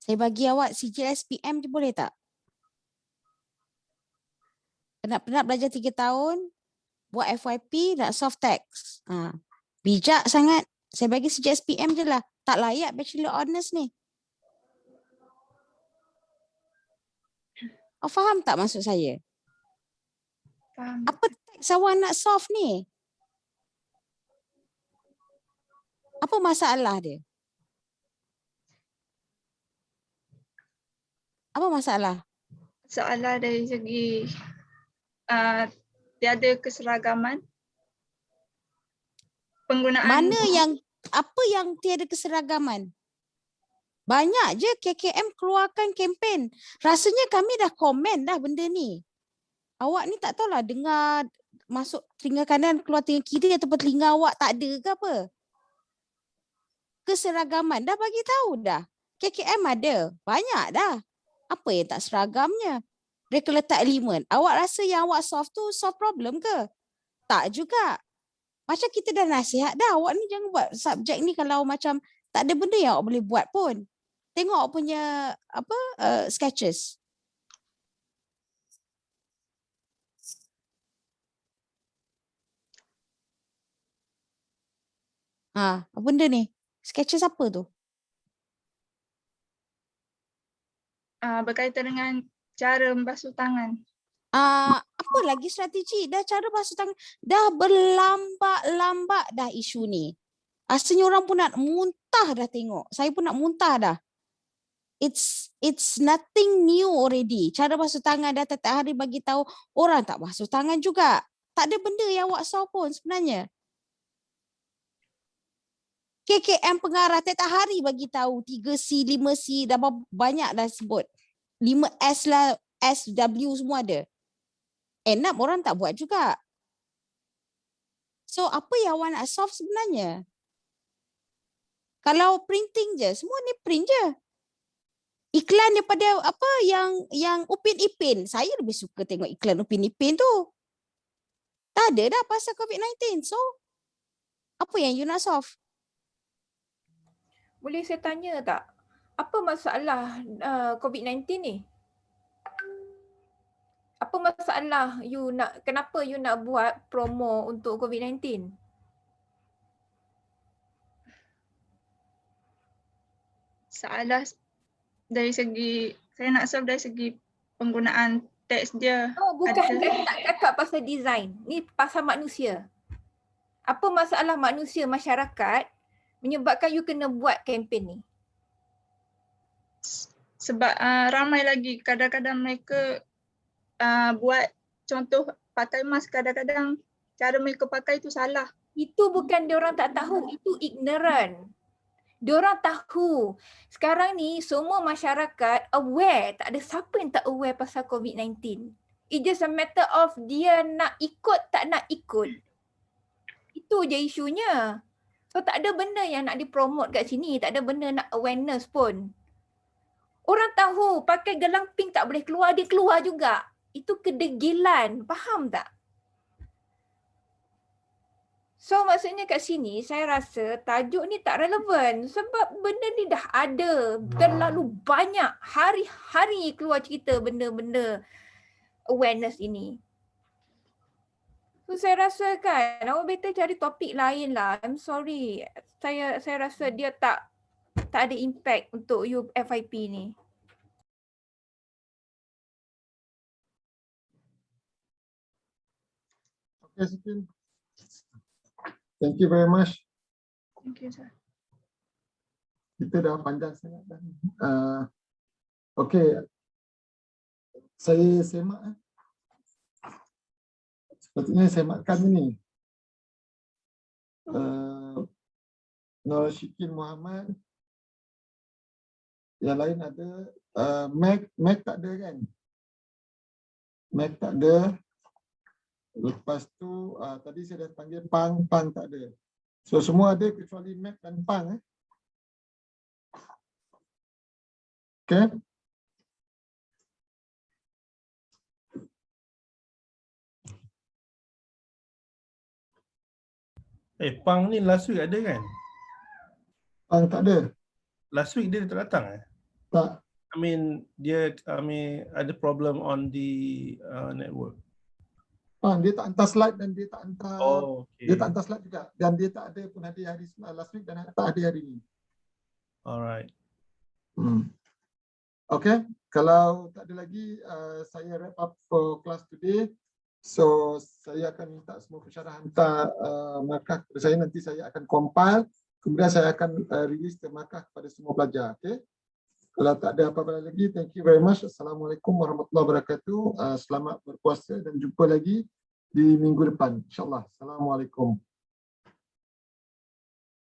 Saya bagi awak sijil SPM je boleh tak? Penat-penat belajar 3 tahun, buat FYP nak soft text. Bijak sangat. Saya bagi sejak SPM je lah. Tak layak Bachelor Honours ni. Faham tak maksud saya? Faham. Apa teks awak nak soft ni? Apa masalah dia? Apa masalah? Soalan dari segi tiada keseragaman penggunaan. Apa yang tiada keseragaman? Banyak je KKM keluarkan kempen. Rasanya kami dah komen dah benda ni. Awak ni tak tahulah dengar masuk telinga kanan keluar telinga kiri ataupun telinga awak tak ada ke apa? Keseragaman dah bagi tahu dah. KKM ada. Banyak dah. Apa yang tak seragamnya? Mereka letak elemen. Awak rasa yang awak solve tu solve problem ke? Tak juga. Macam kita dah nasihat dah. Awak ni jangan buat subjek ni kalau macam tak ada benda yang awak boleh buat pun. Tengok awak punya sketches. Apa benda ni? Sketches apa tu? Berkaitan dengan cara membasuh tangan. Apa lagi strategi? Dah cara basuh tangan. Dah berlambak-lambak dah isu ni. Asalnya orang pun nak muntah dah tengok. Saya pun nak muntah dah. It's nothing new already. Cara basuh tangan dah tiap hari bagi tahu orang tak basuh tangan juga. Tak ada benda yang awak saw pun sebenarnya. KKM pengarah tiap hari bagi tahu 3C, 5C, dah banyak dah sebut. 5S lah, SW semua ada. End up orang tak buat juga. So apa yang awak nak solve sebenarnya? Kalau printing je, semua ni print je. Iklan daripada apa yang Upin Ipin. Saya lebih suka tengok iklan Upin Ipin tu. Tak ada dah pasal COVID-19. So apa yang you nak solve? Boleh saya tanya tak? Apa masalah COVID-19 ni? Apa masalah kenapa you nak buat promo untuk COVID-19? Salah dari segi, saya nak solve dari segi penggunaan teks dia. Bukan, saya tak cakap pasal design. Ni pasal manusia. Apa masalah manusia masyarakat menyebabkan you kena buat kempen ni? Sebab ramai lagi kadang-kadang mereka buat contoh pakai mask, kadang-kadang cara mereka pakai itu salah. Itu bukan diorang tak tahu, itu ignorant. Diorang tahu. Sekarang ni semua masyarakat aware. Tak ada siapa yang tak aware pasal COVID-19. It's just a matter of dia nak ikut tak nak ikut. Itu je isunya. So tak ada benda yang nak dipromote kat sini. Tak ada benda nak awareness pun. Orang tahu pakai gelang pink tak boleh keluar, dia keluar juga. Itu kedegilan. Faham tak? So maksudnya kat sini saya rasa tajuk ni tak relevan sebab benda ni dah ada. Terlalu banyak hari-hari keluar cerita benda-benda awareness ini. So saya rasa kan awak better cari topik lain lah. I'm sorry. Saya rasa dia tak ada impact untuk you FYP ni. Okay, Sipin. Thank you very much. Thank you, sir. Kita dah panjang sangat dah. Okay. Saya semak. Sepatutnya semakkan ini. Nur Syikin Muhammad. Yang lain ada. Mac tak ada kan? Mac tak ada. Lepas tu tadi saya dah panggil Pang tak ada. So semua ada kecuali Mac dan Pang. Okay. Pang ni last week ada kan? Pang tak ada. Last week dia tak datang Tak. I mean ada problem on the network. Dia tak hantar slide dan dia tak hantar dia tak Okay. hantar slide juga, dan dia tak ada pun hadiah hari last week dan tak ada hari ini. Alright. Okay, kalau tak ada lagi, saya wrap up for class today. So saya akan minta semua pensyarah hantar markah kepada saya, nanti saya akan compile, kemudian saya akan release markah kepada semua pelajar. Okay. Kalau tak ada apa-apa lagi, thank you very much. Assalamualaikum warahmatullahi wabarakatuh. Selamat berpuasa dan jumpa lagi di minggu depan, insyaAllah. Assalamualaikum.